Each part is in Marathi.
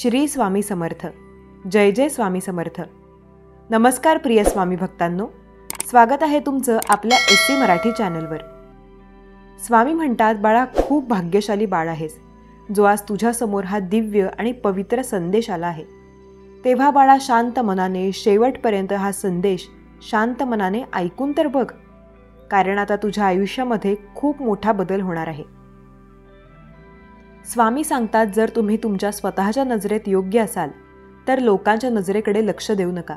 श्री स्वामी समर्थ. जय जय स्वामी समर्थ. नमस्कार प्रिय स्वामी भक्तांनो, स्वागत आहे तुमचं आपल्या SC मराठी चॅनलवर. स्वामी म्हणतात, बाळा खूप भाग्यशाली बाळ आहेस, जो आज तुझ्यासमोर हा दिव्य आणि पवित्र संदेश आला आहे. तेव्हा बाळा शांत मनाने शेवटपर्यंत हा संदेश शांत मनाने ऐकून तर बघ, कारण आता तुझ्या आयुष्यामध्ये खूप मोठा बदल होणार आहे. स्वामी सांगतात, जर तुम्ही तुमच्या स्वतःच्या नजरेत योग्य असाल तर लोकांच्या नजरेकडे लक्ष देऊ नका,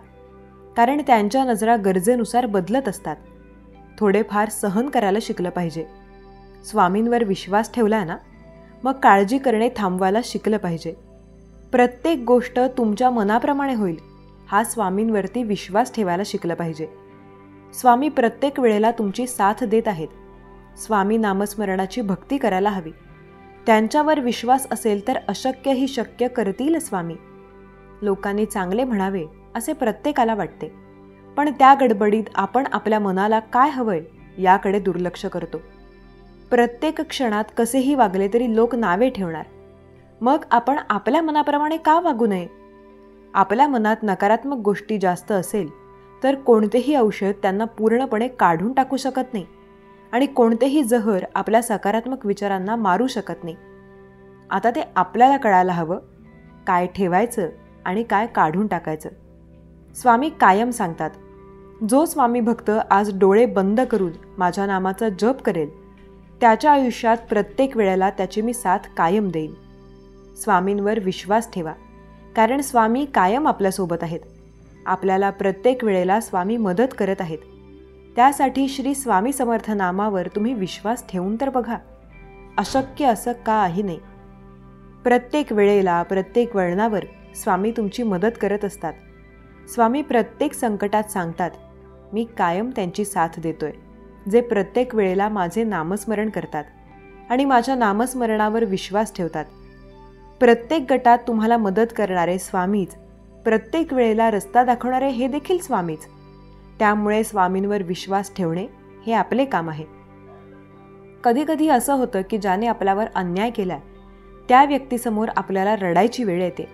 कारण त्यांच्या नजरा गरजेनुसार बदलत असतात. थोडेफार सहन करायला शिकलं पाहिजे. स्वामींवर विश्वास ठेवलाय ना, मग काळजी करणे थांबवायला शिकलं पाहिजे. प्रत्येक गोष्ट तुमच्या मनाप्रमाणे होईल हा स्वामींवरती विश्वास ठेवायला शिकलं पाहिजे. स्वामी प्रत्येक वेळेला तुमची साथ देत आहेत. स्वामी नामस्मरणाची भक्ती करायला हवी. त्यांच्यावर विश्वास असेल तर अशक्यही शक्य करतील स्वामी. लोकांनी चांगले म्हणावे असे प्रत्येकाला वाटते, पण त्या गडबडीत आपण आपल्या मनाला काय हवंय याकडे दुर्लक्ष करतो. प्रत्येक क्षणात कसेही वागले तरी लोक नावे ठेवणार. मग आपण आपल्या मनाप्रमाणे का वागू नये? आपल्या मनात नकारात्मक गोष्टी जास्त असेल तर कोणतेही औषध त्यांना पूर्णपणे काढून टाकू शकत नाही, आणि कोणतेही जहर आपल्या सकारात्मक विचारांना मारू शकत नाही. आता ते आपल्याला कळायला हवं, काय ठेवायचं आणि काय काढून टाकायचं. स्वामी कायम सांगतात, जो स्वामी भक्त आज डोळे बंद करून माझ्या नामाचा जप करेल त्याच्या आयुष्यात प्रत्येक वेळेला त्याची मी साथ कायम देईन. स्वामींवर विश्वास ठेवा, कारण स्वामी कायम आपल्यासोबत आहेत. आपल्याला प्रत्येक वेळेला स्वामी मदत करत आहेत. त्यासाठी श्री स्वामी समर्थ नामावर तुम्ही विश्वास ठेवून तर बघा. अशक्य असं काही नाही. प्रत्येक वेळेला प्रत्येक वळणावर स्वामी तुमची मदत करत असतात. स्वामी प्रत्येक संकटात सांगतात, मी कायम त्यांची साथ देतोय, जे प्रत्येक वेळेला माझे नामस्मरण करतात आणि माझ्या नामस्मरणावर विश्वास ठेवतात. प्रत्येक गटात तुम्हाला मदत करणारे स्वामीच, प्रत्येक वेळेला रस्ता दाखवणारे हे देखील स्वामीच. त्यामुळे स्वामींवर विश्वास ठेवणे हे आपले काम आहे. कधीकधी असं होतं की ज्याने आपल्यावर अन्याय केला त्या व्यक्तीसमोर आपल्याला रडायची वेळ येते.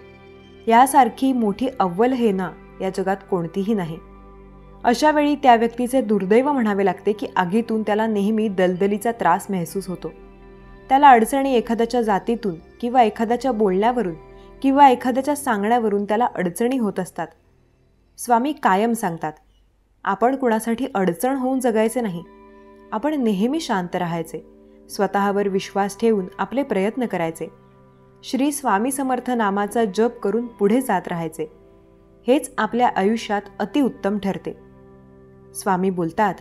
यासारखी मोठी अव्वल हे ना या जगात कोणतीही नाही. अशा वेळी त्या व्यक्तीचे दुर्दैव म्हणावे लागते की आगीतून त्याला नेहमी दलदलीचा त्रास महसूस होतो. त्याला अडचणी एखाद्याच्या जातीतून किंवा एखाद्याच्या बोलण्यावरून किंवा एखाद्याच्या सांगण्यावरून त्याला अडचणी होत असतात. स्वामी कायम सांगतात, आपण कुणासाठी अडचण होऊन जगायचे नाही. आपण नेहमी शांत राहायचे, स्वतःवर विश्वास ठेवून आपले प्रयत्न करायचे, श्री स्वामी समर्थ नामाचा जप करून पुढे जात राहायचे. हेच आपल्या आयुष्यात अतिउत्तम ठरते. स्वामी बोलतात,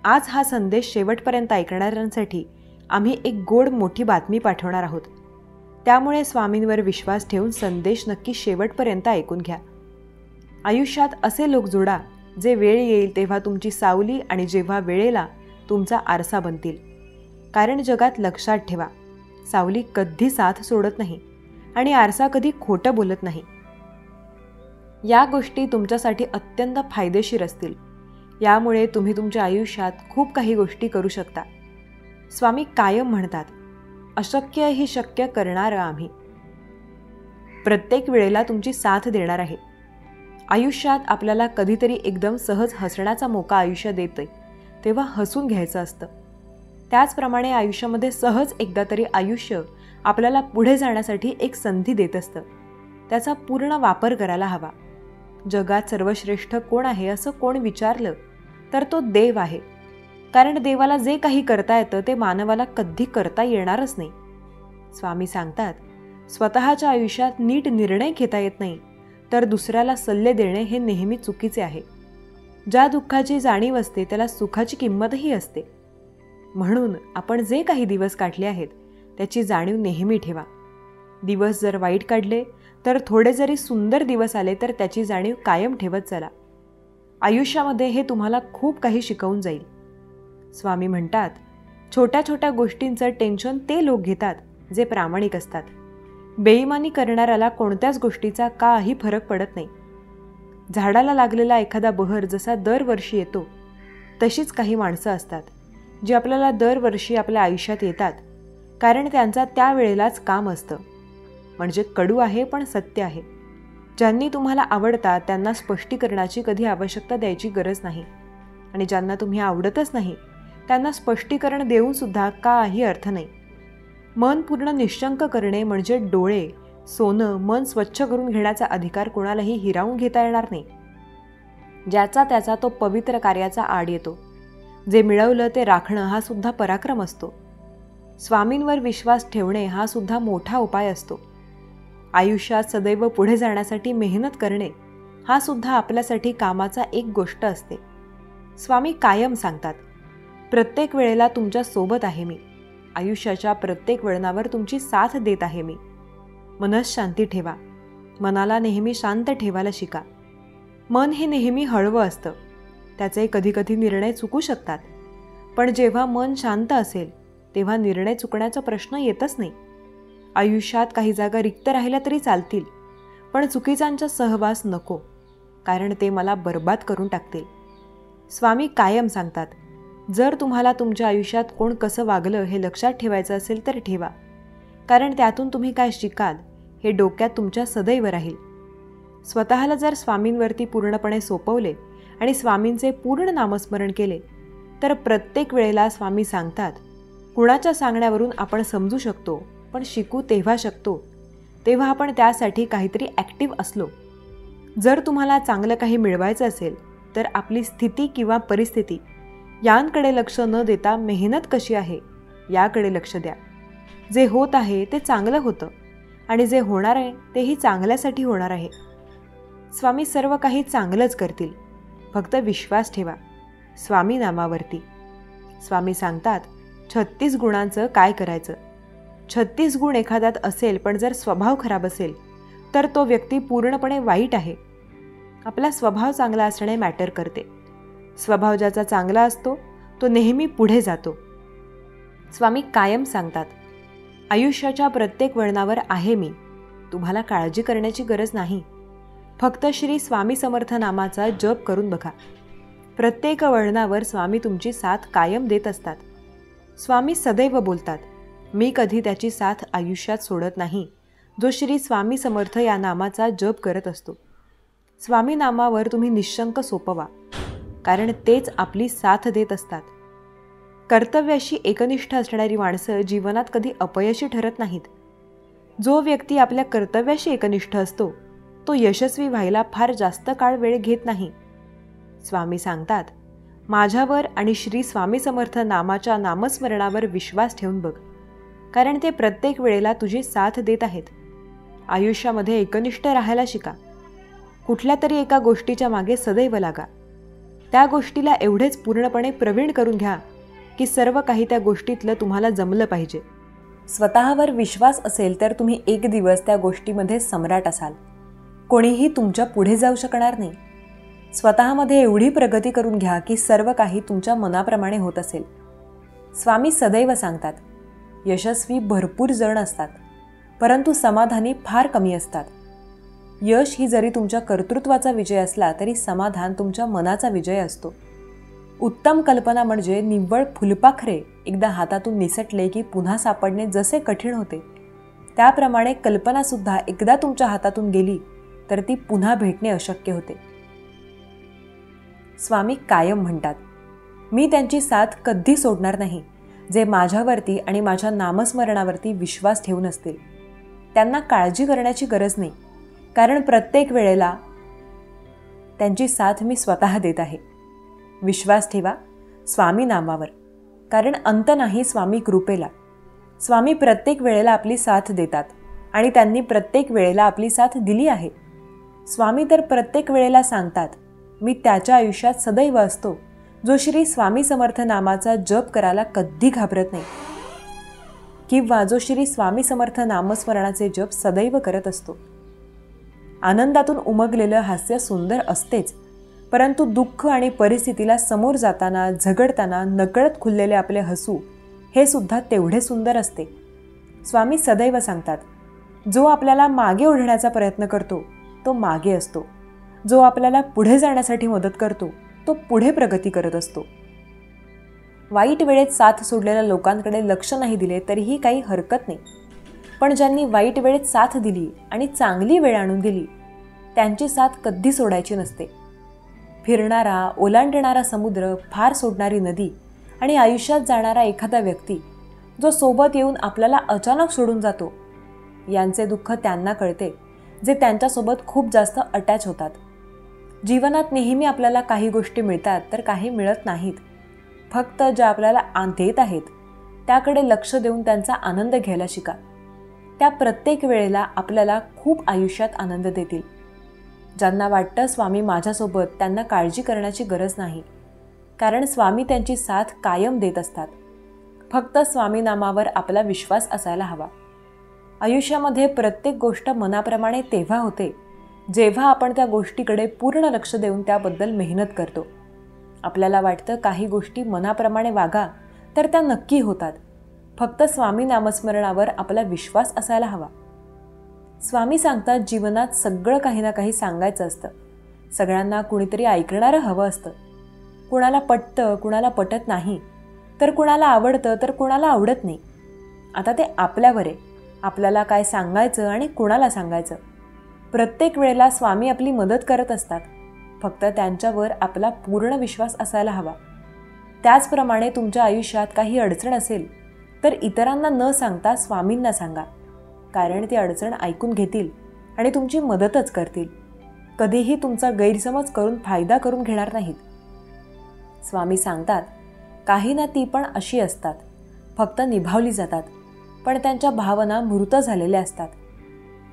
आज हा संदेश शेवटपर्यंत ऐकणाऱ्यांसाठी आम्ही एक गोड मोठी बातमी पाठवणार आहोत. त्यामुळे स्वामींवर विश्वास ठेवून संदेश नक्की शेवटपर्यंत ऐकून घ्या. आयुष्यात असे लोक जोडा जे वेळ येईल तेव्हा तुमची सावली आणि जेव्हा वेळेला तुमचा आरसा बनतील. कारण जगात लक्षात ठेवा, सावली कधी साथ सोडत नाही आणि आरसा कधी खोटं बोलत नाही. या गोष्टी तुमच्यासाठी अत्यंत फायदेशीर असतील. यामुळे तुम्ही तुमच्या आयुष्यात खूप काही गोष्टी करू शकता. स्वामी कायम म्हणतात, अशक्य ही शक्य करणार आम्ही. प्रत्येक वेळेला तुमची साथ देणार आहे. आयुष्यात आपल्याला कधीतरी एकदम सहज हसण्याचा मोका आयुष्य देते, तेव्हा हसून घ्यायचं असतं. त्याचप्रमाणे आयुष्यामध्ये सहज एकदा तरी आयुष्य आपल्याला पुढे जाण्यासाठी एक संधी देत असतं. त्याचा पूर्ण वापर करायला हवा. जगात सर्वश्रेष्ठ कोण आहे असं कोण विचारलं तर तो देव आहे. कारण देवाला जे काही करता येतं ते मानवाला कधी करता येणारच नाही. स्वामी सांगतात, स्वतःच्या आयुष्यात नीट निर्णय घेता येत नाही तर दुसऱ्याला सल्ले देणे हे नेहमी चुकीचे आहे. ज्या दुःखाची जाणीव असते त्याला सुखाची किंमतही असते. म्हणून आपण जे काही दिवस काढले आहेत त्याची जाणीव नेहमी ठेवा. दिवस जर वाईट काढले तर थोडे जरी सुंदर दिवस आले तर त्याची जाणीव कायम ठेवत चला. आयुष्यामध्ये हे तुम्हाला खूप काही शिकवून जाईल. स्वामी म्हणतात, छोट्या छोट्या गोष्टींचं टेन्शन ते लोक घेतात जे प्रामाणिक असतात. बेईमानी करणाऱ्याला कोणत्याच गोष्टीचा काही फरक पडत नाही. झाडाला लागलेला एखादा बहर जसा दरवर्षी येतो तशीच काही माणसं असतात जी आपल्याला दरवर्षी आपल्या आयुष्यात येतात, कारण त्यांचा त्या वेळेलाच काम असतं. म्हणजे कडू आहे पण सत्य आहे. ज्यांनी तुम्हाला आवडतात त्यांना स्पष्टीकरणाची कधी आवश्यकता द्यायची गरज नाही, आणि ज्यांना तुम्ही आवडतच नाही त्यांना स्पष्टीकरण देऊन सुद्धा काही अर्थ नाही. मन पूर्ण निश्शंक करणे म्हणजे डोळे, सोनं, मन स्वच्छ करून घेण्याचा अधिकार कोणालाही हिरावून घेता येणार नाही. ज्याचा त्याचा तो पवित्र कार्याचा आड येतो. जे मिळवलं ते राखणं हा सुद्धा पराक्रम असतो. स्वामींवर विश्वास ठेवणे हा सुद्धा मोठा उपाय असतो. आयुष्यात सदैव पुढे जाण्यासाठी मेहनत करणे हा सुद्धा आपल्यासाठी कामाचा एक गोष्ट असते. स्वामी कायम सांगतात, प्रत्येक वेळेला तुमच्या सोबत आहे मी. आयुष्याच्या प्रत्येक वळणावर तुमची साथ देत आहे मी. मनःशांती ठेवा. मनाला नेहमी शांत ठेवायला शिका. मन हे नेहमी हळवं असतं. त्याचे कधीकधी निर्णय चुकू शकतात, पण जेव्हा मन शांत असेल तेव्हा निर्णय चुकण्याचा प्रश्न येतच नाही. आयुष्यात काही जागा रिक्त राहिल्या तरी चालतील, पण चुकीचांचा सहवास नको, कारण ते मला बर्बाद करून टाकतील. स्वामी कायम सांगतात, जर तुम्हाला तुमच्या आयुष्यात कोण कसं वागलं हे लक्षात ठेवायचं असेल तर ठेवा, कारण त्यातून तुम्ही काय शिकाल हे डोक्यात तुमच्या सदैव राहील. स्वतःला जर स्वामींवरती पूर्णपणे सोपवले आणि स्वामींचे पूर्ण नामस्मरण केले तर प्रत्येक वेळेला स्वामी सांगतात, कुणाच्या सांगण्यावरून आपण समजू शकतो, पण शिकू तेव्हा शकतो तेव्हा आपण त्यासाठी काहीतरी ॲक्टिव्ह असलो. जर तुम्हाला चांगलं काही मिळवायचं असेल तर आपली स्थिती किंवा परिस्थिती यांकडे लक्ष न देता मेहनत कशी आहे याकडे लक्ष द्या. जे होत आहे ते चांगलं होतं आणि जे होणार आहे तेही चांगल्यासाठी होणार आहे. स्वामी सर्व काही चांगलंच करतील, फक्त विश्वास ठेवा स्वामी नामावरती. स्वामी सांगतात, 36 गुणांचं काय करायचं. 36 गुण एखाद्यात असेल पण जर स्वभाव खराब असेल तर तो व्यक्ती पूर्णपणे वाईट आहे. आपला स्वभाव चांगला असणे मॅटर करते. स्वभाव ज्याचा चांगला असतो तो नेहमी पुढे जातो. स्वामी कायम सांगतात, आयुष्याच्या प्रत्येक वळणावर आहे मी. तुम्हाला काळजी करण्याची गरज नाही. फक्त श्री स्वामी समर्थ नामाचा जप करून बघा. प्रत्येक वळणावर स्वामी तुमची साथ कायम देत असतात. स्वामी सदैव बोलतात, मी कधी त्याची साथ आयुष्यात सोडत नाही जो श्री स्वामी समर्थ या नामाचा जप करत असतो. स्वामी नामावर तुम्ही निश्शंक सोपवा, कारण तेच आपली साथ देत असतात. कर्तव्याशी एकनिष्ठ असणारी माणसं जीवनात कधी अपयशी ठरत नाहीत. जो व्यक्ती आपल्या कर्तव्याशी एकनिष्ठ असतो तो यशस्वी व्हायला फार जास्त काळ वेळ घेत नाही. स्वामी सांगतात, माझ्यावर आणि श्री स्वामी समर्थ नामाच्या नामस्मरणावर विश्वास ठेवून बघ, कारण ते प्रत्येक वेळेला तुझी साथ देत आहेत. आयुष्यामध्ये एकनिष्ठ राहायला शिका. कुठल्या तरी एका गोष्टीच्या मागे सदैव लागा. त्या गोष्टीला एवढेच पूर्णपणे प्रवीण करून घ्या की सर्व काही त्या गोष्टीतलं तुम्हाला जमलं पाहिजे. स्वतःवर विश्वास असेल तर तुम्ही एक दिवस त्या गोष्टीमध्ये सम्राट असाल. कोणीही तुमच्या पुढे जाऊ शकणार नाही. स्वतःमध्ये एवढी प्रगती करून घ्या की सर्व काही तुमच्या मनाप्रमाणे होत असेल. स्वामी सदैव सांगतात, यशस्वी भरपूर जण असतात, परंतु समाधानी फार कमी असतात. यश ही जरी तुमच्या कर्तृत्वाचा विजय असला तरी समाधान तुमच्या मनाचा विजय असतो. उत्तम कल्पना म्हणजे निव्वळ फुलपाखरे एकदा हातातून निसटले की पुन्हा सापडणे जसे कठीण होते, त्याप्रमाणे कल्पनासुद्धा एकदा तुमच्या हातातून गेली तर ती पुन्हा भेटणे अशक्य होते. स्वामी कायम म्हणतात, मी त्यांची साथ कधी सोडणार नाही जे माझ्यावरती आणि माझ्या नामस्मरणावरती विश्वास ठेवून असतील. त्यांना काळजी करण्याची गरज नाही, कारण प्रत्येक वेळेला त्यांची साथ मी स्वतः देत आहे. विश्वास ठेवा स्वामी नामावर, कारण अंत नाही स्वामी कृपेला. स्वामी प्रत्येक वेळेला आपली साथ देतात आणि त्यांनी प्रत्येक वेळेला आपली साथ दिली आहे. स्वामी तर प्रत्येक वेळेला सांगतात, मी त्याच्या आयुष्यात सदैव असतो जो श्री स्वामी समर्थ नामाचा जप करायला कधी घाबरत नाही, किंवा जो श्री स्वामी समर्थ नामस्मरणाचे जप सदैव करत असतो. आनंदातून उमगलेलं हास्य सुंदर असतेच, परंतु दुःख आणि परिस्थितीला समोर जाताना झगडताना नकळत खुललेले आपले हसू हे सुद्धा तेवढे सुंदर असते. स्वामी सदैव सांगतात, जो आपल्याला मागे ओढण्याचा प्रयत्न करतो तो मागे असतो, जो आपल्याला पुढे जाण्यासाठी मदत करतो तो पुढे प्रगती करत असतो. वाईट वेळेत साथ सोडलेल्या लोकांकडे लक्ष नाही दिले तरीही काही हरकत नाही. पण ज्यांनी वाईट वेळेत साथ दिली आणि चांगली वेळ आणून दिली त्यांची साथ कधी सोडायची नसते. फिरणारा, ओलांडणारा समुद्र, फार सोडणारी नदी आणि आयुष्यात जाणारा एखादा व्यक्ती जो सोबत येऊन आपल्याला अचानक सोडून जातो, यांचे दुःख त्यांना कळते जे त्यांच्यासोबत खूप जास्त अटॅच होतात. जीवनात नेहमी आपल्याला काही गोष्टी मिळतात तर काही मिळत नाहीत. फक्त ज्या आपल्याला देत आहेत त्याकडे लक्ष देऊन त्यांचा आनंद घ्यायला शिका. त्या प्रत्येक वेळेला आपल्याला खूप आयुष्यात आनंद देतील. ज्यांना वाटतं स्वामी माझ्यासोबत, त्यांना काळजी करण्याची गरज नाही, कारण स्वामी त्यांची साथ कायम देत असतात. फक्त स्वामी नामावर आपला विश्वास असायला हवा. आयुष्यामध्ये प्रत्येक गोष्ट मनाप्रमाणे तेव्हा होते जेव्हा आपण त्या गोष्टीकडे पूर्ण लक्ष देऊन त्याबद्दल मेहनत करतो. आपल्याला वाटतं काही गोष्टी मनाप्रमाणे वागा तर त्या नक्की होतात. फक्त स्वामी नामस्मरणावर आपला विश्वास असायला हवा. स्वामी सांगतात, जीवनात सगळं काही ना काही सांगायचं असतं. सगळ्यांना कुणीतरी ऐकणारं हवं असतं. कुणाला पटतं, कुणाला पटत नाही, तर कुणाला आवडतं तर कुणाला आवडत नाही. आता ते आपल्यावर आहे, आपल्याला काय सांगायचं आणि कुणाला सांगायचं. प्रत्येक वेळेला स्वामी आपली मदत करत असतात. फक्त त्यांच्यावर आपला पूर्ण विश्वास असायला हवा. त्याचप्रमाणे तुमच्या आयुष्यात काही अडचण असेल तर इतरांना न सांगता स्वामींना सांगा, कारण ती अडचण ऐकून घेतील आणि तुमची मदतच करतील. कधीही तुमचा गैरसमज करून फायदा करून घेणार नाहीत. स्वामी सांगतात, काही ना ती पण अशी असतात, फक्त निभावली जातात, पण त्यांच्या भावना मृत झालेल्या असतात.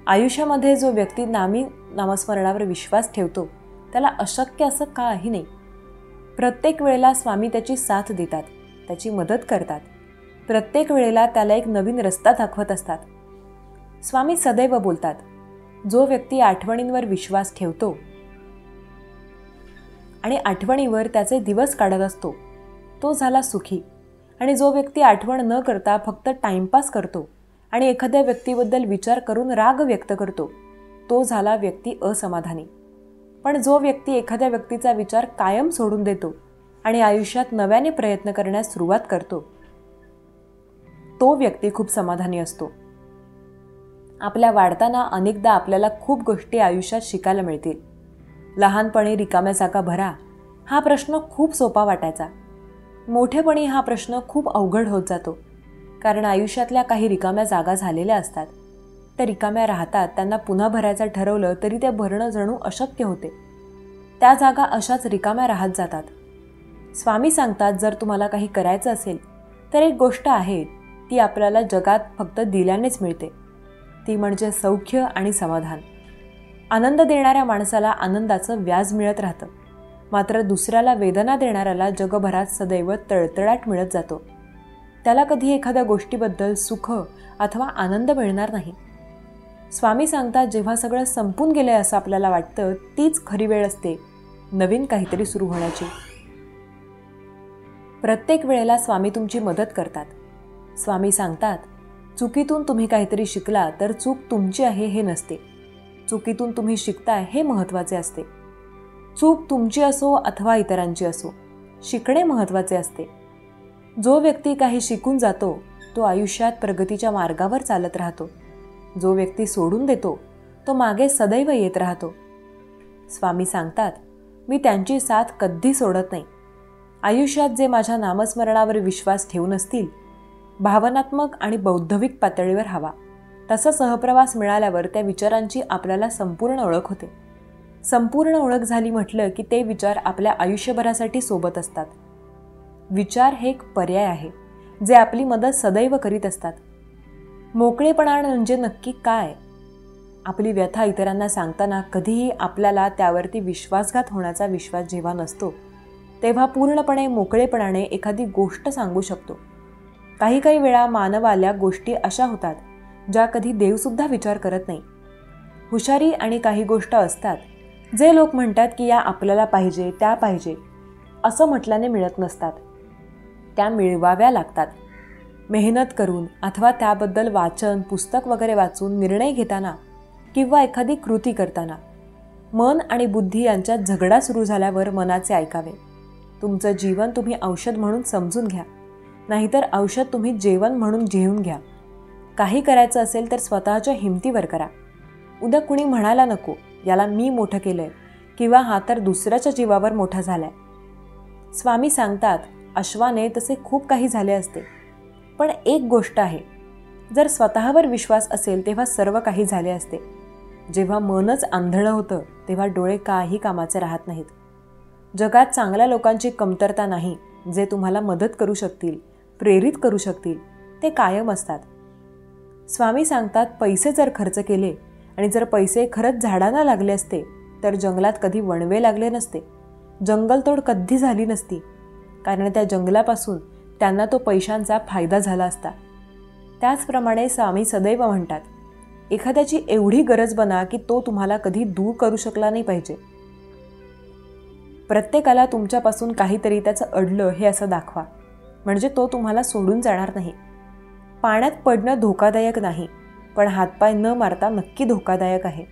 आयुष्यामध्ये जो व्यक्ती नामस्मरणावर विश्वास ठेवतो त्याला अशक्य असं काही नाही. प्रत्येक वेळेला स्वामी त्याची साथ देतात, त्याची मदत करतात. प्रत्येक वेळेला त्याला एक नवीन रस्ता दाखवत असतात. स्वामी सदैव बोलतात, जो व्यक्ती आठवणींवर विश्वास ठेवतो आणि आठवणीवर त्याचे दिवस काढत असतो तो झाला सुखी. आणि जो व्यक्ती आठवण न करता फक्त टाइमपास करतो आणि एखाद्या व्यक्तीबद्दल विचार करून राग व्यक्त करतो तो झाला व्यक्ती असमाधानी. पण जो व्यक्ती एखाद्या व्यक्तीचा विचार कायम सोडून देतो आणि आयुष्यात नव्याने प्रयत्न करण्यास सुरुवात करतो तो व्यक्ती खूप समाधानी असतो. आपल्या वाढताना अनेकदा आपल्याला खूप गोष्टी आयुष्यात शिकायला मिळतील. लहानपणी रिकाम्या जागा भरा हा प्रश्न खूप सोपा वाटायचा. मोठेपणी हा प्रश्न खूप अवघड होत जातो, कारण आयुष्यातल्या काही रिकाम्या जागा झालेल्या असतात. त्या रिकाम्या राहतात. त्यांना पुन्हा भरायचं ठरवलं तरी ते भरणं जणू अशक्य होते. त्या जागा अशाच रिकाम्या राहत जातात. स्वामी सांगतात, जर तुम्हाला काही करायचं असेल तर एक गोष्ट आहे, ती आपल्याला जगात फक्त दिल्यानेच मिळते. ती म्हणजे सौख्य आणि समाधान. आनंद देणाऱ्या माणसाला आनंदाचं व्याज मिळत राहतं, मात्र दुसऱ्याला वेदना देणाऱ्याला जगभरात सदैव तळतळाट मिळत जातो. त्याला कधी एखाद्या गोष्टीबद्दल सुख अथवा आनंद मिळणार नाही. स्वामी सांगतात, जेव्हा सगळं संपून गेलंय असं आपल्याला वाटतं तीच खरी वेळ असते नवीन काहीतरी सुरू होण्याची. प्रत्येक वेळेला स्वामी तुमची मदत करतात. स्वामी सांगतात, चुकीतून तुम्ही काहीतरी शिकला तर चूक तुमची आहे हे नसते, चुकीतून तुम्ही शिकताय हे महत्त्वाचे असते. चूक तुमची असो अथवा इतरांची असो, शिकणे महत्त्वाचे असते. जो व्यक्ती काही शिकून जातो तो आयुष्यात प्रगतीच्या मार्गावर चालत राहतो. जो व्यक्ती सोडून देतो तो मागे सदैव येत राहतो. स्वामी सांगतात, मी त्यांची साथ कधी सोडत नाही. आयुष्यात जे माझ्या नामस्मरणावर विश्वास ठेवून असतील, भावनात्मक आणि बौद्धिक पातळीवर हवा तसा सहप्रवास मिळाल्यावर त्या विचारांची आपल्याला संपूर्ण ओळख होते. संपूर्ण ओळख झाली म्हटलं की ते विचार आपल्या आयुष्यभरासाठी सोबत असतात. विचार हे एक पर्याय आहे जे आपली मदत सदैव करीत असतात. मोकळेपणा म्हणजे नक्की काय? आपली व्यथा इतरांना सांगताना कधीही आपल्याला त्यावरती विश्वासघात होण्याचा विश्वास जेव्हा नसतो तेव्हा पूर्णपणे मोकळेपणाने एखादी गोष्ट सांगू शकतो. काही वेळा मानवाल्या गोष्टी अशा होतात ज्या कधी देवसुद्धा विचार करत नाही. हुशारी आणि काही गोष्ट असतात जे लोक म्हणतात की या आपल्याला पाहिजे, त्या पाहिजे असं म्हटल्याने मिळत नसतात. त्या मिळवाव्या लागतात. मेहनत करून अथवा त्याबद्दल वाचन, पुस्तक वगैरे वाचून निर्णय घेताना किंवा एखादी कृती करताना मन आणि बुद्धी यांच्यात झगडा सुरू झाल्यावर मनाचे ऐकावे. तुमचं जीवन तुम्ही औषध म्हणून समजून घ्या, नाहीतर औषध तुम्ही जेवण म्हणून जेवून घ्या. काही करायचं असेल तर स्वतःच्या हिमतीवर करा. उद्या कुणी म्हणायला नको, याला मी मोठं केलंय किंवा हा तर दुसऱ्याच्या जीवावर मोठा झालाय. स्वामी सांगतात, अश्वाने तसे खूप काही झाले असते, पण एक गोष्ट आहे, जर स्वतःवर विश्वास असेल तेव्हा सर्व काही झाले असते. जेव्हा मनच आंधळं होतं तेव्हा डोळे काही कामाचे राहत नाहीत. जगात चांगल्या लोकांची कमतरता नाही. जे तुम्हाला मदत करू शकतील, प्रेरित करू शकतील, ते कायम असतात. स्वामी सांगतात, पैसे जर खर्च केले आणि जर पैसे खरंच झाडांना लागले असते तर जंगलात कधी वणवे लागले नसते, जंगलतोड कधी झाली नसती, कारण त्या जंगलापासून त्यांना तो पैशांचा फायदा झाला असता. त्याचप्रमाणे स्वामी सदैव म्हणतात, एखाद्याची एवढी गरज बना की तो तुम्हाला कधी दूर करू शकला नाही पाहिजे. प्रत्येकाला तुमच्यापासून काहीतरी त्याचं अडलं हे असं दाखवा, म्हणजे तो तुम्हाला सोडून जाणार नाही. पाण्यात पडणं धोकादायक नाही, पण हातपाय न मारता नक्की धोकादायक आहे.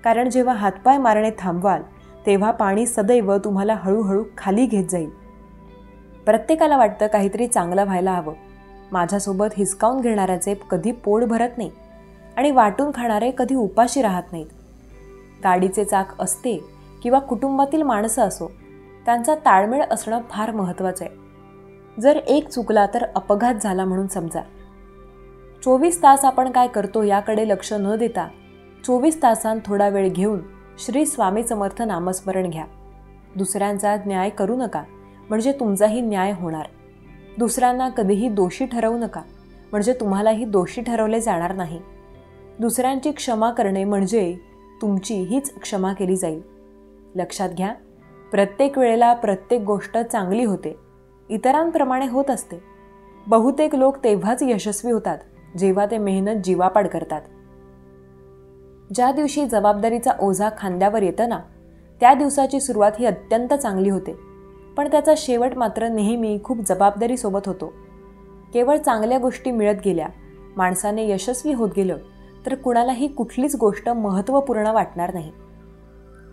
कारण जेव्हा हातपाय मारणे थांबवाल तेव्हा पाणी सदैव तुम्हाला हळूहळू खाली घेत जाईल. प्रत्येकाला वाटतं काहीतरी चांगलं व्हायला हवं. माझ्यासोबत हिसकावून घेणाऱ्याचे कधी पोट भरत नाही आणि वाटून खाणारे कधी उपाशी राहत नाहीत. गाडीचे चाक असते किंवा कुटुंबातील माणसं असो, त्यांचा ताळमेळ असणं फार महत्त्वाचं आहे. जर एक चुकला तर अपघात झाला म्हणून समजा. 24 तास आपण काय करतो याकडे लक्ष न देता 24 तासांत थोडा वेळ घेऊन श्री स्वामी समर्थ नामस्मरण घ्या. दुसऱ्यांचा न्याय करू नका, म्हणजे तुमचाही न्याय होणार. दुसऱ्यांना कधीही दोषी ठरवू नका, म्हणजे तुम्हालाही दोषी ठरवले जाणार नाही. दुसऱ्यांची क्षमा करणे म्हणजे तुमची हीच क्षमा केली जाईल. लक्षात घ्या, प्रत्येक वेळेला प्रत्येक गोष्ट चांगली होते, इतरांप्रमाणे होत असते. बहुतेक लोक तेव्हाच यशस्वी होतात जेव्हा ते मेहनत जीवापाड करतात. ज्या दिवशी जबाबदारीचा ओझा खांद्यावर येतं ना, त्या दिवसाची सुरुवात ही अत्यंत चांगली होते, पण त्याचा शेवट मात्र नेहमी खूप जबाबदारीसोबत होतो. केवळ चांगल्या गोष्टी मिळत गेल्या, माणसाने यशस्वी होत गेलं तर कुणालाही कुठलीच गोष्ट महत्त्वपूर्ण वाटणार नाही.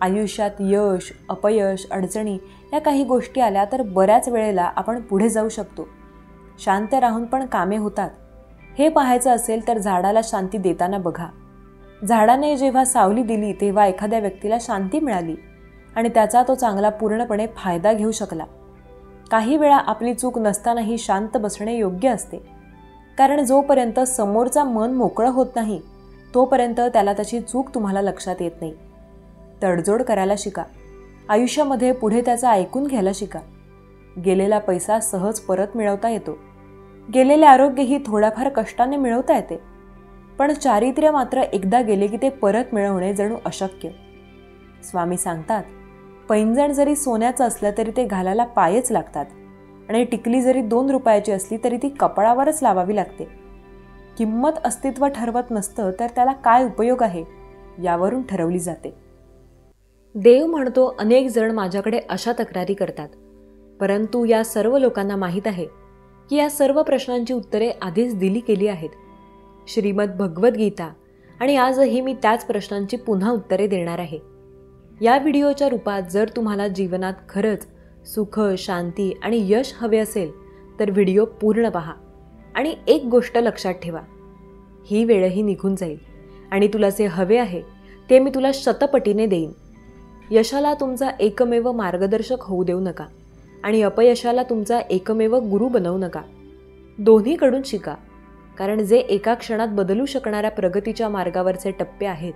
आयुष्यात यश, अपयश, अडचणी या काही गोष्टी आल्या तर बऱ्याच वेळेला आपण पुढे जाऊ शकतो. शांत राहून पण कामे होतात. हे पाहायचं असेल तर झाडाला शांती देताना बघा. झाडाने जेव्हा सावली दिली तेव्हा एखाद्या व्यक्तीला शांती मिळाली आणि त्याचा तो चांगला पूर्णपणे फायदा घेऊ शकला. काही वेळा आपली चूक नसतानाही शांत बसणे योग्य असते, कारण जोपर्यंत समोरचा मन मोकळं होत नाही तोपर्यंत त्याला त्याची चूक तुम्हाला लक्षात येत नाही. तडजोड करायला शिका. आयुष्यामध्ये पुढे त्याचं ऐकून घ्यायला शिका. गेलेला पैसा सहज परत मिळवता येतो. गेलेले आरोग्यही थोड्याफार कष्टाने मिळवता येते, पण चारित्र्य मात्र एकदा गेले की ते परत मिळवणे जणू अशक्य. स्वामी सांगतात, पैंजण जरी सोन्याचं असलं तरी ते घालायला पायच लागतात आणि टिकली जरी 2 रुपयाची असली तरी ती कपाळावरच लावावी लागते. किंमत अस्तित्व ठरवत नसतं तर त्याला काय उपयोग आहे यावरून ठरवली जाते. देव म्हणतो, अनेक जण माझ्याकडे अशा तक्रारी करतात, परंतु या सर्व लोकांना माहीत आहे की या सर्व प्रश्नांची उत्तरे आधीच दिली गेली आहेत. श्रीमद भगवद्गीता, आणि आजही मी त्याच प्रश्नांची पुन्हा उत्तरे देणार आहे. या व्हिडिओच्या रूपात जर तुम्हाला जीवनात खरंच सुख, शांती आणि यश हवे असेल तर व्हिडिओ पूर्ण पहा. आणि एक गोष्ट लक्षात ठेवा, ही वेळही निघून जाईल आणि तुला जे हवे आहे ते मी तुला शतपटीने देईन. यशाला तुमचा एकमेव मार्गदर्शक होऊ देऊ नका आणि अपयशाला तुमचा एकमेव गुरु बनवू नका. दोन्हीकडून शिका, कारण जे एका क्षणात बदलू शकणाऱ्या प्रगतीच्या मार्गावरचे टप्पे आहेत,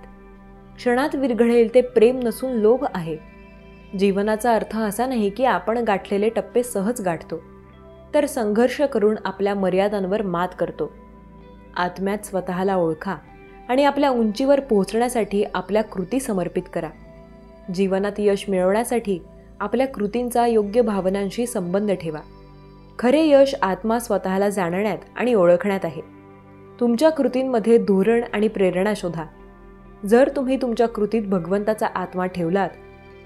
क्षणात विरघळेल ते प्रेम नसून लोभ आहे. जीवनाचा अर्थ असा नाही की आपण गाठलेले टप्पे सहज गाठतो, तर संघर्ष करून आपल्या मर्यादांवर मात करतो. आत्म्यात स्वतःला ओळखा आणि आपल्या उंचीवर पोहोचण्यासाठी आपल्या कृती समर्पित करा. जीवनात यश मिळवण्यासाठी आपल्या कृतींचा योग्य भावनांशी संबंध ठेवा. खरे यश आत्मा स्वतःला जाणण्यात आणि ओळखण्यात आहे. तुमच्या कृतींमध्ये धोरण आणि प्रेरणा शोधा. जर तुम्ही तुमच्या कृतीत भगवंताचा आत्मा ठेवलात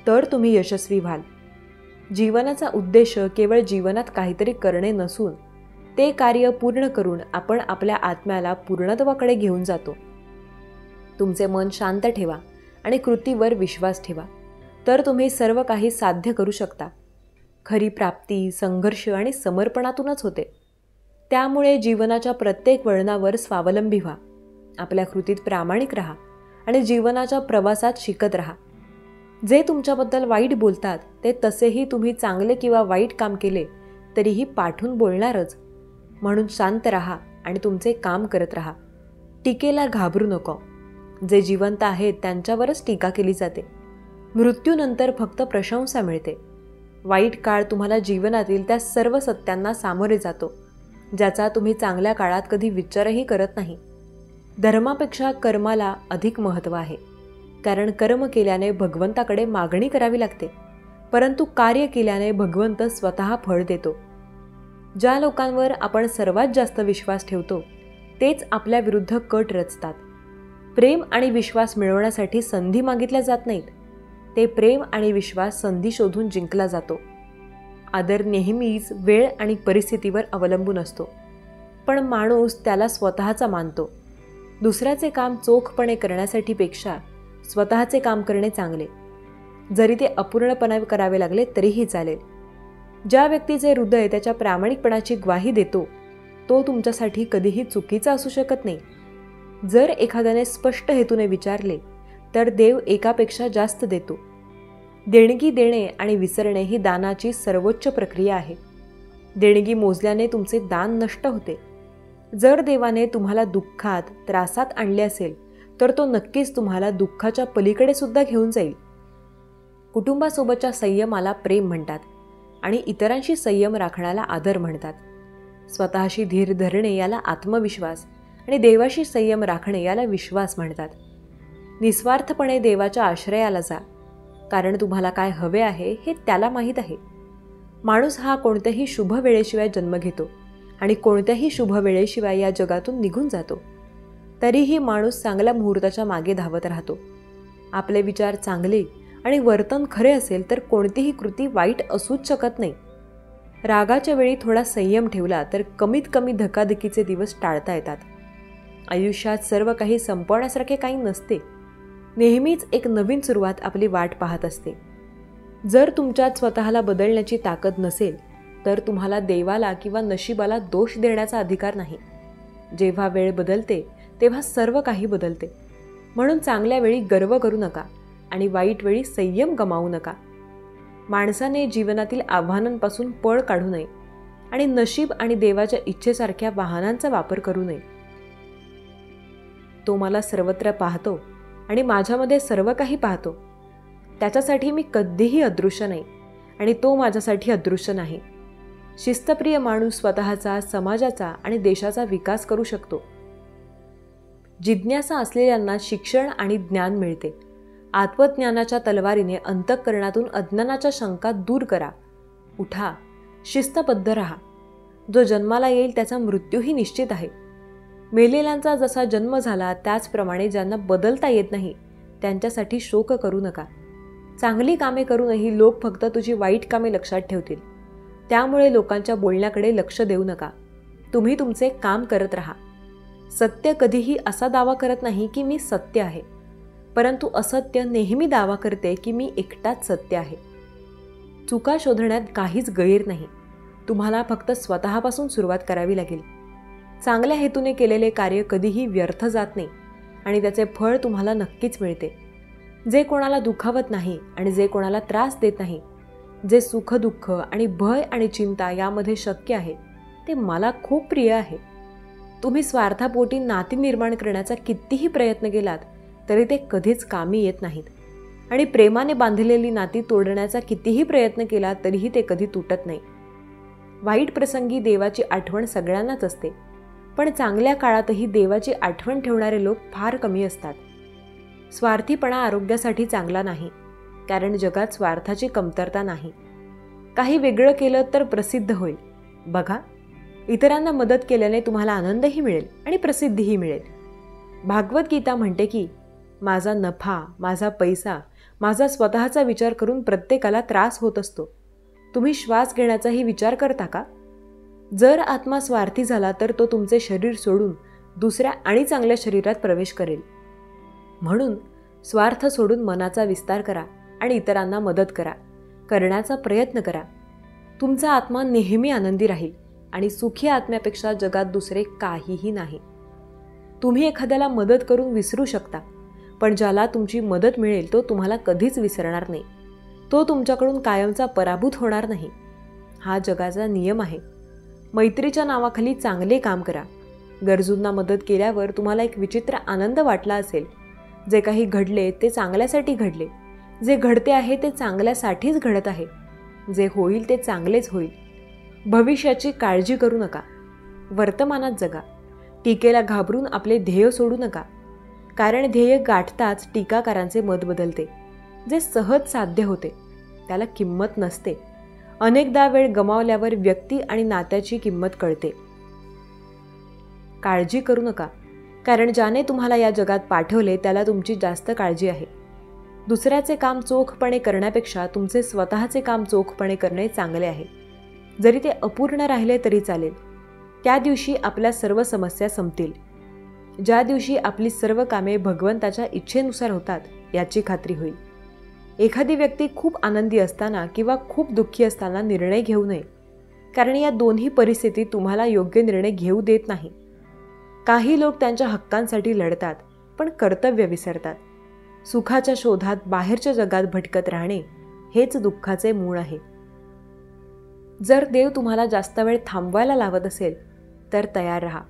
तर तुम्ही यशस्वी व्हाल. जीवनाचा उद्देश केवळ जीवनात काहीतरी करणे नसून ते कार्य पूर्ण करून आपण आपल्या आत्म्याला पूर्णत्वाकडे घेऊन जातो. तुमचे मन शांत ठेवा आणि कृतीवर विश्वास ठेवा, तर तुम्ही सर्व काही साध्य करू शकता. खरी प्राप्ती संघर्ष आणि समर्पणातूनच होते. त्यामुळे जीवनाच्या प्रत्येक वळणावर स्वावलंबी व्हा, आपल्या कृतीत प्रामाणिक राहा आणि जीवनाच्या प्रवासात शिकत राहा. जे तुमच्याबद्दल वाईट बोलतात ते तसेही तुम्ही चांगले किंवा वाईट काम केले तरीही पाठवून बोलणारच. म्हणून शांत राहा आणि तुमचे काम करत राहा. टीकेला घाबरू नको. जे जिवंत आहेत त्यांच्यावरच टीका केली जाते. मृत्यूनंतर फक्त प्रशंसा मिळते. वाईट काळ तुम्हाला जीवनातील त्या सर्व सत्यांना सामोरे जातो ज्याचा तुम्ही चांगल्या काळात कधी विचारही करत नाही. धर्मापेक्षा कर्माला अधिक महत्त्व आहे, कारण कर्म केल्याने भगवंताकडे मागणी करावी लागते, परंतु कार्य केल्याने भगवंत स्वतः फळ देतो. ज्या लोकांवर आपण सर्वात जास्त विश्वास ठेवतो तेच आपल्या विरुद्ध कट रचतात. प्रेम आणि विश्वास मिळवण्यासाठी संधी मागितल्या जात नाहीत, ते प्रेम आणि विश्वास संधी शोधून जिंकला जातो. आदर नेहमीच वेळ आणि परिस्थितीवर अवलंबून असतो, पण माणूस त्याला स्वतःचा मानतो. दुसऱ्याचे काम चोखपणे करण्यासाठी पेक्षा स्वतःचे काम करणे चांगले, जरी ते अपूर्णपणे करावे लागले तरीही चालेल. ज्या व्यक्तीचे हृदय त्याच्या प्रामाणिकपणाची ग्वाही देतो तो तुमच्यासाठी कधीही चुकीचा असू शकत नाही. जर एखाद्याने स्पष्ट हेतूने विचारले तर देव एकापेक्षा जास्त देतो. देणगी देणे आणि विसरणे ही दानाची सर्वोच्च प्रक्रिया आहे. देणगी मोजल्याने तुमचे दान नष्ट होते. जर देवाने तुम्हाला दुःखात त्रासात आणले असेल तर तो नक्कीच तुम्हाला दुःखाच्या पलीकडे सुद्धा घेऊन जाईल. कुटुंबासोबतच्या संयमाला प्रेम म्हणतात आणि इतरांशी संयम राखण्याला आदर म्हणतात. स्वतःशी धीर धरणे याला आत्मविश्वास आणि देवाशी संयम राखणे याला विश्वास म्हणतात. निस्वार्थपणे देवाच्या आश्रयाला जा, कारण तुम्हाला काय हवे आहे हे त्याला माहीत आहे. माणूस हा कोणत्याही शुभ वेळेशिवाय जन्म घेतो आणि कोणत्याही शुभ वेळेशिवाय या जगातून निघून जातो. तरीही माणूस चांगल्या मुहूर्ताच्या मागे धावत राहतो. आपले विचार चांगले आणि वर्तन खरे असेल तर कोणतीही कृती वाईट असूच शकत नाही. रागाच्या वेळी थोडा संयम ठेवला तर कमीत कमी धकाधकीचे दिवस टाळता येतात. आयुष्यात सर्व काही संपवण्यासारखे काही नसते. नेहमीच एक नवीन सुरुवात आपली वाट पाहत असते. जर तुमच्यात स्वतःला बदलण्याची ताकद नसेल तर तुम्हाला देवाला किंवा नशिबाला दोष देण्याचा अधिकार नाही. जेव्हा वेळ बदलते तेव्हा सर्व काही बदलते. म्हणून चांगल्या वेळी गर्व करू नका आणि वाईट वेळी संयम गमावू नका. माणसाने जीवनातील आव्हानांपासून पळ काढू नये आणि नशीब आणि देवाच्या इच्छेसारख्या वाहनांचा वापर करू नये. तो मला सर्वत्र पाहतो आणि माझ्यामध्ये सर्व काही पाहतो. त्याच्यासाठी मी कधीही अदृश्य नाही आणि तो माझ्यासाठी अदृश्य नाही. शिस्तप्रिय माणूस स्वतःचा, समाजाचा आणि देशाचा विकास करू शकतो. जिज्ञासा असलेल्यांना शिक्षण आणि ज्ञान मिळते. आत्मज्ञानाच्या तलवारीने अंतःकरणातून अज्ञानाच्या शंका दूर करा. उठा, शिस्तबद्ध राहा. जो जन्माला येईल त्याचा मृत्यूही निश्चित आहे. मेलेल्यांचा जसा जन्म झाला त्याचप्रमाणे ज्यांना बदलता येत नाही त्यांच्यासाठी शोक करू नका. चांगली कामे करूनही लोक फक्त तुझी वाईट कामे लक्षात ठेवतील. त्यामुळे लोकांच्या बोलण्याकडे लक्ष देऊ नका. तुम्ही तुमचे काम करत राहा. सत्य कधीही असा दावा करत नाही की मी सत्य आहे, परंतु असत्य नेहमी दावा करते की मी एकटाच सत्य आहे. चुका शोधण्यात काहीच गैर नाही. तुम्हाला फक्त स्वतःपासून सुरुवात करावी लागेल. चांगल्या हेतूने केलेले कार्य कधीही व्यर्थ जात नाही आणि त्याचे फळ तुम्हाला नक्कीच मिळते. जे कोणाला दुखावत नाही आणि जे कोणाला त्रास देत नाही, जे सुख दुःख आणि भय आणि चिंता यामध्ये शक्य आहे, ते मला खूप प्रिय आहे. तुम्ही स्वार्थापोटी नाती निर्माण करण्याचा कितीही प्रयत्न केलात तरी ते कधीच कामी येत नाहीत आणि प्रेमाने बांधलेली नाती तोडण्याचा कितीही प्रयत्न केला तरीही ते कधी तुटत नाही. वाईट प्रसंगी देवाची आठवण सगळ्यांनाच असते, पण चांगल्या काळातही देवाची आठवण ठेवणारे लोक फार कमी असतात. स्वार्थीपणा आरोग्यासाठी चांगला नाही, कारण जगात स्वार्थाची कमतरता नाही. काही वेगळं केलं तर प्रसिद्ध होईल. बघा, इतरांना मदत केल्याने तुम्हाला आनंदही मिळेल आणि प्रसिद्धीही मिळेल. भागवत गीता म्हणते की माझा नफा, माझा पैसा, माझा स्वतःचा विचार करून प्रत्येकाला त्रास होत असतो. तुम्ही श्वास घेण्याचाही विचार करता का? जर आत्मा स्वार्थी झाला तर तो तुमचे शरीर सोडून दुसऱ्या आणि चांगल्या शरीरात प्रवेश करेल. म्हणून स्वार्थ सोडून मनाचा विस्तार करा आणि इतरांना मदत करा, करण्याचा प्रयत्न करा. तुमचा आत्मा नेहमी आनंदी राहील आणि सुखी आत्म्यापेक्षा जगात दुसरे काहीही नाही. तुम्ही एखाद्याला मदत करून विसरू शकता, पण ज्याला तुमची मदत मिळेल तो तुम्हाला कधीच विसरणार नाही. तो तुमच्याकडून कायमचा पराभूत होणार नाही. हा जगाचा नियम आहे. मैत्रीच्या नावाखाली चांगले काम करा. गरजूंना मदत केल्यावर तुम्हाला एक विचित्र आनंद वाटला असेल. जे काही घडले ते चांगल्यासाठी घडले. जे घडते आहे ते चांगल्यासाठीच घडत आहे. जे होईल ते चांगलेच होईल. भविष्याची काळजी करू नका. वर्तमानात जगा. टीकेला घाबरून आपले ध्येय सोडू नका, कारण ध्येय गाठताच टीकाकारांचे मत बदलते. जे सहज साध्य होते त्याला किंमत नसते. अनेकदा वेळ गमावल्यावर व्यक्ती आणि नात्याची किंमत कळते. काळजी करू नका, कारण ज्याने तुम्हाला या जगात पाठवले त्याला तुमची जास्त काळजी आहे. दुसऱ्याचे काम चोखपणे करण्यापेक्षा तुमचे स्वतःचे काम चोखपणे करणे चांगले आहे. जरी ते अपूर्ण राहिले तरी चालेल. त्या दिवशी आपल्या सर्व समस्या संपतील. ज्या दिवशी आपली सर्व कामे भगवंताच्या इच्छेनुसार होतात याची खात्री होईल. एखादी व्यक्ती खूप आनंदी असताना किंवा खूप दुःखी असताना निर्णय घेऊ नये, कारण या दोन्ही परिस्थितीत तुम्हाला योग्य निर्णय घेऊ देत नाही. काही लोक त्यांच्या हक्कांसाठी लढतात पण कर्तव्य विसरतात. सुखाच्या शोधात बाहेरच्या जगात भटकत राहणे हेच दुःखाचे मूळ आहे. जर देव तुम्हाला जास्त वेळ थांबवायला लावत असेल तर तयार राहा.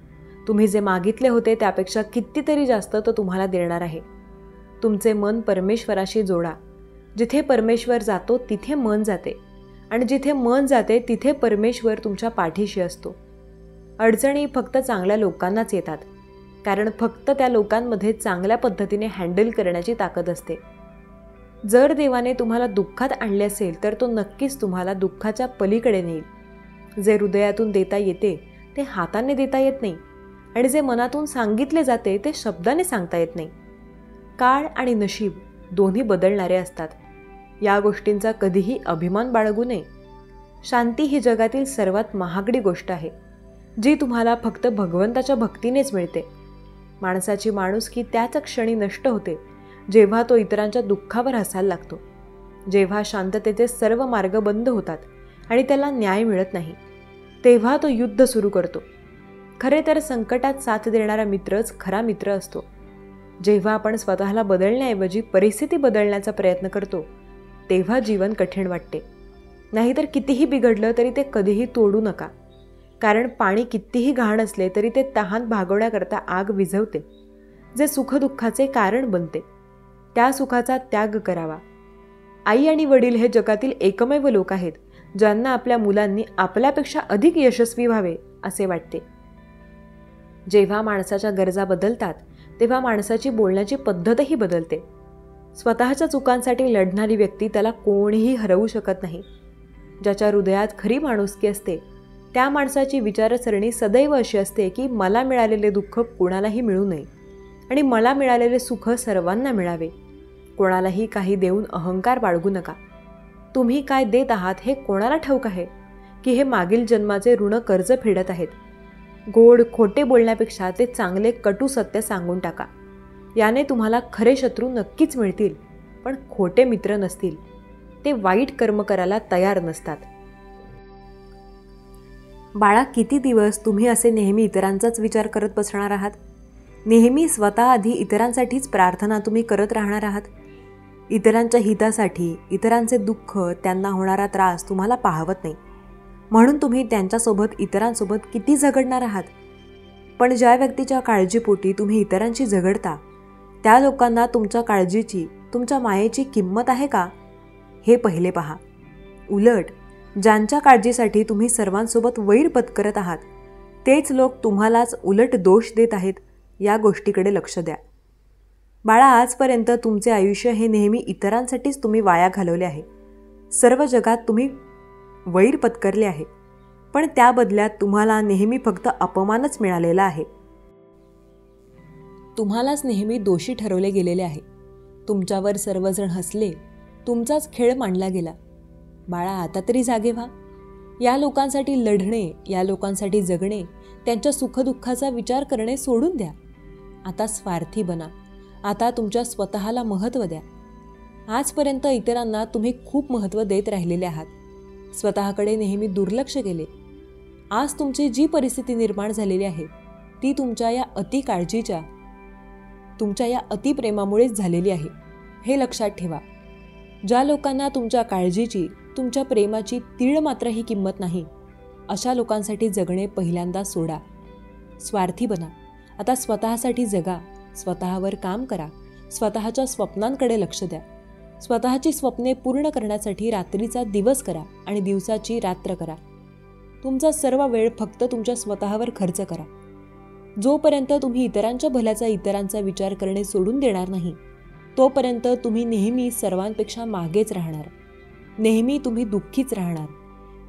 तुम्ही जे मागितले होते त्यापेक्षा कितीतरी जास्त तो तुम्हाला देणार आहे. तुमचे मन परमेश्वराशी जोडा. जिथे परमेश्वर जातो तिथे मन जाते, आणि जिथे मन जाते तिथे परमेश्वर तुमच्या पाठीशी असतो. अडचणी फक्त चांगल्या लोकांनाच येतात, कारण फक्त त्या लोकांमध्ये चांगल्या पद्धतीने हँडल करण्याची ताकद असते. जर देवाने तुम्हाला दुःखात आणले असेल तर तो नक्कीच तुम्हाला दुःखाच्या पलीकडे नेईल. जे हृदयातून देता येते ते हाताने देता येत नाही, आणि जे मनातून सांगितले जाते ते शब्दाने सांगता येत नाही. काळ आणि नशीब दोन्ही बदलणारे असतात. या गोष्टींचा कधीही अभिमान बाळगू नये. शांती ही जगातील सर्वात महागडी गोष्ट आहे, जी तुम्हाला फक्त भगवंताच्या भक्तीनेच मिळते. माणसाची माणुसकी त्याच क्षणी नष्ट होते जेव्हा तो इतरांच्या दुःखावर हसायला लागतो. जेव्हा शांततेचे सर्व मार्ग बंद होतात आणि त्याला न्याय मिळत नाही, तेव्हा तो युद्ध सुरू करतो. खरे तर संकटात साथ देणारा मित्रच खरा मित्र असतो. जेव्हा आपण स्वतःला बदलण्याऐवजी परिस्थिती बदलण्याचा प्रयत्न करतो तेव्हा जीवन कठीण वाटते. नाहीतर कितीही बिघडलं तरी ते कधीही तोडू नका, कारण पाणी कितीही घाण असले तरी ते तहान भागवण्याकरता आग विझवते, जे सुखदुःखाचे कारण बनते. त्या सुखाचा त्याग करावा. आई आणि वडील हे जगातील एकमेव लोक आहेत ज्यांना आपल्या मुलांनी आपल्यापेक्षा अधिक यशस्वी व्हावे असे वाटते. जेव्हा माणसाच्या गरजा बदलतात तेव्हा माणसाची बोलण्याची पद्धतही बदलते. स्वतःच्या चुकांसाठी लढणारी व्यक्ती त्याला कोणीही हरवू शकत नाही. ज्याच्या हृदयात खरी माणुसकी असते त्या माणसाची विचारसरणी सदैव अशी असते की मला मिळालेले दुःख कोणालाही मिळू नये, आणि मला मिळालेले सुख सर्वांना मिळावे. कोणालाही काही देऊन अहंकार बाळगू नका. तुम्ही काय देत आहात हे कोणाला ठाऊक आहे की हे मागील जन्माचे ऋण कर्ज फेडत आहेत. गोड खोटे बोलण्यापेक्षा ते चांगले कटू सत्य सांगून टाका. याने तुम्हाला खरे शत्रू नक्कीच मिळतील, पण खोटे मित्र नसतील. ते वाईट कर्म करायला तयार नसतात. बाळा, किती दिवस तुम्ही असे नेहमी इतरांचाच विचार करत बसणार आहात? नेहमी स्वतःआधी इतरांसाठीच प्रार्थना तुम्ही करत राहणार आहात. इतरांच्या हितासाठी इतरांचे दुःख, त्यांना होणारा त्रास तुम्हाला पाहवत नाही, म्हणून तुम्ही त्यांच्यासोबत इतरांसोबत किती झगडणार आहात. पण ज्या व्यक्तीच्या काळजीपोटी तुम्ही इतरांशी झगडता त्या लोकांना तुमच्या काळजीची, तुमच्या मायेची किंमत आहे का, हे पहिले पहा. उलट ज्यांच्या काळजीसाठी तुम्ही सर्वांसोबत वैर पत्करत आहात तेच लोक तुम्हालाच उलट दोष देत आहेत, या गोष्टीकडे लक्ष द्या. बाळा, आजपर्यंत तुमचे आयुष्य हे नेहमी इतरांसाठीच तुम्ही वाया घालवले आहे. सर्व जगात तुम्ही वैर पत्करले आहे, पण त्या बदल्यात तुम्हाला नेहमी फक्त अपमानच मिळालेला आहे. तुम्हालाच नेहमी दोषी ठरवले गेलेले आहे. तुमच्यावर सर्वजण हसले, तुमचाच खेळ मांडला गेला. बाळा, आता तरी जागे व्हा. या लोकांसाठी लढणे, या लोकांसाठी जगणे, त्यांच्या सुखदुःखाचा विचार करणे सोडून द्या. आता स्वार्थी बना. आता तुमच्या स्वतःला महत्त्व द्या. आजपर्यंत इतरांना तुम्ही खूप महत्त्व देत राहिलेले आहात. स्वतःकडे नेहमी दुर्लक्ष केले. आज तुमची जी परिस्थिती निर्माण झालेली आहे ती तुमच्या या अति काळजीच्या, तुमच्या या अतिप्रेमामुळेच झालेली आहे, हे लक्षात ठेवा. ज्या लोकांना तुमच्या काळजीची, तुमच्या प्रेमाची तीळ मात्रही किंमत नाही, अशा लोकांसाठी जगणे पहिल्यांदा सोडा. स्वार्थी बना. आता स्वतःसाठी जगा, स्वतःवर काम करा, स्वतःच्या स्वप्नांकडे लक्ष द्या. स्वतःची स्वप्ने पूर्ण करण्यासाठी रात्रीचा दिवस करा आणि दिवसाची रात्र करा. तुमचा सर्व वेळ फक्त तुमच्या स्वतःवर खर्च करा. जोपर्यंत तुम्ही इतरांच्या भल्याचा, इतरांचा विचार करणे सोडून देणार नाही, तोपर्यंत तुम्ही नेहमी सर्वांपेक्षा मागेच राहणार. नेहमी तुम्ही दुःखीच राहणार.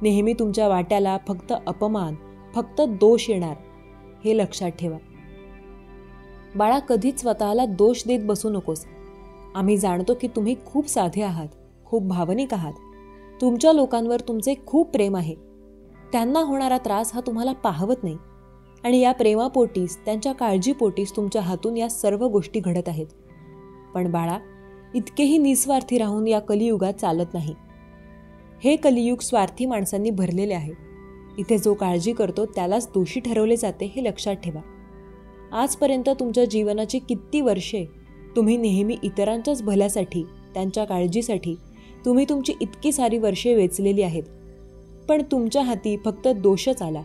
नेहमी तुमच्या वाट्याला फक्त अपमान, फक्त दोष येणार, हे लक्षात ठेवा. बाळा, कधीच स्वतःला दोष देत बसू नकोस. आम्ही जाणतो की तुम्ही खूप साधे आहात, खूप भावनिक आहात. तुमच्या लोकांवर तुमचे खूप प्रेम आहे. त्यांना होणारा त्रास हा तुम्हाला पाहवत नाही आणि या प्रेमापोटीच, त्यांच्या काळजीपोटीच तुमच्या हातून या सर्व गोष्टी घडत आहेत. पण बाळा, इतकेही निस्वार्थी राहून या कलियुगात चालत नाही. हे कलियुग स्वार्थी माणसांनी भरलेले आहे. इथे जो काळजी करतो त्यालाच दोषी ठरवले जाते, हे लक्षात ठेवा. आजपर्यंत तुमच्या जीवनाची किती वर्षे तुम्ही नेहमी इतरांच्याच भल्यासाठी, त्यांच्या काळजीसाठी तुम्ही तुमची इतकी सारी वर्षे वेचलेली आहेत. पण तुमच्या हाती फक्त दोषच आला,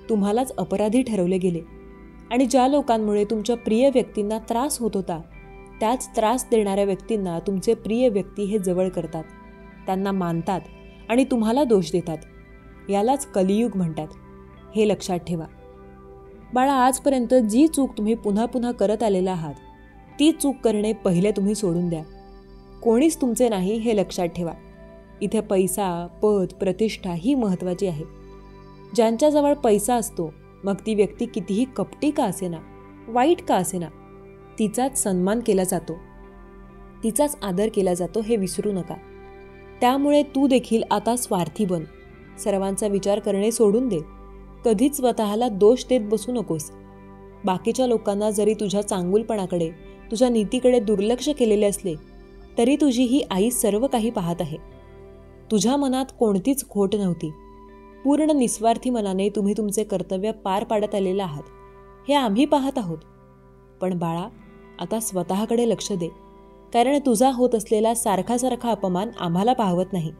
तुम्हालाच अपराधी ठरवले गेले. आणि ज्या लोकांमुळे तुमच्या प्रिय व्यक्तींना त्रास होत होता, त्याच त्रास देणाऱ्या व्यक्तींना तुमचे प्रिय व्यक्ती हे जवळ करतात, त्यांना मानतात आणि तुम्हाला दोष देतात. यालाच कलियुग म्हणतात, हे लक्षात ठेवा. बाळा, आजपर्यंत जी चूक तुम्ही पुन्हा पुन्हा करत आलेला आहात, ती चूक करणे पहिले तुम्ही सोडून द्या. कोणीच तुमचे नाही, हे लक्षात ठेवा. इथे पैसा, पद, प्रतिष्ठा ही महत्त्वाची आहे. ज्यांच्याजवळ पैसा असतो, मग ती व्यक्ती कितीही कपटी का असेना, वाईट का असेना, तिचाच सन्मान केला जातो, तिचाच आदर केला जातो, हे विसरू नका. त्यामुळे तू देखील आता स्वार्थी बन. सर्वांचा विचार करणे सोडून दे. कधीच स्वतःला दोष देत बसू नकोस. बाकीच्या लोकांना जरी तुझ्या चांगुलपणाकडे, तुझ्या नीतीकडे दुर्लक्ष केलेले असले, तरी तुझी ही आई सर्व काही पाहत आहे. तुझ्या मनात कोणतीच खोट नव्हती. पूर्ण निस्वार्थी मनाने तुम्ही तुमचे कर्तव्य पार पाडत आलेले आहात, हे आम्ही पाहत आहोत. पण बाळा, आता स्वतःकडे लक्ष दे, कारण तुझा होत असलेला सारखा सारखा अपमान आम्हाला पाहवत नाही.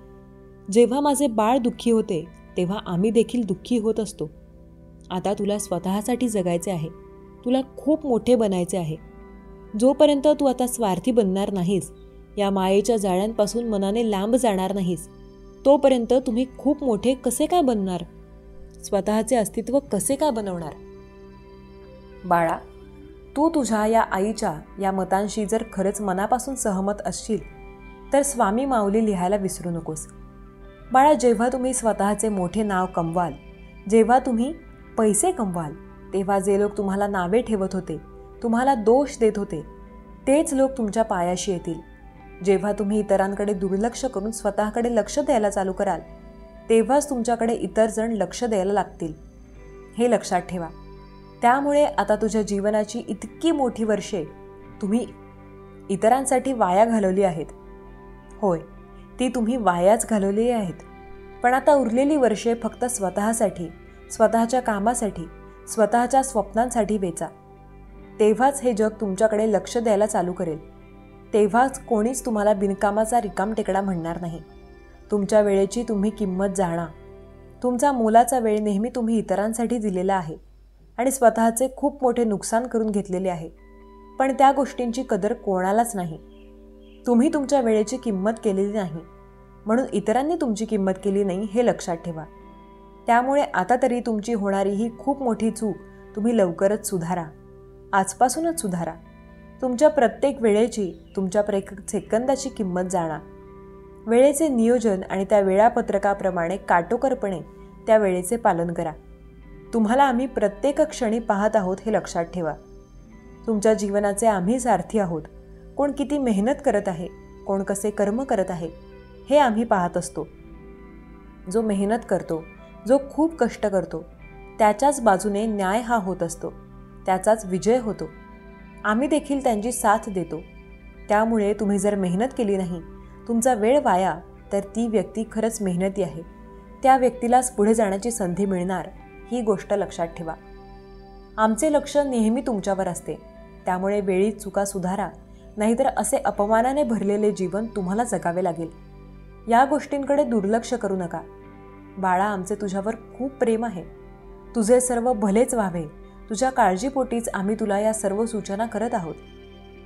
जेव्हा माझे बाळ दुःखी होते, तेव्हा आम्ही देखील दुःखी होत असतो. आता तुला स्वतःसाठी जगायचे आहे, तुला खूप मोठे बनायचे आहे. जोपर्यंत तू आता स्वार्थी बनणार नाहीस, या मायेच्या जाळ्यांपासून मनाने लांब जाणार नाहीस, तोपर्यंत तुम्ही खूप मोठे कसे काय बनणार, स्वतःचे अस्तित्व कसे काय बनवणार. बाळा, तू तुझ्या या आईच्या या मतांशी जर खरंच मनापासून सहमत असशील, तर स्वामी माऊली लिहायला विसरू नकोस. बाळा, जेव्हा तुम्ही स्वतःचे मोठे नाव कमवाल, जेव्हा तुम्ही पैसे कमवाल, तेव्हा जे लोक तुम्हाला नावे ठेवत होते, तुम्हाला दोष देत होते, तेच लोक तुमच्या पायाशी येतील. जेव्हा तुम्ही इतरांकडे दुर्लक्ष करून स्वतःकडे लक्ष द्यायला चालू कराल, तेव्हाच तुमच्याकडे इतर जण लक्ष द्यायला लागतील, हे लक्षात ठेवा. त्यामुळे आता तुझ्या जीवनाची इतकी मोठी वर्षे तुम्ही इतरांसाठी वाया घालवली आहेत. होय, ती तुम्ही वायाच घालवली आहेत. पण आता उरलेली वर्षे फक्त स्वतःसाठी, स्वतःच्या कामासाठी, स्वतःच्या स्वप्नांसाठी वेचा. तेव्हाच हे जग तुमच्याकडे लक्ष द्यायला चालू करेल. तेव्हाच कोणीच तुम्हाला बिनकामाचा रिकामटेकडा म्हणणार नाही. तुमच्या वेळेची तुम्ही किंमत जाणा. तुमचा मोलाचा वेळ नेहमी तुम्ही इतरांसाठी दिलेला आहे आणि स्वतःचे खूप मोठे नुकसान करून घेतलेले आहे. पण त्या गोष्टींची कदर कोणालाच नाही. तुम्ही तुमच्या वेळेची किंमत केलेली नाही, म्हणून इतरांनी तुमची किंमत केली नाही, हे लक्षात ठेवा. त्यामुळे आता तरी तुमची होणारी ही खूप मोठी चूक तुम्ही लवकरच सुधारा. आजपासूनच सुधारा. तुमच्या प्रत्येक वेळेची, तुमच्या सेकंदाची किंमत जाणा. वेळेचे नियोजन आणि त्या वेळापत्रकाप्रमाणे काटेकोरपणे त्या वेळेचे पालन करा. तुम्हाला आम्ही प्रत्येक क्षणी पाहत आहोत, हे लक्षात ठेवा. तुमच्या जीवनाचे आम्ही सारथी आहोत. कोण किती मेहनत करत आहे, कोण कसे कर्म करत आहे, हे आम्ही पाहत असतो. जो मेहनत करतो, जो खूप कष्ट करतो, त्याच्याच बाजूने न्याय हा होत असतो, त्याचाच विजय होतो. आम्ही देखील त्यांची साथ देतो. त्यामुळे तुम्ही जर मेहनत केली नाही, तुमचा वेळ वाया, तर ती व्यक्ती खरंच मेहनती आहे. त्या व्यक्तीलाच पुढे जाण्याची संधी मिळणार, ही गोष्ट लक्षात ठेवा. आमचे लक्ष नेहमी तुमच्यावर असते, त्यामुळे वेळी चुका सुधारा, नाहीतर असे अपमानाने भरलेले जीवन तुम्हाला जगावे लागेल. या गोष्टींकडे दुर्लक्ष करू नका. बाळा, आमचे तुझ्यावर खूप प्रेम आहे. तुझे सर्व भलेच व्हावे, तुझ्या काळजीपोटीच आम्ही तुला या सर्व सूचना करत आहोत.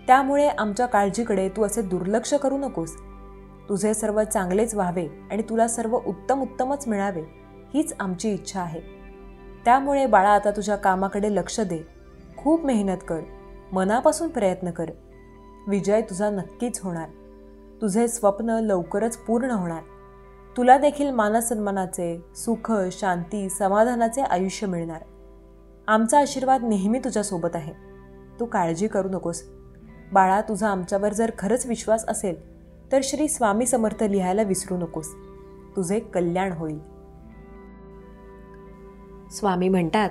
त्यामुळे आमच्या काळजीकडे तू असे दुर्लक्ष करू नकोस. तुझे सर्व चांगलेच व्हावे आणि तुला सर्व उत्तमच मिळावे, हीच आमची इच्छा आहे. त्यामुळे बाळा, आता तुझ्या कामाकडे लक्ष दे. खूप मेहनत कर, मनापासून प्रयत्न कर. विजय तुझा नक्कीच होणार. तुझे स्वप्न लवकरच पूर्ण होणार. तुला देखील मानसन्मानाचे, सुख, शांती, समाधानाचे आयुष्य मिळणार. आमचा आशीर्वाद नेहमी तुझ्यासोबत आहे. तू काळजी करू नकोस. बाळा, तुझा आमच्यावर जर खरंच विश्वास असेल तर श्री स्वामी समर्थ लिहायला विसरू नकोस. तुझे कल्याण होईल. स्वामी म्हणतात,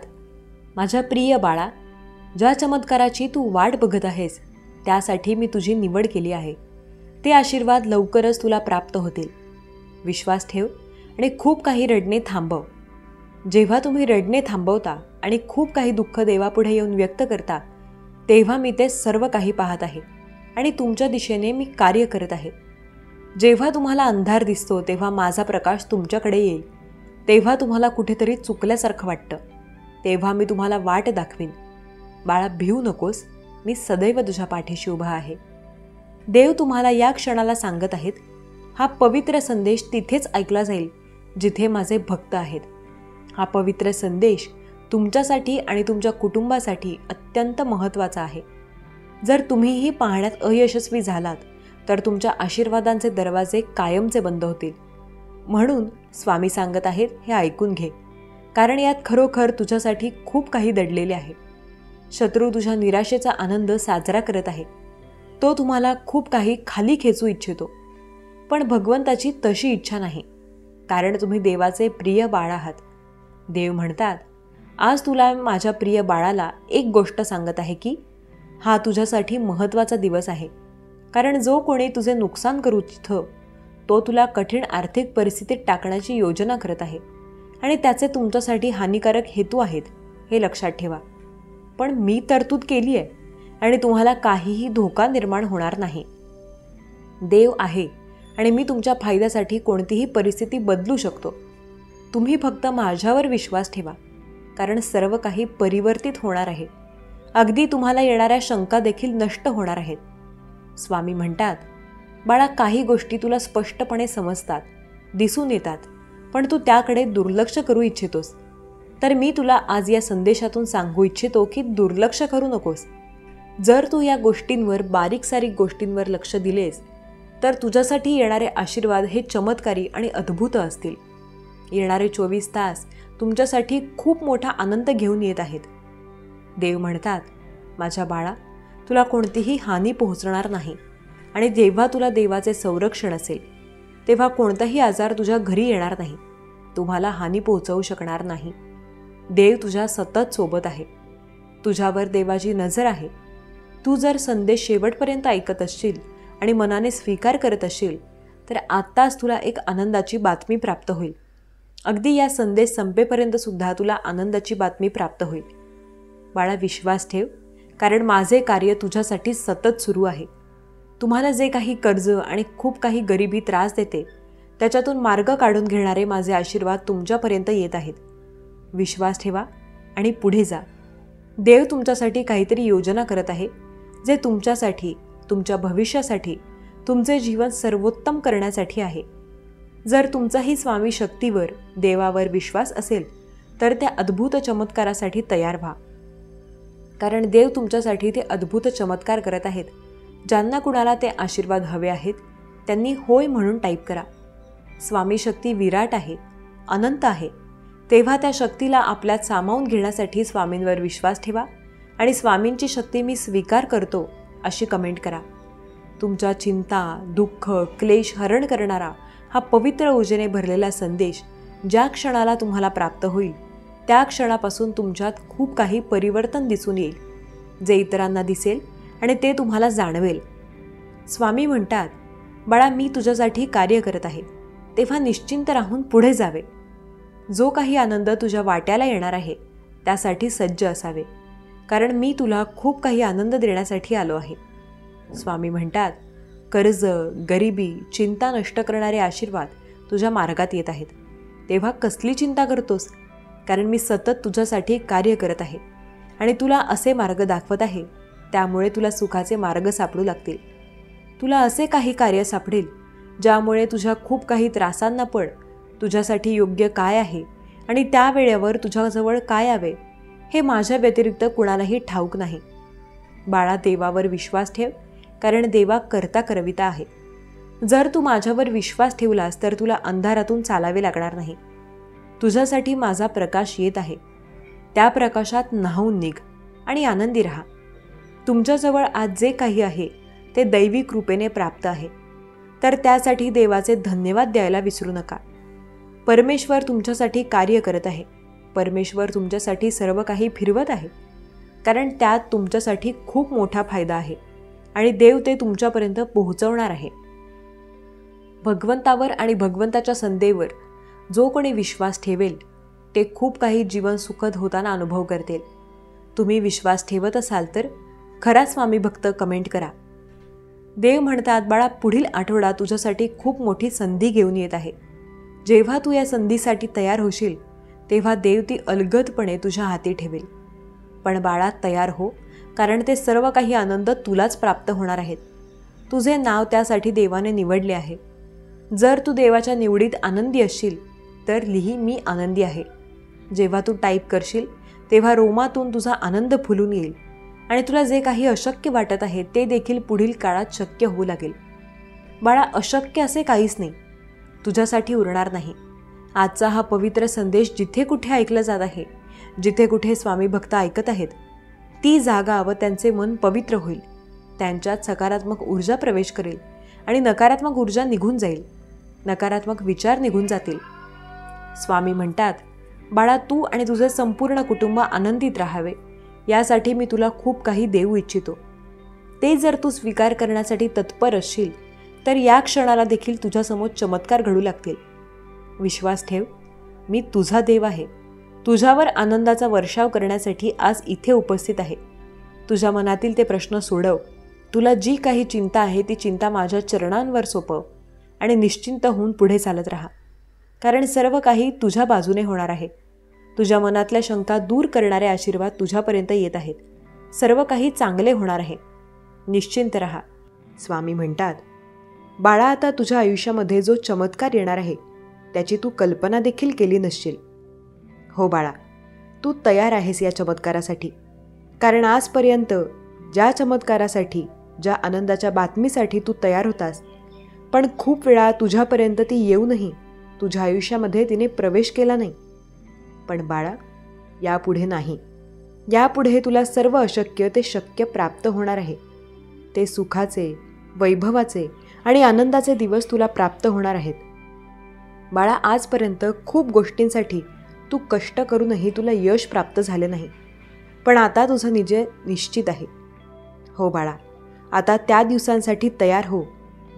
माझ्या प्रिय बाळा, ज्या चमत्काराची तू वाट बघत आहेस त्यासाठी मी तुझी निवड केली आहे. ते आशीर्वाद लवकरच तुला प्राप्त होतील. विश्वास ठेव आणि खूप काही रडणे थांबव. जेव्हा तुम्ही रडणे थांबवता आणि खूप काही दुःख देवापुढे येऊन व्यक्त करता, तेव्हा मी ते सर्व काही पाहत आहे आणि तुमच्या दिशेने मी कार्य करत आहे. जेव्हा तुम्हाला अंधार दिसतो तेव्हा माझा प्रकाश तुमच्याकडे येईल. तेव्हा तुम्हाला कुठेतरी चुकल्यासारखं वाटतं, तेव्हा मी तुम्हाला वाट दाखवीन. बाळा, भिवू नकोस. मी सदैव तुझ्या पाठीशी उभा आहे. देव तुम्हाला या क्षणाला सांगत आहेत, हा पवित्र संदेश तिथेच ऐकला जाईल जिथे माझे भक्त आहेत. हा पवित्र संदेश तुमच्यासाठी आणि तुमच्या कुटुंबासाठी अत्यंत महत्त्वाचा आहे. जर तुम्हीही पाहण्यात अयशस्वी झालात तर तुमच्या आशीर्वादांचे दरवाजे कायमचे बंद होतील. म्हणून स्वामी सांगत आहेत, हे ऐकून घे, कारण यात खरोखर तुझ्यासाठी खूप काही दडलेले आहे. शत्रू तुझ्या निराशेचा आनंद साजरा करत आहे. तो तुम्हाला खूप काही खाली खेचू इच्छितो, पण भगवंताची तशी इच्छा नाही, कारण तुम्ही देवाचे प्रिय बाळ आहात. देव म्हणतात, आज तुला माझ्या प्रिय बाळाला एक गोष्ट सांगत आहे की हा तुझ्यासाठी महत्त्वाचा दिवस आहे. कारण जो कोणी तुझे नुकसान करू इच्छितो तो तुला कठीण आर्थिक परिस्थितीत टाकण्याची योजना करत आहे आणि त्याचे तुमच्यासाठी हानिकारक हेतू आहेत, हे लक्षात ठेवा. पण मी तरतूद केली आहे आणि तुम्हाला काहीही धोका निर्माण होणार नाही. देव आहे आणि मी तुमच्या फायद्यासाठी कोणतीही परिस्थिती बदलू शकतो. तुम्ही फक्त माझ्यावर विश्वास ठेवा, कारण सर्व काही परिवर्तित होणार आहे. अगदी तुम्हाला येणाऱ्या शंका देखील नष्ट होणार आहेत. स्वामी म्हणतात, बाळा, काही गोष्टी तुला स्पष्टपणे समजतात, दिसून येतात, पण तू त्याकडे दुर्लक्ष करू इच्छितोस. तर मी तुला आज या संदेशातून सांगू इच्छितो की दुर्लक्ष करू नकोस. जर तू या गोष्टींवर, बारीक सारीक गोष्टींवर लक्ष दिलेस तर तुझ्यासाठी येणारे आशीर्वाद हे चमत्कारी आणि अद्भुत असतील. येणारे 24 तास तुमच्यासाठी खूप मोठा आनंद घेऊन येत आहेत. देव म्हणतात, माझ्या बाळा, तुला कोणतीही हानी पोहोचणार नाही आणि जेव्हा तुला देवाचे संरक्षण असेल तेव्हा कोणताही आजार तुझ्या घरी येणार नाही, तुम्हाला हानी पोहोचवू शकणार नाही. देव तुझ्या सतत सोबत आहे. तुझ्यावर देवाची नजर आहे. तू जर संदेश शेवटपर्यंत ऐकत असशील आणि मनाने स्वीकार करत असशील तर आत्ताच तुला एक आनंदाची बातमी प्राप्त होईल. अगदी या संदेश संपेपर्यंत सुद्धा तुला आनंदाची बातमी प्राप्त होईल. बाळा, विश्वास ठेव, कारण माझे कार्य तुझ्यासाठी सतत सुरू आहे. तुम्हाला जे काही कर्ज आणि खूप काही गरिबी त्रास देते त्याच्यातून मार्ग काढून घेणारे माझे आशीर्वाद तुमच्यापर्यंत येत आहेत. विश्वास ठेवा आणि पुढे जा. देव तुमच्यासाठी काहीतरी योजना करत आहे, जे तुमच्यासाठी, तुमच्या भविष्यासाठी, तुमचे जीवन सर्वोत्तम करण्यासाठी आहे. जर तुमचाही स्वामी शक्तीवर, देवावर विश्वास असेल तर त्या अद्भुत चमत्कारासाठी तयार व्हा, कारण देव तुमच्यासाठी ते अद्भुत चमत्कार करत आहेत. ज्यांना कुणाला ते आशीर्वाद हवे आहेत त्यांनी होय म्हणून टाईप करा. स्वामी शक्ती विराट आहे, अनंत आहे. तेव्हा त्या शक्तीला आपल्यात सामावून घेण्यासाठी स्वामींवर विश्वास ठेवा आणि स्वामींची शक्ती मी स्वीकार करतो अशी कमेंट करा. तुमच्या चिंता, दुःख, क्लेश हरण करणारा हा पवित्र ऊर्जेने भरलेला संदेश ज्या क्षणाला तुम्हाला प्राप्त होईल त्या क्षणापासून तुमच्यात खूप काही परिवर्तन दिसून येईल, जे इतरांना दिसेल आणि ते तुम्हाला जाणवेल. स्वामी म्हणतात, बाळा, मी तुझ्यासाठी कार्य करत आहे, तेव्हा निश्चिंत राहून पुढे जावे. जो काही आनंद तुझ्या वाट्याला येणार आहे त्यासाठी सज्ज असावे, कारण मी तुला खूप काही आनंद देण्यासाठी आलो आहे. स्वामी म्हणतात, कर्ज, गरिबी, चिंता नष्ट करणारे आशीर्वाद तुझ्या मार्गात येत आहेत. तेव्हा कसली चिंता करतोस? कारण मी सतत तुझ्यासाठी कार्य करत आहे आणि तुला असे मार्ग दाखवत आहे, त्यामुळे तुला सुखाचे मार्ग सापडू लागतील. तुला असे काही कार्य सापडेल ज्यामुळे तुझ्या खूप काही त्रासांना पण तुझ्यासाठी योग्य काय आहे आणि त्या वेळेवर तुझ्याजवळ काय यावे हे माझ्या व्यतिरिक्त कुणालाही ठाऊक नाही. बाळा, देवावर विश्वास ठेव, कारण देवा करता करविता आहे. जर तू माझ्यावर विश्वास ठेवलास तर तुला अंधारातून चालावे लागणार नाही. तुझ्यासाठी माझा प्रकाश येत आहे. त्या प्रकाशात न्हावून निघ आणि आनंदी राहा. तुमच्याजवळ आज जे काही आहे ते दैवी कृपेने प्राप्त आहे, तर त्यासाठी देवाचे धन्यवाद द्यायला विसरू नका. परमेश्वर तुमच्यासाठी कार्य करत आहे. परमेश्वर तुमच्यासाठी सर्व काही फिरवत आहे, कारण त्यात तुमच्यासाठी खूप मोठा फायदा आहे आणि देव ते तुमच्यापर्यंत पोहोचवणार आहे. भगवंतावर आणि भगवंताच्या संदेवर जो कोणी विश्वास ठेवेल ते खूप काही जीवन सुखद होताना अनुभव करतील. तुम्ही विश्वास ठेवत असाल तर खरा स्वामी भक्त कमेंट करा. देव म्हणतात, बाळा, पुढील आठवडा तुझ्यासाठी खूप मोठी संधी घेऊन येत आहे. जेव्हा तू या संधीसाठी तयार होशील तेव्हा देव ती अलगदपणे तुझ्या हाती ठेवेल. पण बाळा, तयार हो, कारण ते सर्व काही आनंद तुलाच प्राप्त होणार आहेत. तुझे नाव त्यासाठी देवाने निवडले आहे. जर तू देवाच्या निवडीत आनंदी असशील तर लिही, मी आनंदी आहे. जेव्हा तू टाईप करशील तेव्हा रोमातून तुझा आनंद फुलून येईल आणि तुला जे काही अशक्य वाटत आहे ते देखील पुढील काळात शक्य होऊ लागेल. बाळा, अशक्य असे काहीच नाही, तुझ्यासाठी उरणार नाही. आजचा हा पवित्र संदेश जिथे कुठे ऐकला जात आहे, जिथे कुठे स्वामी भक्त ऐकत आहेत, ती जागा व त्यांचे मन पवित्र होईल. त्यांच्यात सकारात्मक ऊर्जा प्रवेश करेल आणि नकारात्मक ऊर्जा निघून जाईल. नकारात्मक विचार निघून जातील. स्वामी म्हणतात, बाळा, तू आणि तुझे संपूर्ण कुटुंब आनंदित राहावे यासाठी मी तुला खूप काही देऊ इच्छितो. ते जर तू स्वीकार करण्यासाठी तत्पर असशील तर या क्षणाला देखील तुझ्यासमोर चमत्कार घडू लागतील. विश्वास ठेव, मी तुझा देव आहे. तुझ्यावर आनंदाचा वर्षाव करण्यासाठी आज इथे उपस्थित आहे. तुझ्या मनातील ते प्रश्न सोडव. तुला जी काही चिंता आहे ती चिंता माझ्या चरणांवर सोपव आणि निश्चिंत होऊन पुढे चालत राहा, कारण सर्व काही तुझ्या बाजूने होणार आहे. तुझ्या मनातल्या शंका दूर करणारे आशीर्वाद तुझ्यापर्यंत येत आहेत. सर्व काही चांगले होणार आहे. निश्चिंत राहा. स्वामी म्हणतात, बाळा, आता तुझ्या आयुष्यामध्ये जो चमत्कार येणार आहे त्याची तू कल्पना देखील केली नसशील. हो बाळा, तू तयार आहेस या चमत्कारासाठी, कारण आजपर्यंत ज्या चमत्कारासाठी, ज्या आनंदाच्या बातमीसाठी तू तयार होतास, पण खूप वेळा तुझ्यापर्यंत ती येऊनही तुझ्या आयुष्यामध्ये तिने प्रवेश केला नाही. पण बाळा, यापुढे नाही. यापुढे तुला सर्व अशक्य ते शक्य प्राप्त होणार आहे. ते सुखाचे, वैभवाचे आणि आनंदाचे दिवस तुला प्राप्त होणार आहेत. बाळा, आजपर्यंत खूप गोष्टींसाठी तू कष्ट करूनही तुला यश प्राप्त झाले नाही, पण आता तुझं निश्चित आहे. हो बाळा, आता त्या दिवसांसाठी तयार हो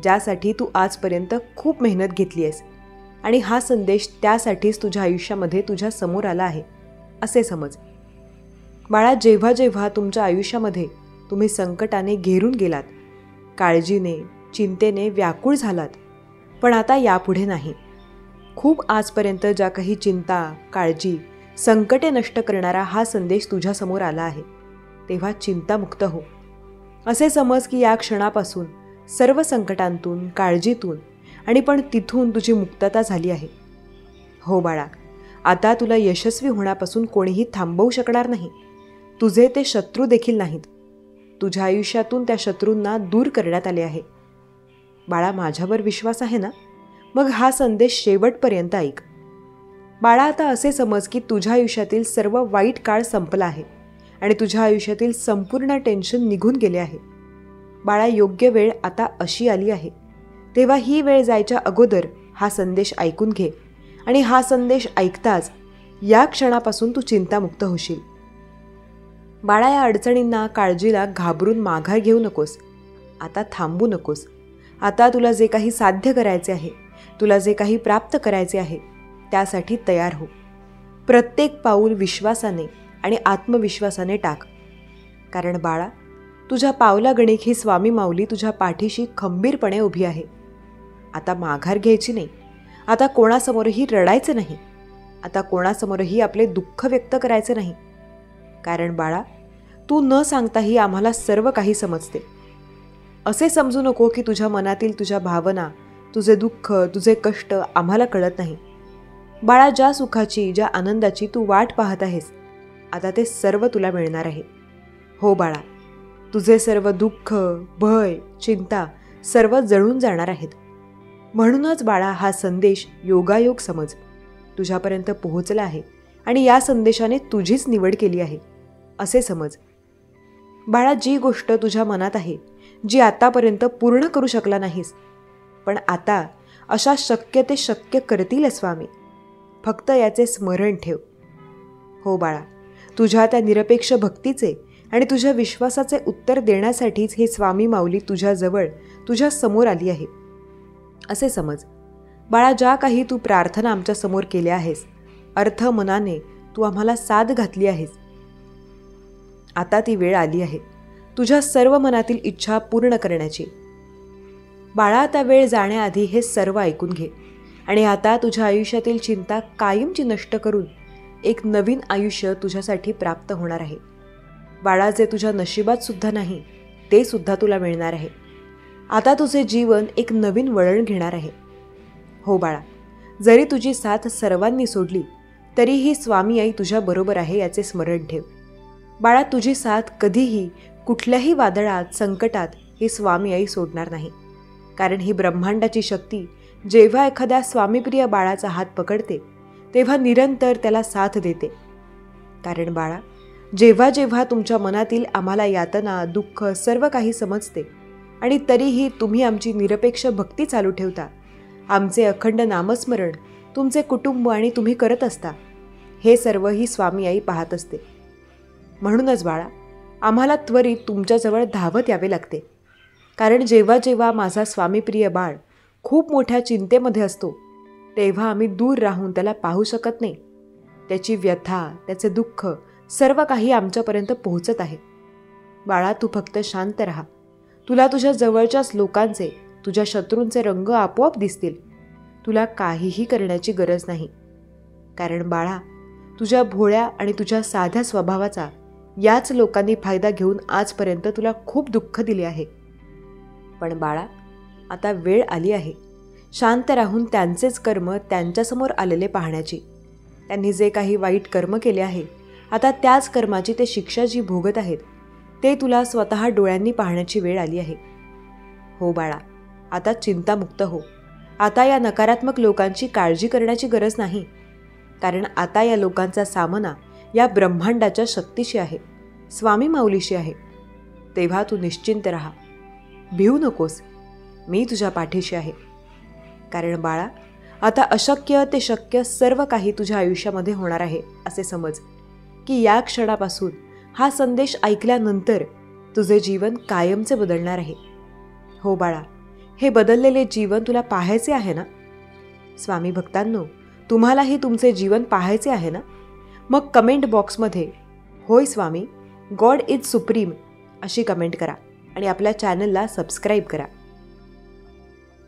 ज्यासाठी तू आजपर्यंत खूप मेहनत घेतली आहेस, आणि हा संदेश त्यासाठीच तुझ्या आयुष्यामध्ये तुझ्या समोर आला आहे असे समज. बाळा, जेव्हा जेव्हा तुमच्या आयुष्यामध्ये तुम्ही संकटाने घेरून गेलात, काळजीने, चिंतेने व्याकुळ झालात, पण आता यापुढे नाही. खूप आजपर्यंत ज्या काही चिंता, काळजी, संकटे नष्ट करणारा हा संदेश तुझ्यासमोर आला आहे, तेव्हा चिंतामुक्त हो. असे समज की या क्षणापासून सर्व संकटांतून, काळजीतून आणि पण तिथून तुझी मुक्तता झाली आहे. हो बाळा, आता तुला यशस्वी होण्यापासून कोणीही थांबवू शकणार नाही. तुझे ते शत्रू देखील नाहीत. तुझ्या आयुष्यातून त्या शत्रूंना दूर करण्यात आले आहे. बाळा, माझ्यावर विश्वास आहे ना? मग हा संदेश शेवटपर्यंत ऐक. बाळा, आता असे समज की तुझ्या आयुष्यातील सर्व वाईट काळ संपला आहे आणि तुझ्या आयुष्यातील संपूर्ण टेन्शन निघून गेले आहे. बाळा, योग्य वेळ आता अशी आली आहे, तेव्हा ही वेळ जायच्या अगोदर हा संदेश ऐकून घे, आणि हा संदेश ऐकताच या क्षणापासून तू चिंतामुक्त होशील. बाळा, या अडचणींना, काळजीला घाबरून माघार घेऊ नकोस. आता थांबू नकोस. आता तुला जे काही साध्य करायचे आहे, तुला जे काही प्राप्त करायचे आहे, त्यासाठी तयार हो. प्रत्येक पाऊल विश्वासाने आणि आत्मविश्वासाने टाक. कारण बाळा, तुझ्या पावलागणिक ही स्वामी माऊली तुझ्या पाठीशी खंबीरपणे उभी आहे. आता माघार घ्यायची नाही. आता कोणासमोरही रडायचं नाही. आता कोणासमोरही आपले दुःख व्यक्त करायचं नाही. कारण बाळा, तू न सांगताही आम्हाला सर्व काही समजते. असे समजू नको की तुझ्या मनातील तुझ्या भावना, तुझे दुःख, तुझे कष्ट आम्हाला कळत नाही. बाळा, ज्या सुखाची, ज्या आनंदाची तू वाट पाहत आहेस, आता ते सर्व तुला मिळणार आहे. हो बाळा, तुझे सर्व दुःख, भय, चिंता सर्व जळून जाणार आहेत. म्हणूनच बाळा, हा संदेश योगायोग समज तुझ्यापर्यंत पोहोचला आहे आणि या संदेशाने तुझीच निवड केली आहे असे समज. बाळा, जी गोष्ट तुझ्या मनात आहे, जी आतापर्यंत पूर्ण करू शकला नाहीस, पण आता अशा शक्य ते शक्य करतील स्वामी. फक्त याचे स्मरण ठेव. हो बाळा, तुझ्या त्या निरपेक्ष भक्तीचे आणि तुझ्या विश्वासाचे उत्तर देण्यासाठीच हे स्वामी माऊली तुझ्याजवळ, तुझ्या समोर आली आहे असे समज. बाळा, ज्या काही तू प्रार्थना आमच्या समोर केल्या आहेस, अर्थ मनाने तू आम्हाला साथ घातली आहेस, आता ती वेळ आली आहे तुझ्या सर्व मनातील इच्छा पूर्ण करण्याची. बाळा, आता वेळ जाण्याआधी हे सर्व ऐकून घे आणि आता तुझ्या आयुष्यातील चिंता कायमची नष्ट करून एक नवीन आयुष्य तुझ्यासाठी प्राप्त होणार आहे. बाळा, जे तुझ्या नशिबात सुद्धा नाही ते सुद्धा तुला मिळणार आहे. आता तुझे जीवन एक नवीन वळण घेणार आहे. हो बाळा, जरी तुझी साथ सर्वांनी सोडली तरीही स्वामी आई तुझ्या बरोबर आहे याचे स्मरण ठेव. बाळा, तुझी साथ कधीही कुठल्याही वादळात, संकटात ही स्वामी आई सोडणार नाही. कारण ही ब्रह्मांडाची शक्ती जेव्हा एखाद्या स्वामीप्रिय बाळाचा हात पकडते तेव्हा निरंतर त्याला साथ देते. कारण बाळा, जेव्हा जेव्हा तुमच्या मनातील आम्हाला यातना, दुःख सर्व काही समजते आणि तरीही तुम्ही आमची निरपेक्ष भक्ती चालू ठेवता, आमचे अखंड नामस्मरण तुमचे कुटुंब आणि तुम्ही करत असता, हे सर्व ही स्वामी आई पाहत असते. म्हणूनच बाळा, आम्हाला त्वरित तुमच्याजवळ धावत यावे लागते. कारण जेव्हा जेव्हा माझा स्वामीप्रिय बाळ खूप मोठ्या चिंतेमध्ये असतो तेव्हा आम्ही दूर राहून त्याला पाहू शकत नाही. त्याची व्यथा, त्याचे दुःख सर्व काही आमच्यापर्यंत पोहोचत आहे. बाळा, तू फक्त शांत राहा. तुला तुझ्या जवळच्याच लोकांचे, तुझ्या शत्रूंचे रंग आपोआप दिसतील. तुला काहीही करण्याची गरज नाही. कारण बाळा, तुझ्या भोळ्या आणि तुझ्या साध्या स्वभावाचा याच लोकांनी फायदा घेऊन आजपर्यंत तुला खूप दुःख दिले आहे. पण बाळा, आता वेळ आली आहे शांत राहून त्यांचेच कर्म त्यांच्यासमोर आलेले पाहण्याची. त्यांनी जे काही वाईट कर्म केले आहे, आता त्याच कर्माची ते शिक्षा जी भोगत आहेत ते तुला स्वतः डोळ्यांनी पाहण्याची वेळ आली आहे. हो बाळा, आता चिंतामुक्त हो. आता या नकारात्मक लोकांची काळजी करण्याची गरज नाही. कारण आता या लोकांचा सामना या ब्रह्मांडाच्या शक्तीशी आहे, स्वामी माऊलीशी आहे. तेव्हा तू निश्चिंत राहा. भिवू नकोस. मी तुझ्या पाठीशी आहे. कारण बाळा, आता अशक्य ते शक्य सर्व काही तुझ्या आयुष्यामध्ये होणार आहे असे समज. की या क्षणापासून हा संदेश ऐकल्यानंतर तुझे जीवन कायमचे बदलणार आहे. हो बाळा, हे बदललेले जीवन तुला पाहायचे आहे ना? स्वामी भक्तांनो, तुम्हालाही तुमचे जीवन पाहायचे आहे ना? मग कमेंट बॉक्समध्ये होय स्वामी, गॉड इज सुप्रीम अशी कमेंट करा आणि आपल्या चॅनलला सबस्क्राईब करा.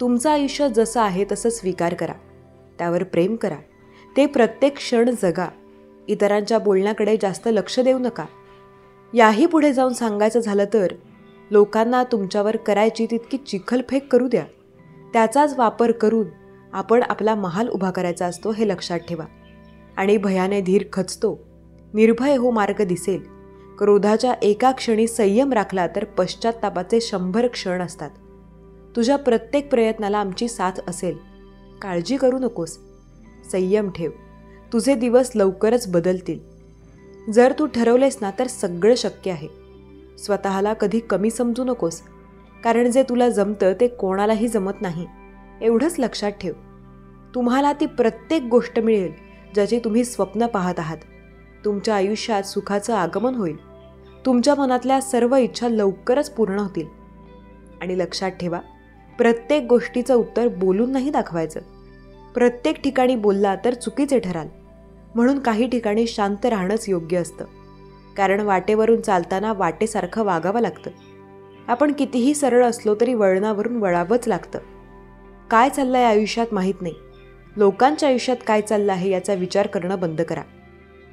तुमचं आयुष्य जसं आहे तसं स्वीकार करा. त्यावर प्रेम करा. ते प्रत्येक क्षण जगा. इतरांच्या बोलण्याकडे जास्त लक्ष देऊ नका. याही पुढे जाऊन सांगायचं झालं तर लोकांना तुमच्यावर करायची तितकी चिखलफेक करू द्या. त्याचाच वापर करून आपण आपला महाल उभा करायचा असतो हे लक्षात ठेवा. आणि भयाने धीर खचतो. निर्भय हो मार्ग दिसेल. क्रोधाच्या एका क्षणी संयम राखला तर पश्चात्तापाचे 100 क्षण असतात. तुझ्या प्रत्येक प्रयत्नाला आमची साथ असेल. काळजी करू नकोस. संयम ठेव. तुझे दिवस लवकरच बदलतील. जर तू ठरवलेस ना तर सगळं शक्य आहे. स्वतःला कधी कमी समजू नकोस. कारण जे तुला जमतं ते कोणालाही जमत नाही. एवढंच लक्षात ठेव. तुम्हाला ती प्रत्येक गोष्ट मिळेल ज्याची तुम्ही स्वप्न पाहत आहात. तुमच्या आयुष्यात सुखाचं आगमन होईल. तुमच्या मनातल्या सर्व इच्छा लवकरच पूर्ण होतील. आणि लक्षात ठेवा, प्रत्येक गोष्टीचं उत्तर बोलून नाही दाखवायचं, प्रत्येक ठिकाणी बोलला तर चुकीचे ठराल, म्हणून काही ठिकाणी शांत राहणंच योग्य असतं. कारण वाटेवरून चालताना वाटेसारखं वागावं लागतं. आपण कितीही सरळ असलो तरी वळणावरून वळावंच लागतं. काय चाललंय आयुष्यात माहीत नाही. लोकांच्या आयुष्यात काय चाललं आहे याचा विचार करणं बंद करा.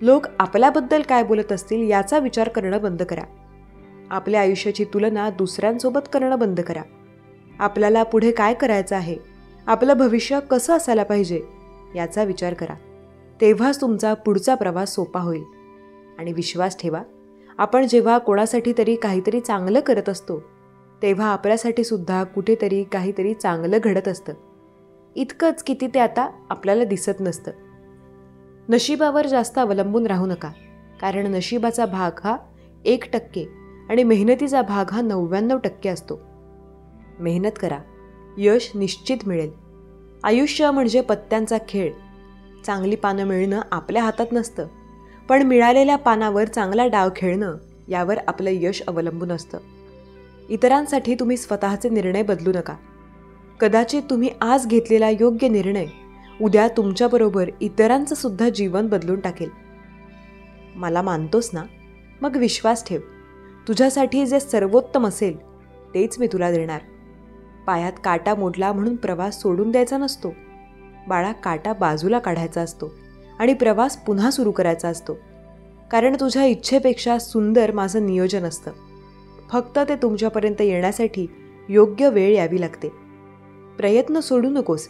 लोक आपल्याबद्दल काय बोलत असतील याचा विचार करणं बंद करा. आपल्या आयुष्याची तुलना दुसऱ्यांसोबत करणं बंद करा. आपल्याला पुढे काय करायचं आहे, आपलं भविष्य कसं असायला पाहिजे याचा विचार करा. तेव्हाच तुमचा पुढचा प्रवास सोपा होईल. आणि विश्वास ठेवा, आपण जेव्हा कोणासाठी तरी काहीतरी चांगलं करत असतो तेव्हा आपल्यासाठी सुद्धा कुठेतरी काहीतरी चांगलं घडत असतं. इतकंच किती ते आता आपल्याला दिसत नसतं. नशिबावर जास्त अवलंबून राहू नका. कारण नशिबाचा भाग हा 1% आणि मेहनतीचा भाग हा 99% असतो. मेहनत करा, यश निश्चित मिळेल. आयुष्य म्हणजे पत्त्यांचा खेळ. चांगली पानं मिळणं आपल्या हातात नसतं, पण मिळालेल्या पानावर चांगला डाव खेळणं यावर आपलं यश अवलंबून असतं. इतरांसाठी तुम्ही स्वतःचे निर्णय बदलू नका. कदाचित तुम्ही आज घेतलेला योग्य निर्णय उद्या तुमच्याबरोबर इतरांचं सुद्धा जीवन बदलून टाकेल. मला मानतोस ना? मग विश्वास ठेव. तुझ्यासाठी जे सर्वोत्तम असेल तेच मी तुला देणार. पायात काटा मोडला म्हणून प्रवास सोडून द्यायचा नसतो. बाळा, काटा बाजूला काढायचा असतो आणि प्रवास पुन्हा सुरू करायचा असतो. कारण तुझ्या इच्छेपेक्षा सुंदर माझं नियोजन असतं. फक्त ते तुमच्यापर्यंत येण्यासाठी योग्य वेळ यावी लागते. प्रयत्न सोडू नकोस.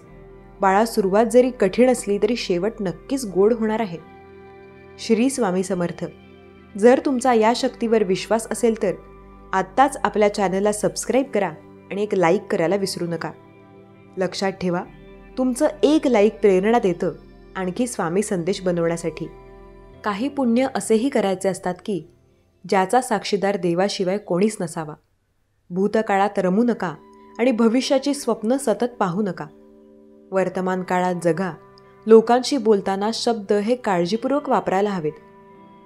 बाळा, सुरुवात जरी कठीण असली तरी शेवट नक्कीच गोड होणार आहे. श्री स्वामी समर्थ. जर तुमचा या शक्तीवर विश्वास असेल तर आत्ताच आपल्या चॅनलला सबस्क्राईब करा आणि एक लाईक करायला विसरू नका. लक्षात ठेवा, तुमचं एक लाईक प्रेरणा देतं आणखी स्वामी संदेश बनवण्यासाठी. काही पुण्य असेही करायचे असतात की ज्याचा साक्षीदार देवाशिवाय कोणीच नसावा. भूतकाळात रमू नका आणि भविष्याची स्वप्न सतत पाहू नका. वर्तमान काळात जगा. लोकांशी बोलताना शब्द हे काळजीपूर्वक वापरायला हवेत.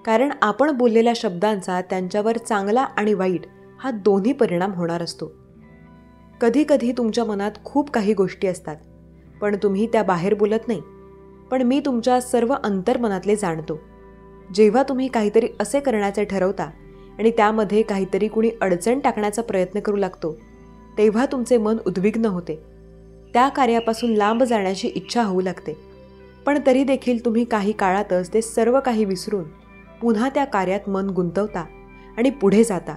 कारण आपण बोललेल्या शब्दांचा त्यांच्यावर चांगला आणि वाईट हा दोन्ही परिणाम होणार असतो. कधीकधी तुमच्या मनात खूप काही गोष्टी असतात, पण तुम्ही त्या बाहेर बोलत नाही. पण मी तुमच्या सर्व अंतर्मनातले जाणतो. जेव्हा तुम्ही काहीतरी असे करण्याचे ठरवता आणि त्यामध्ये काहीतरी कुणी अडचण टाकण्याचा प्रयत्न करू लागतो, तेव्हा तुमचे मन उद्विग्न होते. त्या कार्यापासून लांब जाण्याची इच्छा होऊ लागते. पण तरी देखील तुम्ही काही काळातच ते सर्व काही विसरून पुन्हा त्या कार्यात मन गुंतवता आणि पुढे जाता.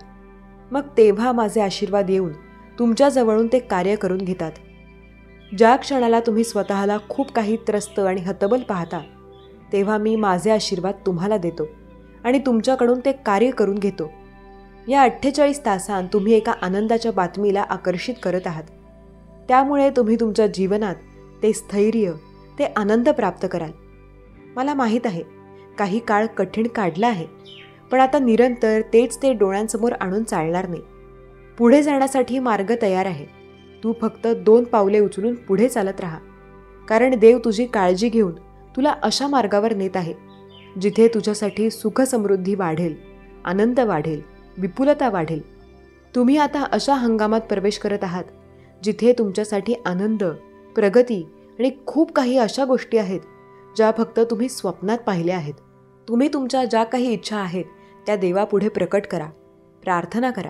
मग तेव्हा माझे आशीर्वाद येऊन तुमच्याजवळून ते कार्य करून घेतात. ज्या क्षणाला तुम्ही स्वतःला खूप काही त्रस्त आणि हतबल पाहता, तेव्हा मी माझे आशीर्वाद तुम्हाला देतो आणि तुमच्याकडून ते कार्य करून घेतो. या 48 तासांत तुम्ही एका आनंदाच्या बातमीला आकर्षित करत आहात. त्यामुळे तुम्ही तुमच्या जीवनात ते स्थैर्य, ते आनंद प्राप्त कराल. मला माहीत आहे, काही काळ कठीण काढला आहे, पण आता निरंतर तेच ते डोळ्यांसमोर आणून चालणार नाही. पुढे जाण्यासाठी मार्ग तयार आहे. तू फक्त 2 पावले उचलून पुढे चालत राहा. कारण देव तुझी काळजी घेऊन तुला अशा मार्गावर नेत आहे जिथे तुझ्यासाठी सुख समृद्धी वाढेल, आनंद वाढेल, विपुलता वाढेल. तुम्ही आता अशा हंगामात प्रवेश करत आहात जिथे तुमच्यासाठी आनंद, प्रगती आणि खूप काही अशा गोष्टी आहेत ज्या फक्त तुम्ही स्वप्नात पाहिल्या आहेत. तुम्ही तुमच्या ज्या काही इच्छा आहेत त्या देवापुढे प्रकट करा, प्रार्थना करा.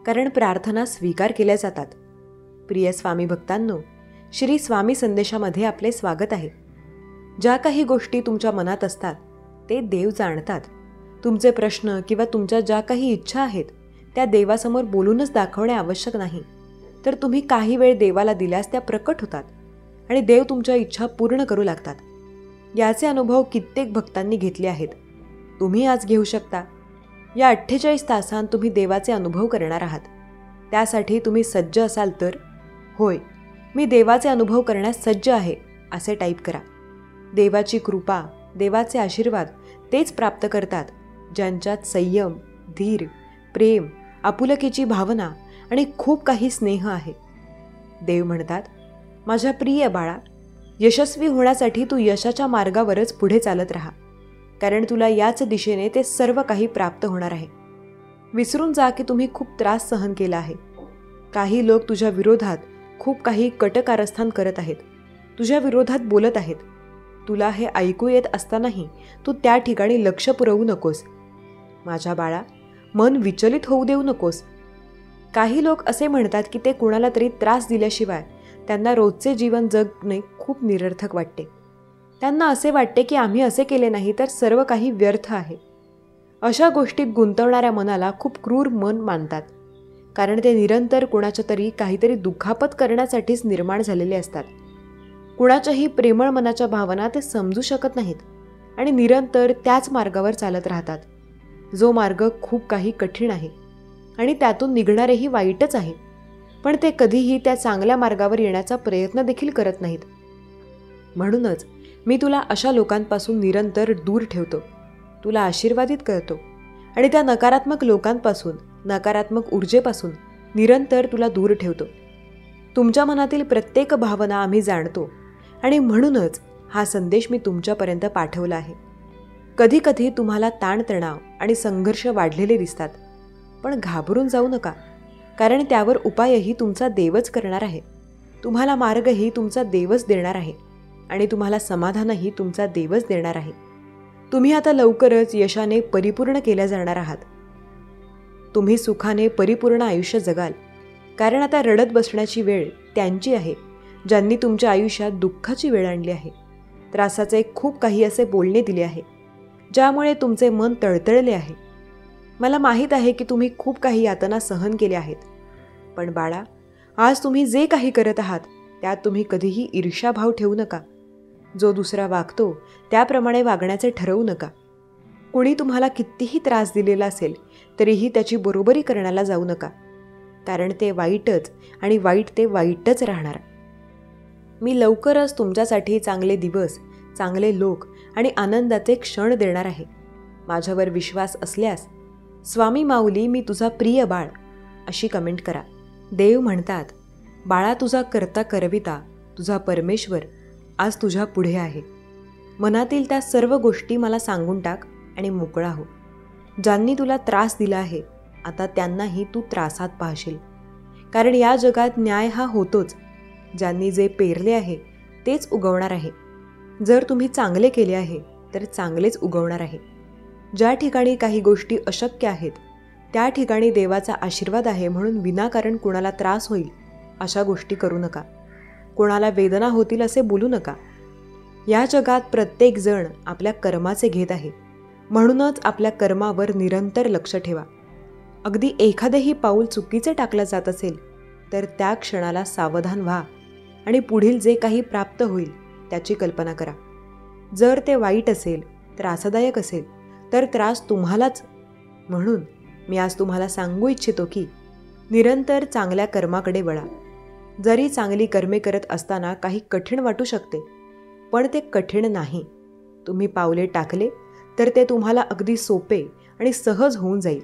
कारण प्रार्थना स्वीकार केल्या जातात. प्रिय स्वामी भक्तांनो, श्री स्वामी संदेशामध्ये आपले स्वागत आहे. ज्या काही गोष्टी तुमच्या मनात असतात ते देव जाणतात. तुमचे प्रश्न किंवा तुमच्या ज्या काही इच्छा आहेत त्या देवासमोर बोलूनच दाखवणे आवश्यक नाही, तर तुम्ही काही वेळ देवाला दिल्यास त्या प्रकट होतात आणि देव तुमच्या इच्छा पूर्ण करू लागतात. याचे अनुभव कित्येक भक्तांनी घेतले आहेत. तुम्ही आज घेऊ शकता. या 48 तासांत तुम्ही देवाचे अनुभव करणार आहात. त्यासाठी तुम्ही सज्ज असाल तर होय, मी देवाचे अनुभव करण्यास सज्ज आहे असे टाईप करा. देवाची कृपा, देवाचे आशीर्वाद तेच प्राप्त करतात ज्यांच्यात संयम, धीर, प्रेम, आपुलकीची भावना आणि खूप काही स्नेह आहे. देव म्हणतात, माझ्या प्रिय बाळा, यशस्वी होण्यासाठी तू यशाच्या मार्गावरच पुढे चालत राहा. कारण तुला याच दिशेने ते सर्व काही प्राप्त होणार आहे. विसरून जा की तुम्ही खूप त्रास सहन केला आहे. काही लोक तुझ्या विरोधात खूप काही कटकारस्थान करत आहेत. तुझ्या विरोधात बोलत आहेत. तुला हे ऐकू येत असतानाही तू त्या ठिकाणी लक्ष पुरवू नकोस. माझ्या बाळा, मन विचलित होऊ देऊ नकोस. काही लोक असे म्हणतात की ते कुणाला तरी त्रास दिल्याशिवाय त्यांना रोजचे जीवन जगणे खूप निरर्थक वाटते. त्यांना असे वाटते की आम्ही असे केले नाही तर सर्व काही व्यर्थ आहे. अशा गोष्टीत गुंतवणाऱ्या मनाला खूप क्रूर मन मानतात, कारण ते निरंतर कुणाच्या तरी काहीतरी दुखापत करण्यासाठीच निर्माण झालेले असतात. कुणाच्याही प्रेमळ मनाच्या भावना ते समजू शकत नाहीत आणि निरंतर त्याच मार्गावर चालत राहतात, जो मार्ग खूप काही कठीण आहे आणि त्यातून निघणारेही वाईटच आहे. पण ते कधीही त्या चांगल्या मार्गावर येण्याचा प्रयत्न देखील करत नाहीत. म्हणूनच मी तुला अशा लोकांपासून निरंतर दूर ठेवतो, तुला आशीर्वादित करतो आणि त्या नकारात्मक लोकांपासून, नकारात्मक ऊर्जेपासून निरंतर तुला दूर ठेवतो. तुमच्या मनातील प्रत्येक भावना आम्ही जाणतो आणि म्हणूनच हा संदेश मी तुमच्यापर्यंत पाठवला आहे. कधीकधी तुम्हाला ताणतणाव आणि संघर्ष वाढलेले दिसतात, पण घाबरून जाऊ नका, कारण त्यावर उपायही तुमचा देवच करणार आहे. तुम्हाला मार्गही तुमचा देवच देणार आहे आणि तुम्हाला समाधानही तुमचा देवच देणार आहे. तुम्ही आता लवकरच यशाने परिपूर्ण केल्या जाणार आहात. तुम्ही सुखाने परिपूर्ण आयुष्य जगाल, कारण आता रडत बसण्याची वेळ त्यांची आहे ज्यांनी तुमच्या आयुष्यात दुःखाची वेळ आणली आहे. त्रासाचे खूप काही असे बोलणे दिले आहे ज्यामुळे तुमचे मन तळतळले आहे. मला माहीत आहे की तुम्ही खूप काही यातना सहन केल्या आहेत. पण बाळा, आज तुम्ही जे काही करत आहात त्यात तुम्ही कधीही ईर्ष्याभाव ठेवू नका. जो दुसरा वागतो त्याप्रमाणे वागण्याचे ठरवू नका. कुणी तुम्हाला कितीही त्रास दिलेला असेल तरीही त्याची बरोबरी करण्याला जाऊ नका, कारण ते वाईटच आणि वाईट ते वाईटच राहणार. मी लवकरच तुमच्यासाठी चांगले दिवस, चांगले लोक आणि आनंदाचे क्षण देणार आहे. माझ्यावर विश्वास असल्यास स्वामी माऊली मी तुझा प्रिय बाळ अशी कमेंट करा. देव म्हणतात, बाळा तुझा करता करविता तुझा परमेश्वर आज तुझ्या पुढे आहे. मनातील त्या सर्व गोष्टी मला सांगून टाक आणि मोकळा हो. ज्यांनी तुला त्रास दिला आहे आता त्यांनाही तू त्रासात पाहशील, कारण या जगात न्याय हा होतोच. ज्यांनी जे पेरले आहे तेच उगवणार आहे. जर तुम्ही चांगले केले आहे तर चांगलेच उगवणार आहे. ज्या ठिकाणी काही गोष्टी अशक्य आहेत त्या ठिकाणी देवाचा आशीर्वाद आहे, म्हणून विनाकारण कुणाला त्रास होईल अशा गोष्टी करू नका. कोणाला वेदना होतील असे बोलू नका. या जगात प्रत्येक जण आपल्या कर्माचे घेत आहे, म्हणूनच आपल्या कर्मावर निरंतर लक्ष ठेवा. अगदी एखादेही पाऊल चुकीचे टाकलं जात असेल तर त्या क्षणाला सावधान व्हा आणि पुढील जे काही प्राप्त होईल त्याची कल्पना करा. जर ते वाईट असेल, त्रासदायक असेल तर त्रास तुम्हालाच. म्हणून मी आज तुम्हाला सांगू इच्छितो की निरंतर चांगल्या कर्माकडे वळा. जरी चांगली कर्मे करत असताना काही कठीण वाटू शकते, पण ते कठीण नाही. तुम्ही पावले टाकले तर ते तुम्हाला अगदी सोपे आणि सहज होऊन जाईल.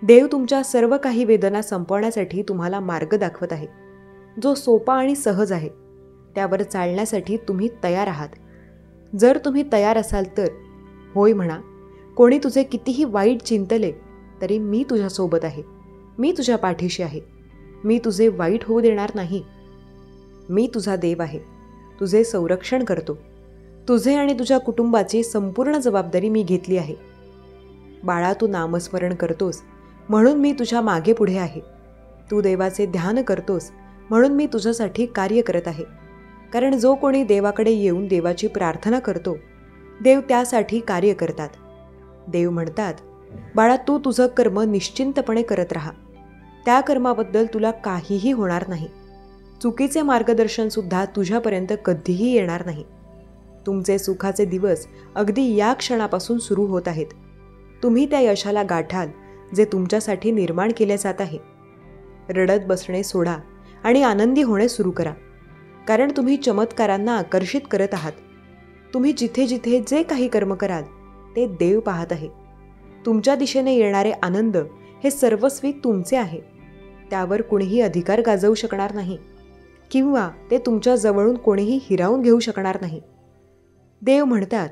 देव तुमच्या सर्व काही वेदना संपवण्यासाठी तुम्हाला मार्ग दाखवत आहे, जो सोपा आणि सहज आहे. त्यावर चालण्यासाठी तुम्ही तयार आहात. जर तुम्ही तयार असाल तर होय म्हणा. कोणी तुझे कितीही वाईट चिंतले तरी मी तुझ्यासोबत आहे. मी तुझ्या पाठीशी आहे. मी तुझे वाईट होऊ देणार नाही. मी तुझा देव आहे. तुझे संरक्षण करतो. तुझे आणि तुझ्या कुटुंबाची संपूर्ण जबाबदारी मी घेतली आहे. बाळा, तू नामस्मरण करतोस म्हणून मी तुझ्या मागे पुढे आहे. तू देवाचे ध्यान करतोस म्हणून मी तुझ्यासाठी कार्य करत आहे. कारण जो कोणी देवाकडे येऊन देवाची प्रार्थना करतो, देव त्यासाठी कार्य करतात. देव म्हणतात, बाळा तू तुझं कर्म निश्चिंतपणे करत राहा. त्या कर्माबद्दल तुला काहीही होणार नाही. चुकीचे मार्गदर्शनसुद्धा तुझ्यापर्यंत कधीही येणार नाही. तुमचे सुखाचे दिवस अगदी या क्षणापासून सुरू होत आहेत. तुम्ही त्या यशाला गाठाल जे तुमच्यासाठी निर्माण केले जात आहे. रडत बसणे सोडा आणि आनंदी होणे सुरू करा, कारण तुम्ही चमत्कारांना आकर्षित करत आहात. तुम्ही जिथे जिथे जे काही कर्म कराल ते देव पाहत आहे. तुमच्या दिशेने येणारे आनंद हे सर्वस्वी तुमचे आहे. त्यावर कुणीही अधिकार गाजवू शकणार नाही किंवा ते तुमच्या जवळून कोणीही हिरावून घेऊ शकणार नाही. देव म्हणतात,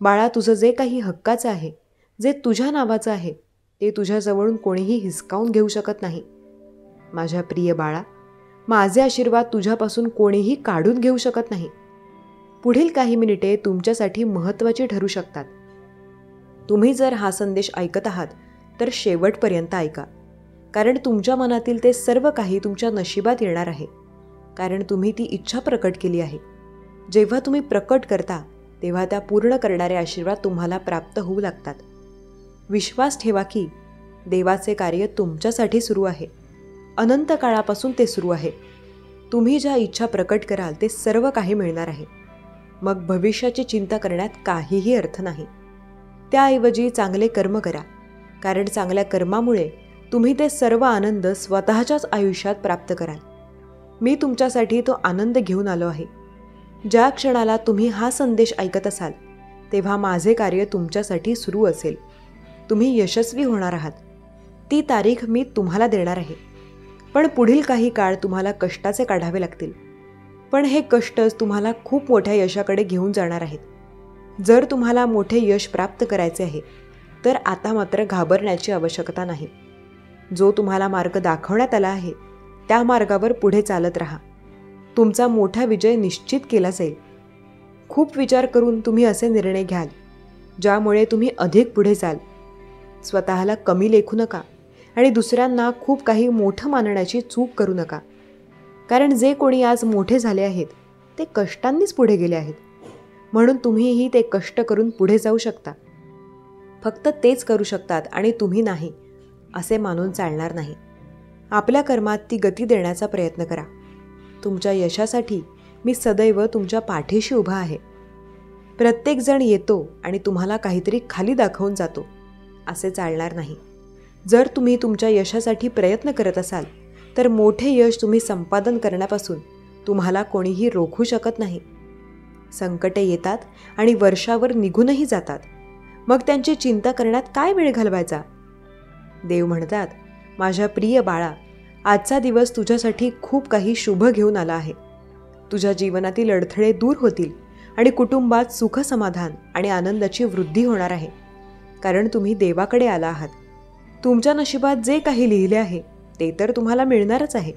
बाळा तुझं जे काही हक्काचं आहे, जे तुझ्या नावाचं आहे, ते तुझ्याजवळून कोणीही हिसकावून घेऊ शकत नाही. माझ्या प्रिय बाळा, माझे आशीर्वाद तुझ्यापासून कोणीही काढून घेऊ शकत नाही. पुढील काही मिनिटे तुमच्यासाठी महत्त्वाची ठरू शकतात. तुम्ही जर हा संदेश ऐकत आहात तर शेवटपर्यंत ऐका, कारण तुमच्या मनातील ते सर्व काही तुमच्या नशिबात येणार आहे, कारण तुम्ही ती इच्छा प्रकट केली आहे. जेव्हा तुम्ही प्रकट करता तेव्हा त्या पूर्ण करणारे आशीर्वाद तुम्हाला प्राप्त होऊ लागतात. विश्वास ठेवा की देवाचे कार्य तुमच्यासाठी सुरू आहे. अनंत काळापासून ते सुरू आहे. तुम्ही ज्या इच्छा प्रकट कराल ते सर्व काही मिळणार आहे. मग भविष्याची चिंता करण्यात काहीही अर्थ नाही. त्याऐवजी चांगले कर्म करा, कारण चांगल्या कर्मामुळे तुम्ही ते सर्व आनंद स्वतःच्याच आयुष्यात प्राप्त कराल. मी तुमच्यासाठी तो आनंद घेऊन आलो आहे. ज्या क्षणाला तुम्ही हा संदेश ऐकत असाल तेव्हा माझे कार्य तुमच्यासाठी सुरू असेल. तुम्ही यशस्वी होणार आहात. ती तारीख मी तुम्हाला देणार आहे. पण पुढील काही काळ तुम्हाला कष्टाचे काढावे लागतील. पण हे कष्टच तुम्हाला खूप मोठ्या यशाकडे घेऊन जाणार आहेत. जर तुम्हाला मोठे यश प्राप्त करायचे आहे तर आता मात्र घाबरण्याची आवश्यकता नाही. जो तुम्हाला मार्ग दाखवण्यात आला आहे त्या मार्गावर पुढे चालत राहा. तुमचा मोठा विजय निश्चित केला जाईल. खूप विचार करून तुम्ही असे निर्णय घ्याल ज्यामुळे तुम्ही अधिक पुढे जाल. स्वतःला कमी लेखू नका आणि दुसऱ्यांना खूप काही मोठं मानण्याची चूक करू नका, कारण जे कोणी आज मोठे झाले आहेत ते कष्टांनीच पुढे गेले आहेत. म्हणून तुम्हीही ते कष्ट करून पुढे जाऊ शकता. फक्त तेच करू शकतात आणि तुम्ही नाही असे मानून चालणार नाही. आपल्या कर्मात ती गती देण्याचा प्रयत्न करा. तुमच्या यशासाठी मी सदैव तुमच्या पाठीशी उभा आहे. प्रत्येकजण येतो आणि तुम्हाला काहीतरी खाली दाखवून जातो असे चालणार नाही. जर तुम्ही तुमच्या यशासाठी प्रयत्न करत असाल तर मोठे यश तुम्ही संपादन करण्यापासून तुम्हाला कोणीही रोखू शकत नाही. संकटे येतात आणि वर्षावर निघूनही जातात. मग त्यांची चिंता करण्यात काय वेळ घालवायचा? देव म्हणतात, माझ्या प्रिय बाळा, आजचा दिवस तुझ्यासाठी खूप काही शुभ घेऊन आला आहे. तुझ्या जीवनातील अडथळे दूर होतील आणि कुटुंबात सुख समाधान आणि आनंदाची वृद्धी होणार आहे, कारण तुम्ही देवाकडे आला आहात. तुमच्या नशिबात जे काही लिहिले आहे ते तर तुम्हाला मिळणारच आहे,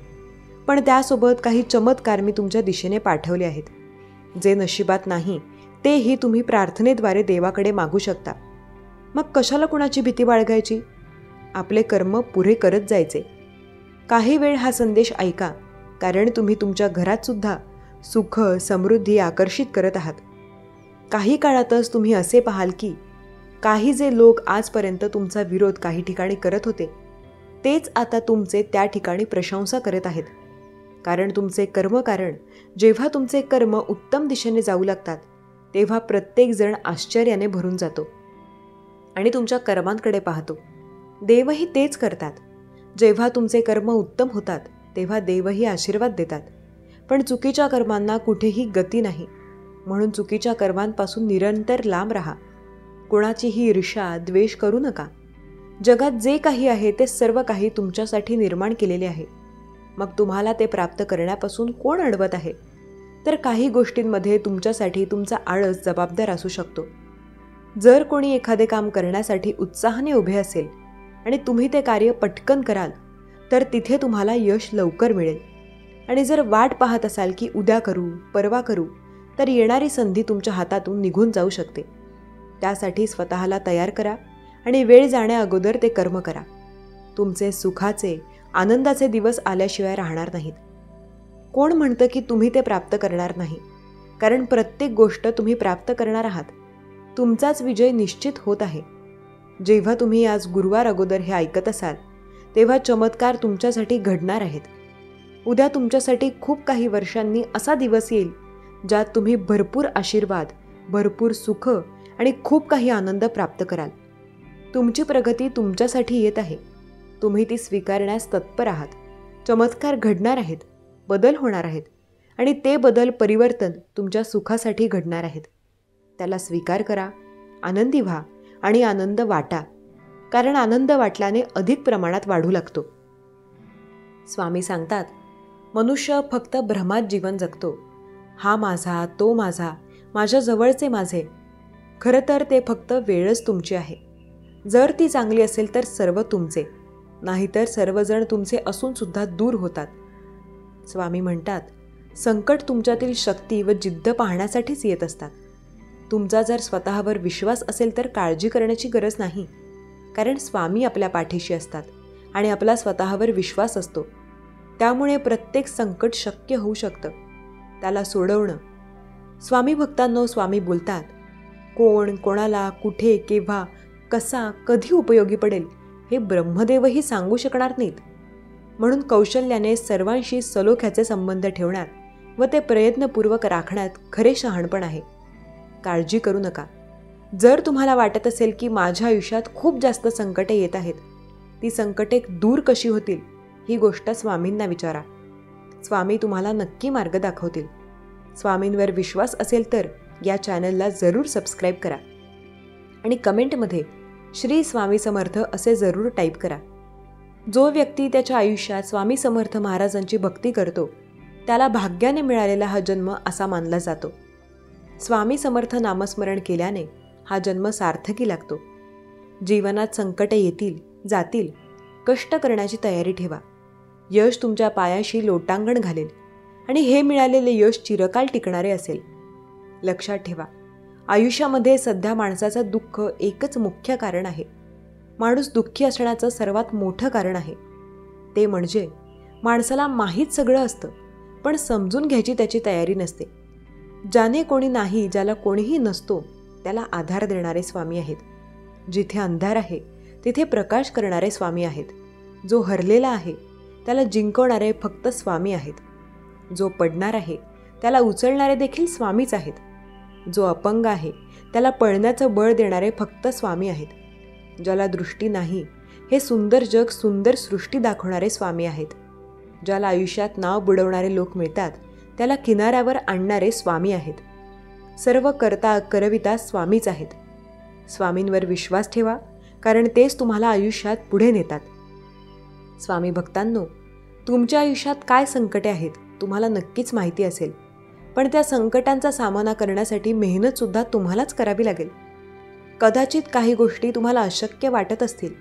पण त्यासोबत काही चमत्कार मी तुमच्या दिशेने पाठवले आहेत. जे नशिबात नाही तेही तुम्ही प्रार्थनेद्वारे देवाकडे मागू शकता. मग कशाला कुणाची भीती बाळगायची? आपले कर्म पुरे करत जायचे. काही वेळ हा संदेश ऐका, कारण तुम्ही तुमच्या घरात सुद्धा सुख समृद्धी आकर्षित करत आहात. काही काळातच तुम्ही असे पाहाल की काही जे लोक आजपर्यंत तुमचा विरोध काही ठिकाणी करत होते तेच आता तुमचे त्या ठिकाणी प्रशंसा करत आहेत. कारण तुमचे कर्मकारण जेव्हा तुमचे कर्म उत्तम दिशेने जाऊ लागतात तेव्हा प्रत्येकजण आश्चर्याने भरून जातो आणि तुमच्या कर्मांकडे पाहतो. देवही तेच करतात. जेव्हा तुमचे कर्म उत्तम होतात तेव्हा देवही आशीर्वाद देतात. पण चुकीच्या कर्मांना कुठेही गती नाही. म्हणून चुकीच्या कर्मांपासून निरंतर लांब राहा. कोणाचीही ईर्ष्या द्वेष करू नका. जगात जे काही आहे ते सर्व काही तुमच्यासाठी निर्माण केलेले आहे. मग तुम्हाला ते प्राप्त करण्यापासून कोण अडवत आहे? तर काही गोष्टींमध्ये तुमच्यासाठी तुमचा आळस जबाबदार असू शकतो. जर कोणी एखादे काम करण्यासाठी उत्साहाने उभे असेल आणि तुम्ही ते कार्य पटकन कराल तर तिथे तुम्हाला यश लवकर मिळेल. आणि जर वाट पाहत असाल की उद्या करू परवा करू तर येणारी संधी तुमच्या हातातून निघून जाऊ शकते. त्यासाठी स्वतःला तयार करा आणि वेळ जाण्या अगोदर ते कर्म करा. तुमचे सुखाचे आनंदाचे दिवस आल्याशिवाय राहणार नाहीत. कोण म्हणतं की तुम्ही ते प्राप्त करणार नाही? कारण प्रत्येक गोष्ट तुम्ही प्राप्त करणार आहात. तुमचाच विजय निश्चित होत आहे. जेव्हा तुम्ही आज गुरुवार अगोदर हे ऐकत असाल तेव्हा चमत्कार तुमच्यासाठी घडणार आहेत. उद्या तुमच्यासाठी खूप काही वर्षांनी असा दिवस येईल ज्यात तुम्ही भरपूर आशीर्वाद, भरपूर सुख आणि खूप काही आनंद प्राप्त कराल. तुमची प्रगती तुमच्यासाठी येत आहे. तुम्ही ती स्वीकारण्यास तत्पर आहात. चमत्कार घडणार आहेत, बदल होणार आहेत आणि ते बदल परिवर्तन तुमच्या सुखासाठी घडणार आहेत. त्याला स्वीकार करा, आनंदी व्हा आणि आनंद वाटा, कारण आनंद वाटल्याने अधिक प्रमाणात वाढू लागतो. स्वामी सांगतात, मनुष्य फक्त भ्रमात जीवन जगतो. हा माझा, तो माझा, माझ्या जवळचे माझे. खरं तर ते फक्त वेळच तुमची आहे. जर ती चांगली असेल तर सर्व तुमचे, नाहीतर सर्वजण तुमचे असून सुद्धा दूर होतात. स्वामी म्हणतात, संकट तुमच्यातील शक्ती व जिद्द पाहण्यासाठीच येत असतात. तुमचा जर स्वतःवर विश्वास असेल तर काळजी करण्याची गरज नाही, कारण स्वामी आपल्या पाठीशी असतात आणि आपला स्वतःवर विश्वास असतो. त्यामुळे प्रत्येक संकट शक्य होऊ शकतं, त्याला सोडवणं. स्वामी भक्तांनो, स्वामी बोलतात, कोण, कोणाला, कुठे, केव्हा, कसा, कधी उपयोगी पडेल हे ब्रह्मदेवही सांगू शकणार नाहीत. म्हणून कौशल्याने सर्वांशी सलोख्याचे संबंध ठेवण्यात व ते प्रयत्नपूर्वक राखण्यात खरे शहाणपण आहे. काळजी करू नका. जर तुम्हाला वाटत असेल की माझ्या आयुष्यात खूप जास्त संकटे येत आहेत, ती संकटे दूर कशी होतील ही गोष्ट स्वामींना विचारा. स्वामी तुम्हाला नक्की मार्ग दाखवतील. स्वामींवर विश्वास असेल तर या चॅनलला जरूर सबस्क्राईब करा आणि कमेंटमध्ये श्री स्वामी समर्थ असे जरूर टाईप करा. जो व्यक्ती त्याच्या आयुष्यात स्वामी समर्थ महाराजांची भक्ती करतो त्याला भाग्याने मिळालेला हा जन्म असा मानला जातो. स्वामी समर्थ नामस्मरण केल्याने हा जन्म सार्थकी लागतो. जीवनात संकटे येतील, जातील, कष्ट करण्याची तयारी ठेवा. यश तुमच्या पायाशी लोटांगण घालेल आणि हे मिळालेले यश चिरकाल टिकणारे असेल. लक्षात ठेवा, आयुष्यामध्ये सध्या माणसाचं दुःख एकच मुख्य कारण आहे. माणूस दुःखी असण्याचं सर्वात मोठं कारण आहे ते म्हणजे माणसाला माहीत सगळं असतं, पण समजून घ्यायची त्याची तयारी नसते. ज्याने कोणी नाही, ज्याला कोणीही नसतो, त्याला आधार देणारे स्वामी आहेत. जिथे अंधार आहे तिथे प्रकाश करणारे स्वामी आहेत. जो हरलेला आहे त्याला जिंकवणारे फक्त स्वामी आहेत. जो पडणार आहे त्याला उचलणारे देखील स्वामीच आहेत. जो अपंग आहे त्याला पळण्याचं बळ देणारे फक्त स्वामी आहेत. ज्याला दृष्टी नाही हे सुंदर जग, सुंदर सृष्टी दाखवणारे स्वामी आहेत. ज्याला आयुष्यात नाव बुडवणारे लोक मिळतात त्याला किनाऱ्यावर आणणारे स्वामी आहेत. सर्व करता करविता स्वामीच आहेत. स्वामींवर विश्वास ठेवा, कारण तेच तुम्हाला आयुष्यात पुढे नेतात. स्वामी भक्तांनो, तुमच्या आयुष्यात काय संकटे आहेत तुम्हाला नक्कीच माहिती असेल, पण त्या संकटांचा सामना करण्यासाठी मेहनतसुद्धा तुम्हालाच करावी लागेल. कदाचित काही गोष्टी तुम्हाला अशक्य वाटत असतील,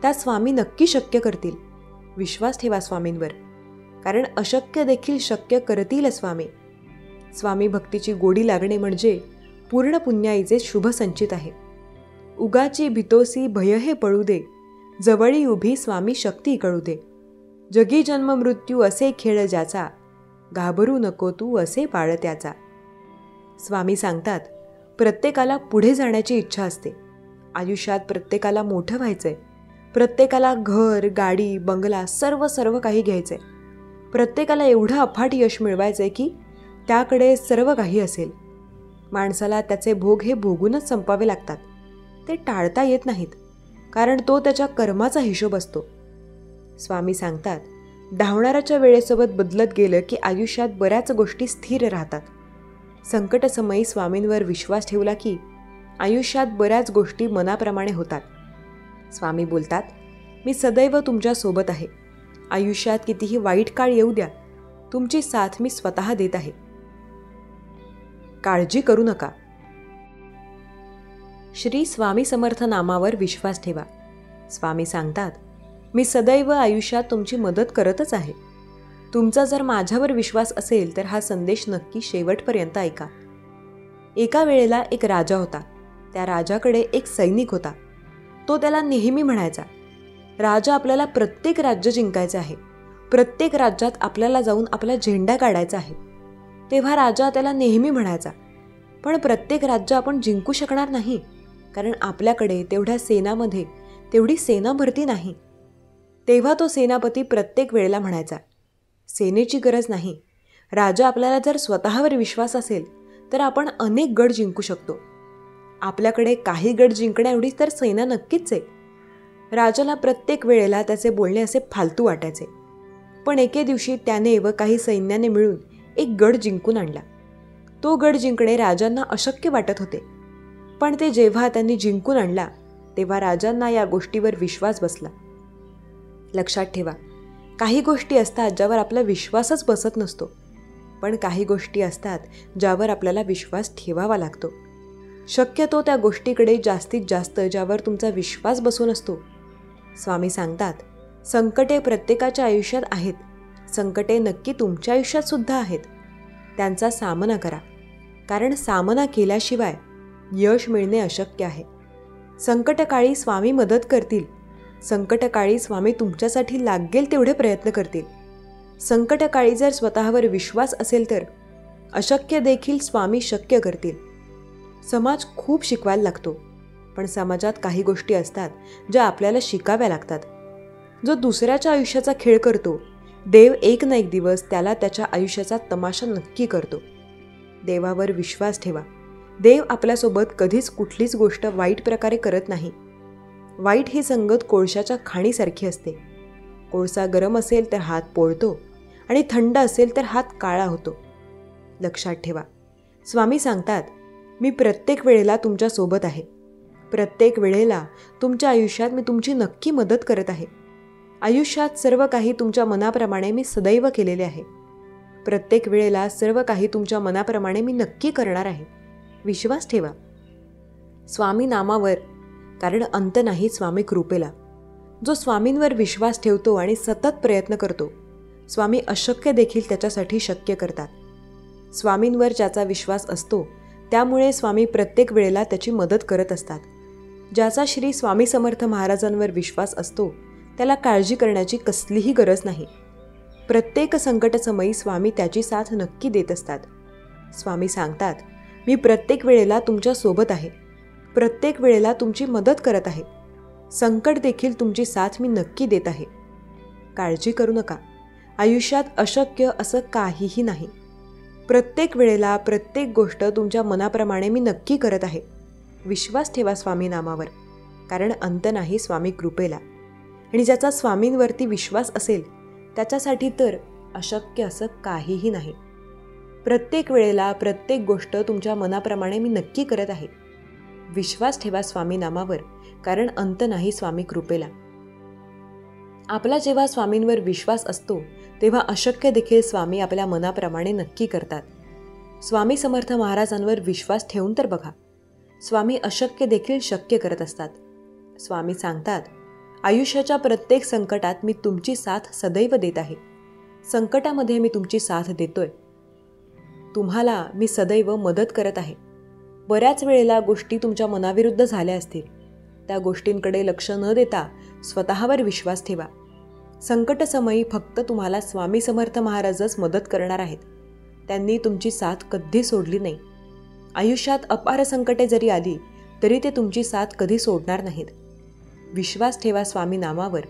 त्या स्वामी नक्की शक्य करतील. विश्वास ठेवा स्वामींवर, कारण अशक्य देखील शक्य करतील स्वामी. स्वामी भक्तीची गोडी लागणे म्हणजे पूर्ण पुण्याईचे शुभ संचित आहे. उगाची भितोसी भय हे पळू दे, जवळी उभी स्वामी शक्ती कळू दे. जगी जन्म मृत्यू असे खेळ ज्याचा, घाबरू नको तू असे बाळ त्याचा. स्वामी सांगतात, प्रत्येकाला पुढे जाण्याची इच्छा असते. आयुष्यात प्रत्येकाला मोठं व्हायचंय. प्रत्येकाला घर, गाडी, बंगला सर्व काही घ्यायचंय. प्रत्येकाला एवढं अफाट यश मिळवायचंय की त्याकडे सर्व काही असेल. माणसाला त्याचे भोग हे भोगूनच संपावे लागतात. ते टाळता येत नाहीत, कारण तो त्याच्या कर्माचा हिशोब असतो. स्वामी सांगतात, धावणाऱ्याच्या वेळेसोबत बदलत गेलं की आयुष्यात बऱ्याच गोष्टी स्थिर राहतात. संकटसमयी स्वामींवर विश्वास ठेवला की आयुष्यात बऱ्याच गोष्टी मनाप्रमाणे होतात. स्वामी बोलतात, मी सदैव तुमच्यासोबत आहे. आयुष्यात कितीही वाईट काळ येऊ द्या, तुमची साथ मी स्वतः देत आहे. काळजी करू नका. श्री स्वामी समर्थ नामावर विश्वास ठेवा. स्वामी सांगतात, मी सदैव आयुष्यात तुमची मदत करतच आहे. तुमचा जर माझ्यावर विश्वास असेल तर हा संदेश नक्की शेवटपर्यंत ऐका. एका वेळेला एक राजा होता. त्या राजाकडे एक सैनिक होता. तो त्याला नेहमी म्हणायचा, राजा, आपल्याला प्रत्येक राज्य जिंकायचं आहे. प्रत्येक राज्यात आपल्याला जाऊन आपला झेंडा काढायचा आहे. तेव्हा राजा त्याला नेहमी म्हणायचा, पण प्रत्येक राज्य आपण जिंकू शकणार नाही, कारण आपल्याकडे तेवढ्या सेनामध्ये तेवढी सेना भरती नाही. तेव्हा तो सेनापती प्रत्येक वेळेला म्हणायचा, सेनेची गरज नाही. राजा, आपल्याला जर स्वतःवर विश्वास असेल तर आपण अनेक गड जिंकू शकतो. आपल्याकडे काही गड जिंकण्याएवढी तर सेना नक्कीच आहे. राजाला प्रत्येक वेळेला त्याचे बोलणे असे फालतू वाटायचे. पण एके दिवशी त्याने व काही सैन्याने मिळून एक गड जिंकून आणला. तो गड जिंकणे राजांना अशक्य वाटत होते, पण ते जेव्हा त्यांनी जिंकून आणला तेव्हा राजांना या गोष्टीवर विश्वास बसला. लक्षात ठेवा, काही गोष्टी असतात ज्यावर आपला विश्वासच बसत नसतो, पण काही गोष्टी असतात ज्यावर आपल्याला विश्वास ठेवावा लागतो. शक्यतो त्या गोष्टीकडे जास्तीत जास्त ज्यावर तुमचा विश्वास बसून असतो. स्वामी सांगतात, संकटे प्रत्येकाच्या आयुष्यात आहेत. संकटे नक्की तुमच्या आयुष्यात सुद्धा आहेत. त्यांचा सामना करा, कारण सामना केल्याशिवाय यश मिळणे अशक्य आहे. संकटकाळी स्वामी मदत करतील. संकटकाळी स्वामी तुमच्यासाठी लागेल तेवढे प्रयत्न करतील. संकटकाळी जर स्वतःवर विश्वास असेल तर अशक्य देखील स्वामी शक्य करतील. समाज खूप शिकवायला लागतो, पण समाजात काही गोष्टी असतात ज्या आपल्याला शिकाव्या लागतात. जो दुसऱ्याच्या आयुष्याचा खेळ करतो, देव एक ना एक दिवस त्याला त्याच्या आयुष्याचा तमाशा नक्की करतो. देवावर विश्वास ठेवा. देव आपल्यासोबत कधीच कुठलीच गोष्ट वाईट प्रकारे करत नाही. वाईट ही संगत कोळशाच्या खाणीसारखी असते. कोळसा गरम असेल तर हात पोळतो आणि थंड असेल तर हात काळा होतो. लक्षात ठेवा, स्वामी सांगतात, मी प्रत्येक वेळेला तुमच्यासोबत आहे. प्रत्येक वेळेला तुमच्या आयुष्यात मी तुमची नक्की मदत करत आहे. आयुष्यात सर्व काही तुमच्या मनाप्रमाणे मी सदैव केलेले आहे. प्रत्येक वेळेला सर्व काही तुमच्या मनाप्रमाणे मी नक्की करणार आहे. विश्वास ठेवा स्वामी नामावर, कारण अंत नाही स्वामी कृपेला. जो स्वामींवर विश्वास ठेवतो आणि सतत प्रयत्न करतो, स्वामी अशक्य देखील त्याच्यासाठी शक्य करतात. स्वामींवर ज्याचा विश्वास असतो त्यामुळे स्वामी प्रत्येक वेळेला त्याची मदत करत असतात. ज्याचा श्री स्वामी समर्थ महाराजांवर विश्वास असतो त्याला काळजी करण्याची कसलीही गरज नाही. प्रत्येक संकटसमयी स्वामी त्याची साथ नक्की देत असतात. स्वामी सांगतात, मी प्रत्येक वेळेला तुमच्या सोबत आहे. प्रत्येक वेळेला तुमची मदत करत आहे. संकट देखील तुमची साथ मी नक्की देत आहे. काळजी करू नका. आयुष्यात अशक्य असं काहीही नाही. प्रत्येक वेळेला प्रत्येक गोष्ट तुमच्या मनाप्रमाणे मी नक्की करत आहे. विश्वास ठेवा स्वामी नामावर, कारण अंत नाही स्वामी कृपेला. आणि ज्याचा स्वामींवरती विश्वास असेल त्याच्यासाठी तर अशक्य असं काहीही नाही. प्रत्येक वेळेला प्रत्येक गोष्ट तुमच्या मनाप्रमाणे मी नक्की करत आहे. विश्वास ठेवा स्वामी नामावर, कारण अंत नाही स्वामी कृपेला. आपला जेव्हा स्वामींवर विश्वास असतो तेव्हा अशक्य देखील स्वामी आपल्या मनाप्रमाणे नक्की करतात. स्वामी समर्थ महाराजांवर विश्वास ठेवून तर बघा, स्वामी अशक्य देखील शक्य करत असतात. स्वामी सांगतात, आयुष्याच्या प्रत्येक संकटात मी तुमची साथ सदैव देत आहे. संकटामध्ये मी तुमची साथ देतोय. तुम्हाला मी सदैव मदत करत आहे. बऱ्याच वेळेला गोष्टी तुमच्या मनाविरुद्ध झाल्या असतील, त्या गोष्टींकडे लक्ष न देता स्वतःवर विश्वास ठेवा. संकटसमयी फक्त तुम्हाला स्वामी समर्थ महाराजच मदत करणार आहेत. त्यांनी तुमची साथ कधी सोडली नाही. आयुष्यात अपार संकटे जरी आली तरी ते तुमची साथ कधी सोडणार नाहीत. विश्वास ठेवा स्वामी नामावर,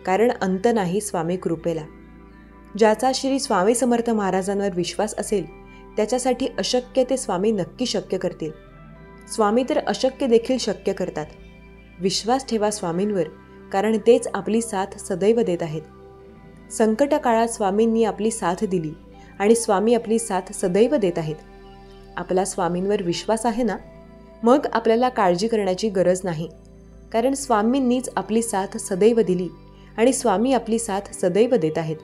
कारण अंत नाही स्वामी कृपेला. ज्याचा श्री स्वामी समर्थ महाराजांवर विश्वास असेल त्याच्यासाठी अशक्य ते स्वामी नक्की शक्य करतील. स्वामी तर अशक्य देखील शक्य करतात. विश्वास ठेवा स्वामींवर, कारण तेच आपली साथ सदैव देत आहेत. संकट काळात स्वामींनी आपली साथ दिली आणि स्वामी आपली साथ सदैव देत आहेत. आपला स्वामींवर विश्वास आहे ना, मग आपल्याला काळजी करण्याची गरज नाही, कारण स्वामींनीच आपली साथ सदैव दिली आणि स्वामी आपली साथ सदैव देत आहेत.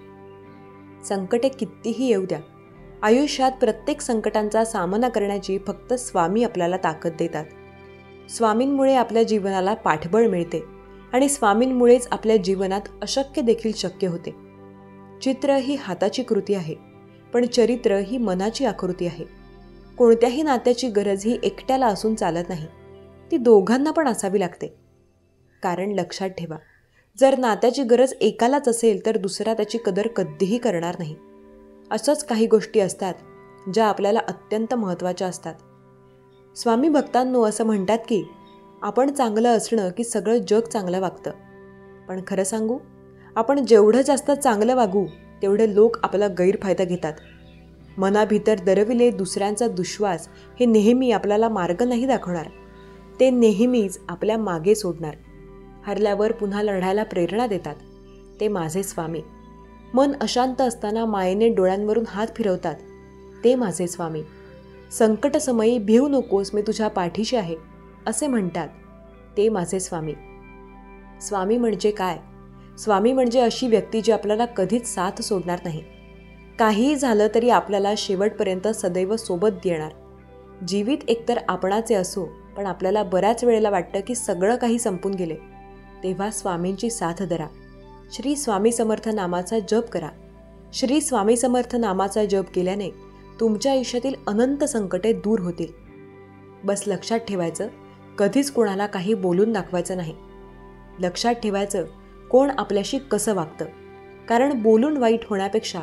संकटे कितीही येऊ द्या, आयुष्यात प्रत्येक संकटांचा सामना करण्याची फक्त स्वामी आपल्याला ताकद देतात. स्वामींमुळे आपल्या जीवनाला पाठबळ मिळते आणि स्वामींमुळेच आपल्या जीवनात अशक्य देखील शक्य होते. चित्र ही हाताची कृती आहे, पण चरित्र ही मनाची आकृती आहे. कोणत्याही नात्याची गरज ही एकट्याला असून चालत नाही, ती दोघांना पण असावी लागते. कारण लक्षात ठेवा, जर नात्याची गरज एकालाच असेल तर दुसरा त्याची कदर कधीही करणार नाही. असंच काही गोष्टी असतात ज्या आपल्याला अत्यंत महत्त्वाच्या असतात. स्वामी भक्तांनो असं म्हणतात की आपण चांगलं असणं की सगळं जग चांगलं वागतं. पण खरं सांगू, आपण जेवढं जास्त चांगलं वागू तेवढे लोक आपला गैरफायदा घेतात. मनाभीतर दरविले दुसऱ्यांचा दुश्वास हे नेहमी आपल्याला मार्ग नाही दाखवणार, ते नेहमीच आपल्या मागे सोडणार. हरल्यावर पुन्हा लढायला प्रेरणा देतात, ते माझे स्वामी. मन अशांत असताना मायेने डोळ्यांवरून हात फिरवतात, ते माझे स्वामी. संकटसमयी भिवू नकोस, मी तुझ्या पाठीशी आहे, असे म्हणतात, ते माझे स्वामी. स्वामी म्हणजे काय? स्वामी म्हणजे अशी व्यक्ती जी आपल्याला कधीच साथ सोडणार नाही. काहीही झालं तरी आपल्याला शेवटपर्यंत सदैव सोबत येणार. जीवित एकतर आपणाचे असो, पण आपल्याला बऱ्याच वेळेला वाटतं की सगळं काही संपून गेले, तेव्हा स्वामींची साथ धरा. श्री स्वामी समर्थ नामाचा जप करा. श्री स्वामी समर्थ नामाचा जप केल्याने तुमच्या आयुष्यातील अनंत संकटे दूर होतील. बस लक्षात ठेवायचं, कधीच कोणाला काही बोलून दाखवायचं नाही. लक्षात ठेवायचं कोण आपल्याशी कसं वागतं, कारण बोलून वाईट होण्यापेक्षा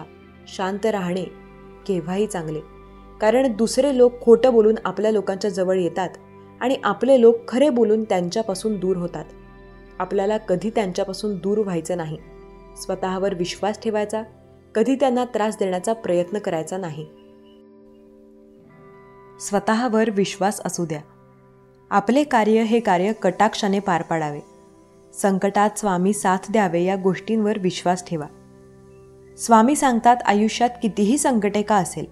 शांत राहणे केव्हाही चांगले. कारण दुसरे लोक खोटं बोलून आपल्या लोकांच्या जवळ येतात आणि आपले लोक खरे बोलून त्यांच्यापासून दूर होतात. आपल्याला कधी त्यांच्यापासून दूर व्हायचं नाही. स्वतःवर विश्वास ठेवायचा, कधी त्यांना त्रास देण्याचा प्रयत्न करायचा नाही. स्वतःवर विश्वास असू द्या. आपले कार्य हे कार्य कटाक्षाने पार पाडावे. संकटात स्वामी साथ द्यावे या गोष्टींवर विश्वास ठेवा. स्वामी सांगतात, आयुष्यात कितीही संकटे का असेल,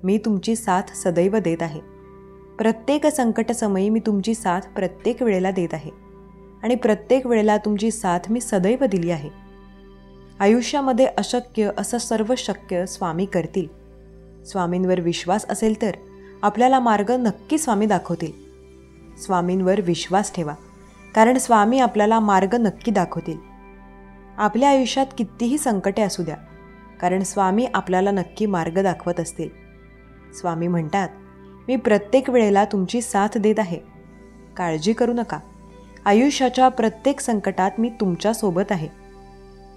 मी तुमची साथ सदैव देत आहे. प्रत्येक संकटसमयी मी तुमची साथ प्रत्येक वेळेला देत आहे आणि प्रत्येक वेळेला तुमची साथ मी सदैव दिली आहे. आयुष्यामध्ये अशक्य असं सर्व शक्य स्वामी करतील. स्वामींवर विश्वास असेल तर आपल्याला मार्ग नक्की स्वामी दाखवतील. स्वामींवर विश्वास ठेवा, कारण स्वामी आपल्याला मार्ग नक्की दाखवतील. आपल्या आयुष्यात कितीही संकटे असू द्या, कारण स्वामी आपल्याला नक्की मार्ग दाखवत असतील. स्वामी म्हणतात, मी प्रत्येक वेळेला तुमची साथ देत आहे. काळजी करू नका. आयुष्याच्या प्रत्येक संकटात मी तुमच्यासोबत आहे.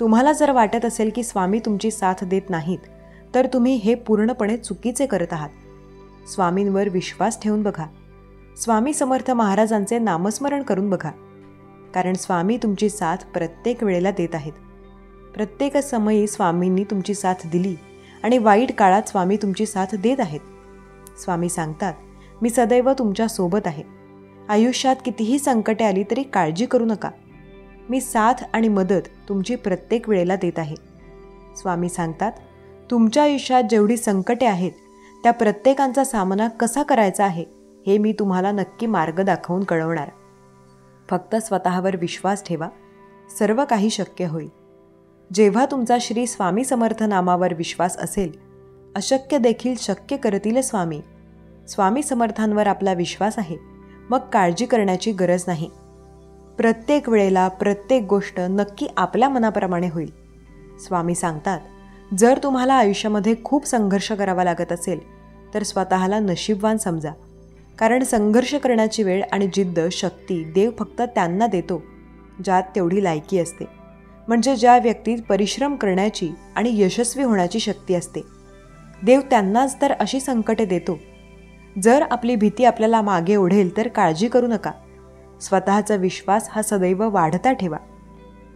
तुम्हाला जर वाटत असेल की स्वामी तुमची साथ देत नाहीत, तर तुम्ही हे पूर्णपणे चुकीचे करत आहात. स्वामींवर विश्वास ठेवून बघा. स्वामी समर्थ महाराजांचे नामस्मरण करून बघा, कारण स्वामी तुमची साथ प्रत्येक वेळेला देत आहेत. प्रत्येक समयी स्वामींनी तुमची साथ दिली आणि वाईट काळात स्वामी तुमची साथ देत आहेत. स्वामी सांगतात, मी सदैव तुमच्यासोबत आहे. आयुष्यात कितीही संकटे आली तरी काळजी करू नका. मी साथ आणि मदत तुमची प्रत्येक वेळेला देत आहे. स्वामी सांगतात, तुमच्या आयुष्यात जेवढी संकटे आहेत त्या प्रत्येकांचा सामना कसा करायचा आहे हे मी तुम्हाला नक्की मार्ग दाखवून कळवणार. फक्त स्वतःवर विश्वास ठेवा, सर्व काही शक्य होईल. जेव्हा तुमचा श्री स्वामी समर्थ नामावर विश्वास असेल, अशक्य देखील शक्य करतील स्वामी. स्वामी समर्थांवर आपला विश्वास आहे, मग काळजी करण्याची गरज नाही. प्रत्येक वेळेला प्रत्येक गोष्ट नक्की आपल्या मनाप्रमाणे होईल. स्वामी सांगतात, जर तुम्हाला आयुष्यामध्ये खूप संघर्ष करावा लागत असेल तर स्वतःला नशीबवान समजा, कारण संघर्ष करण्याची वेळ आणि जिद्द शक्ती देव फक्त त्यांना देतो ज्यात तेवढी लायकी असते. म्हणजे ज्या व्यक्तीत परिश्रम करण्याची आणि यशस्वी होण्याची शक्ती असते, देव त्यांनाच तर अशी संकटे देतो. जर आपली भीती आपल्याला मागे ओढेल तर काळजी करू नका. स्वतःचा विश्वास हा सदैव वाढता ठेवा.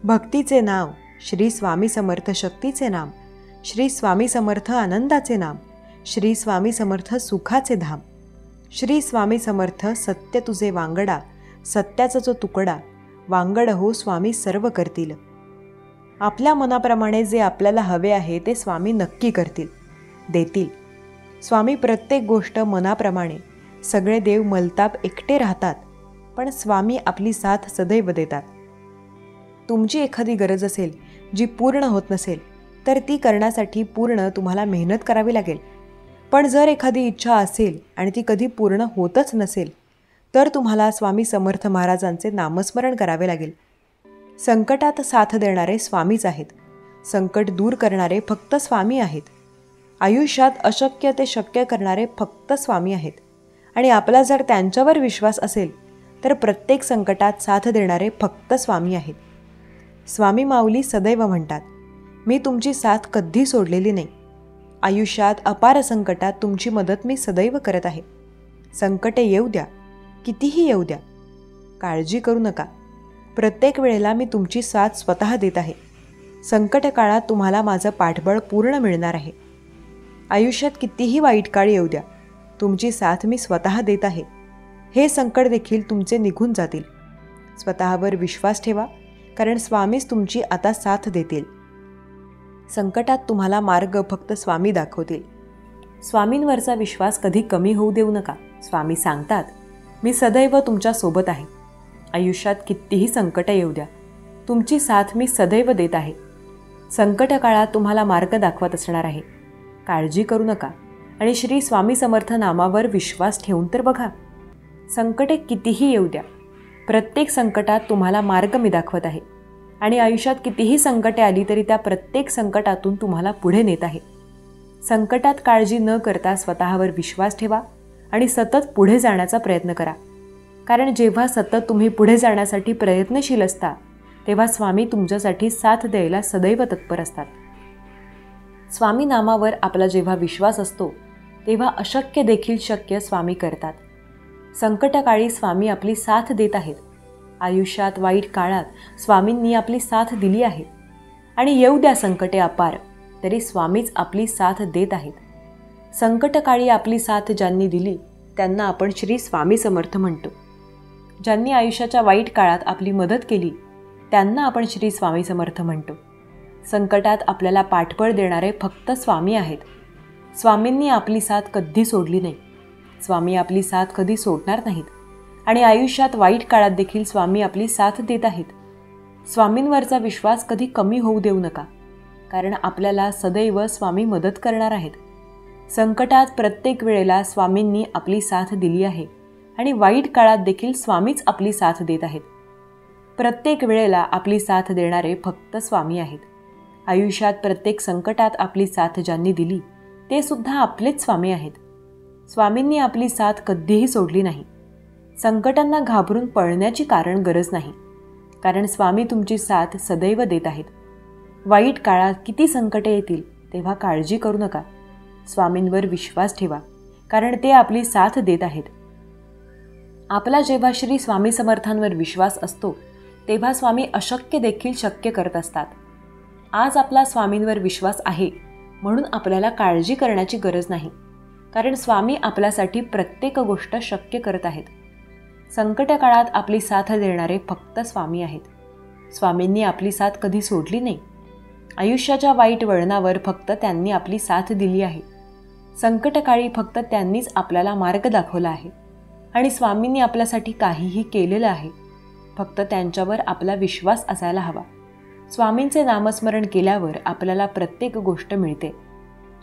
भक्तीचे नाव श्री स्वामी समर्थ, शक्तीचे नाम श्री स्वामी समर्थ, आनंदाचे नाम श्री स्वामी समर्थ, सुखाचे धाम श्री स्वामी समर्थ. सत्य तुझे वांगडा, सत्याचा जो तुकडा, वांगड हो स्वामी सर्व करतील. आपल्या मनाप्रमाणे जे आपल्याला हवे आहे ते स्वामी नक्की करतील, देतील. स्वामी प्रत्येक गोष्ट मनाप्रमाणे, सगळे देव मलताप एकटे राहतात, पण स्वामी आपली साथ सदैव देतात. तुमची एखादी गरज असेल जी पूर्ण होत नसेल तर ती करण्यासाठी पूर्ण तुम्हाला मेहनत करावी लागेल. पण जर एखादी इच्छा असेल आणि ती कधी पूर्ण होतच नसेल तर तुम्हाला स्वामी समर्थ महाराजांचे नामस्मरण करावे लागेल. संकटात साथ देणारे स्वामीच आहेत. संकट दूर करणारे फक्त स्वामी आहेत. आयुष्यात अशक्य ते शक्य करणारे फक्त स्वामी आहेत. आणि आपला जर त्यांच्यावर विश्वास असेल तर प्रत्येक संकटात साथ देणारे फक्त स्वामी आहेत. स्वामी माऊली सदैव म्हणतात, मी तुमची साथ कधी सोडलेली नाही. आयुष्यात अपार संकटात तुमची मदत मी सदैव करत आहे. संकटे येऊ द्या, कितीही येऊ द्या, काळजी करू नका. प्रत्येक वेळेला मी तुमची साथ स्वतः देत आहे. संकट काळात तुम्हाला माझं पाठबळ पूर्ण मिळणार आहे. आयुष्यात कितीही वाईट काळ येऊ द्या, तुमची साथ मी स्वतः देत आहे. हे संकट देखील तुमचे निघून जातील. स्वतःवर विश्वास ठेवा, कारण स्वामीच तुमची आता साथ देतील. संकटात तुम्हाला मार्ग फक्त स्वामी दाखवतील. स्वामींवरचा विश्वास कधी कमी होऊ देऊ नका. स्वामी सांगतात, मी सदैव तुमच्यासोबत आहे. आयुष्यात कितीही संकट येऊ द्या, तुमची साथ मी सदैव देत आहे. संकट काळात तुम्हाला मार्ग दाखवत असणार आहे. काळजी करू नका आणि श्री स्वामी समर्थ नामावर विश्वास ठेवून तर बघा. संकटे कितीही येऊ द्या, प्रत्येक संकटात तुम्हाला मार्ग मी दाखवत आहे. आणि आयुष्यात कितीही संकटे आली तरी त्या प्रत्येक संकटातून तुम्हाला पुढे नेत आहे. संकटात काळजी न करता स्वतःवर विश्वास ठेवा आणि सतत पुढे जाण्याचा प्रयत्न करा. कारण जेव्हा सतत तुम्ही पुढे जाण्यासाठी प्रयत्नशील असता तेव्हा स्वामी तुमच्यासाठी साथ द्यायला सदैव तत्पर असतात. स्वामी नामावर आपला जेव्हा विश्वास असतो तेव्हा अशक्य देखील शक्य स्वामी करतात. संकटकाळी स्वामी आपली साथ देत आहेत. आयुष्यात वाईट काळात स्वामींनी आपली साथ दिली आहे आणि येऊ द्या संकटे अपार तरी स्वामीच आपली साथ देत आहेत. संकटकाळी आपली साथ ज्यांनी दिली त्यांना आपण श्री स्वामी समर्थ म्हणतो. ज्यांनी आयुष्याच्या वाईट काळात आपली मदत केली त्यांना आपण श्री स्वामी समर्थ म्हणतो. संकटात आपल्याला पाठबळ देणारे फक्त स्वामी आहेत. स्वामींनी आपली साथ कधी सोडली नाही. स्वामी आपली साथ कधी सोडणार नाहीत आणि आयुष्यात वाईट काळात देखील स्वामी आपली साथ देत आहेत. स्वामींवरचा विश्वास कधी कमी होऊ देऊ नका, कारण आपल्याला सदैव स्वामी मदत करणार आहेत. संकटात प्रत्येक वेळेला स्वामींनी आपली साथ दिली आहे आणि वाईट काळात देखील स्वामीच आपली साथ देत आहेत. प्रत्येक वेळेला आपली साथ देणारे फक्त स्वामी आहेत. आयुष्यात प्रत्येक संकटात आपली साथ ज्यांनी दिली ते सुद्धा आपलेच स्वामी आहेत. स्वामींनी आपली साथ कधीही सोडली नाही. संकटांना घाबरून पळण्याची गरज नाही, कारण स्वामी तुमची साथ सदैव देत आहेत. वाईट काळात किती संकटे येतील तेव्हा काळजी करू नका. स्वामींवर विश्वास ठेवा, कारण ते आपली साथ देत आहेत. आपला जेव्हा श्री स्वामी समर्थांवर विश्वास असतो तेव्हा स्वामी अशक्य देखील शक्य करत असतात. आज आपला स्वामींवर विश्वास आहे म्हणून आपल्याला काळजी करण्याची गरज नाही, कारण स्वामी आपल्यासाठी प्रत्येक गोष्ट शक्य करत आहेत. संकट काळात आपली साथ देणारे फक्त स्वामी आहेत. स्वामींनी आपली साथ कधी सोडली नाही. आयुष्याच्या वाईट वळणावर फक्त त्यांनी आपली साथ दिली आहे. संकटकाळी फक्त त्यांनीच आपल्याला मार्ग दाखवला आहे आणि स्वामींनी आपल्यासाठी काहीही केलेलं आहे. फक्त त्यांच्यावर आपला विश्वास असायला हवा. स्वामींचे नामस्मरण केल्यावर आपल्याला प्रत्येक गोष्ट मिळते.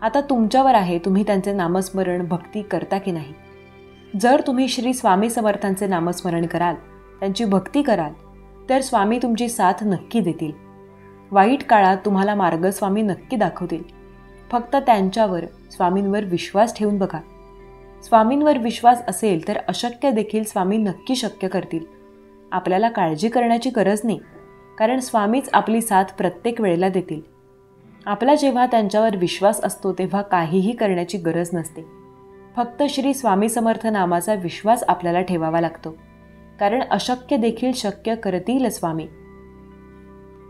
आता तुमच्यावर आहे तुम्ही त्यांचे नामस्मरण भक्ती करता की नाही. जर तुम्ही श्री स्वामी समर्थांचे नामस्मरण कराल, त्यांची भक्ती कराल, तर स्वामी तुमची साथ नक्की देतील. वाईट काळात तुम्हाला मार्ग स्वामी नक्की दाखवतील. फक्त त्यांच्यावर स्वामींवर विश्वास ठेवून बघा. स्वामींवर विश्वास असेल तर अशक्य देखील स्वामी नक्की शक्य करतील. आपल्याला काळजी करण्याची गरज नाही, कारण स्वामीच आपली साथ प्रत्येक वेळेला देतील. आपला जेव्हा त्यांच्यावर विश्वास असतो तेव्हा काहीही करण्याची गरज नसते. फक्त श्री स्वामी समर्थ नामाचा विश्वास आपल्याला ठेवावा लागतो, कारण अशक्य देखील शक्य करतील स्वामी.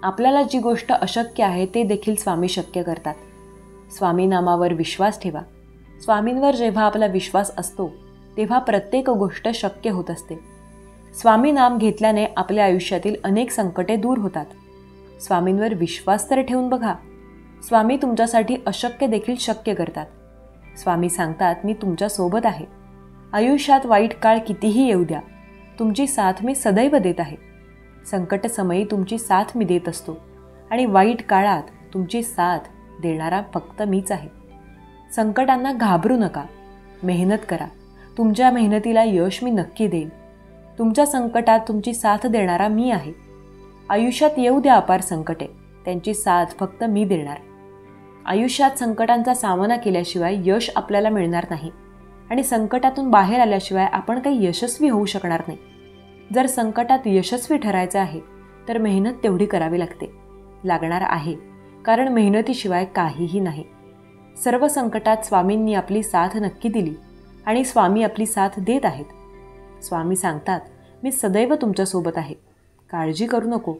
आपल्याला जी गोष्ट अशक्य आहे ते देखील स्वामी शक्य करतात. स्वामी नामावर विश्वास ठेवा. स्वामींवर जेव्हा आपला विश्वास असतो तेव्हा प्रत्येक गोष्ट शक्य होत असते. स्वामी नाम घेतल्याने आपल्या आयुष्यातील अनेक संकटे दूर होतात. स्वामींवर विश्वास तर ठेवून बघा. स्वामी तुमच्यासाठी अशक्य देखील शक्य करतात. स्वामी सांगतात, मी तुमच्या सोबत आहे. आयुष्यात वाईट काळ कितीही येऊ द्या, तुमची साथ मी सदैव देत आहे. संकट समयी तुमची साथ मी देत असतो आणि वाईट काळात तुमची साथ देणारा फक्त मीच आहे. संकटांना घाबरू नका. मेहनत करा. तुमच्या मेहनतीला यश मी नक्की देईन. तुमच्या संकटात तुमची साथ देणारा मी आहे. आयुष्यात येऊ द्या अपार संकटे, त्यांची साथ फक्त मी देणार. आयुष्यात संकटांचा सामना केल्याशिवाय यश आपल्याला मिळणार नाही आणि संकटातून बाहेर आल्याशिवाय आपण काही यशस्वी होऊ शकणार नाही. जर संकटात यशस्वी ठरायचं आहे तर मेहनत तेवढी करावी लागणार आहे, कारण मेहनतीशिवाय काहीही नाही. सर्व संकटात स्वामींनी आपली साथ नक्की दिली आणि स्वामी आपली साथ देत आहेत. स्वामी सांगतात, मी सदैव तुमच्यासोबत आहे. काळजी करू नको.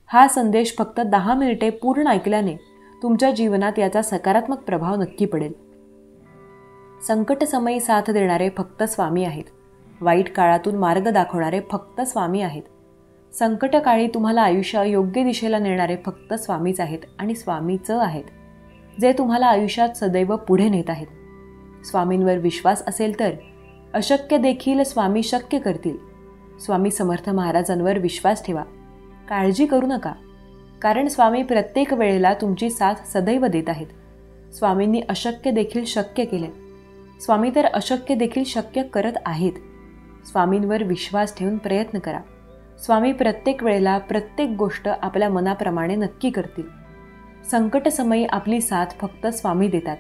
हा संदेश फक्त 10 मिनिटे पूर्ण ऐकल्याने तुमच्या जीवनात याचा सकारात्मक प्रभाव नक्की पडेल. संकट समयी साथ देणारे फक्त स्वामी आहेत. वाईट काळातून मार्ग दाखवणारे फक्त स्वामी आहेत. संकटकाळी तुम्हाला आयुष्य योग्य दिशेला नेणारे फक्त स्वामीच आहेत आणि स्वामीच आहेत, जे तुम्हाला आयुष्यात सदैव पुढे नेत आहेत. स्वामींवर विश्वास असेल तर अशक्य देखील स्वामी शक्य करतील. स्वामी समर्थ महाराजांवर विश्वास ठेवा. काळजी करू नका, कारण स्वामी प्रत्येक वेळेला तुमची साथ सदैव देत आहेत. स्वामींनी अशक्य देखील शक्य केले. स्वामी तर अशक्य देखील शक्य करत आहेत. स्वामींवर विश्वास ठेवून प्रयत्न करा. स्वामी प्रत्येक वेळेला प्रत्येक गोष्ट आपल्या मनाप्रमाणे नक्की करतील. संकट समयी आपली साथ फक्त स्वामी देतात.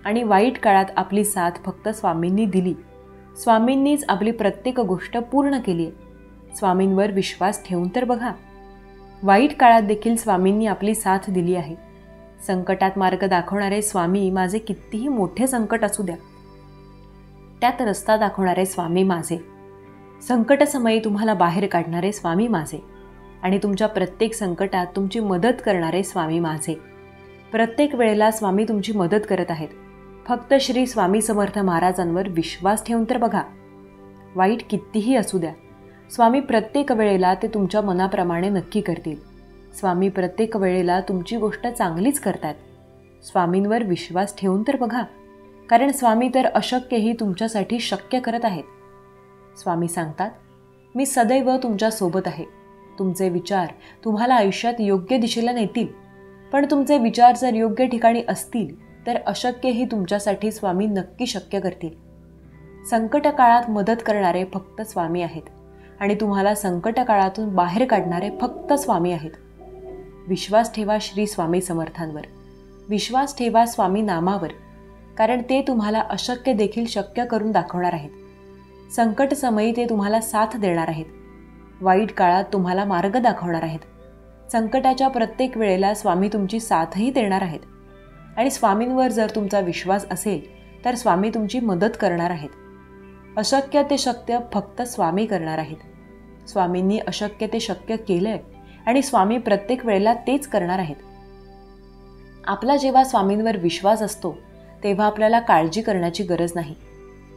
आणि वाईट काळात आपली साथ फक्त स्वामींनी दिली. स्वामींनीच आपली प्रत्येक गोष्ट पूर्ण केली आहे. स्वामींवर विश्वास ठेवून तर बघा. वाईट काळात देखील स्वामींनी आपली साथ दिली आहे. संकटात मार्ग दाखवणारे स्वामी माझे, कितीही मोठे संकट असू द्या त्यात रस्ता दाखवणारे स्वामी माझे, संकटसमयी तुम्हाला बाहेर काढणारे स्वामी माझे, आणि तुमच्या प्रत्येक संकटात तुमची मदत करणारे स्वामी माझे. प्रत्येक वेळेला स्वामी तुमची मदत करत आहेत. फक्त श्री स्वामी समर्थ महाराजांवर विश्वास ठेवून तर बघा. वाईट कितीही असू द्या, स्वामी प्रत्येक वेळेला ते तुमच्या मनाप्रमाणे नक्की करतील. स्वामी प्रत्येक वेळेला तुमची गोष्ट चांगलीच करतात. स्वामींवर विश्वास ठेवून तर बघा, कारण स्वामी तर अशक्यही तुमच्यासाठी शक्य करत आहेत. स्वामी सांगतात, मी सदैव तुमच्यासोबत आहे. तुमचे विचार तुम्हाला आयुष्यात योग्य दिशेला नेतील, पण तुमचे विचार जर योग्य ठिकाणी असतील तर अशक्यही तुमच्यासाठी स्वामी नक्की शक्य करतील. संकट काळात मदत करणारे फक्त स्वामी आहेत, आणि तुम्हाला संकट काळातून बाहेर काढणारे फक्त स्वामी आहेत. विश्वास ठेवा श्री स्वामी समर्थांवर. विश्वास ठेवा स्वामी नामावर, कारण ते तुम्हाला अशक्य देखील शक्य करून दाखवणार आहेत. संकट समयी ते तुम्हाला साथ देणार आहेत. वाईट काळात तुम्हाला मार्ग दाखवणार आहेत. संकटाच्या प्रत्येक वेळेला स्वामी तुमची साथही देणार आहेत. आणि स्वामींवर जर तुमचा विश्वास असेल तर स्वामी तुमची मदत करणार आहेत. अशक्य ते शक्य फक्त स्वामी करणार आहेत. स्वामींनी अशक्य ते शक्य केलंय, आणि स्वामी प्रत्येक वेळेला तेच करणार आहेत. आपला जेव्हा स्वामींवर विश्वास असतो तेव्हा आपल्याला काळजी करण्याची गरज नाही,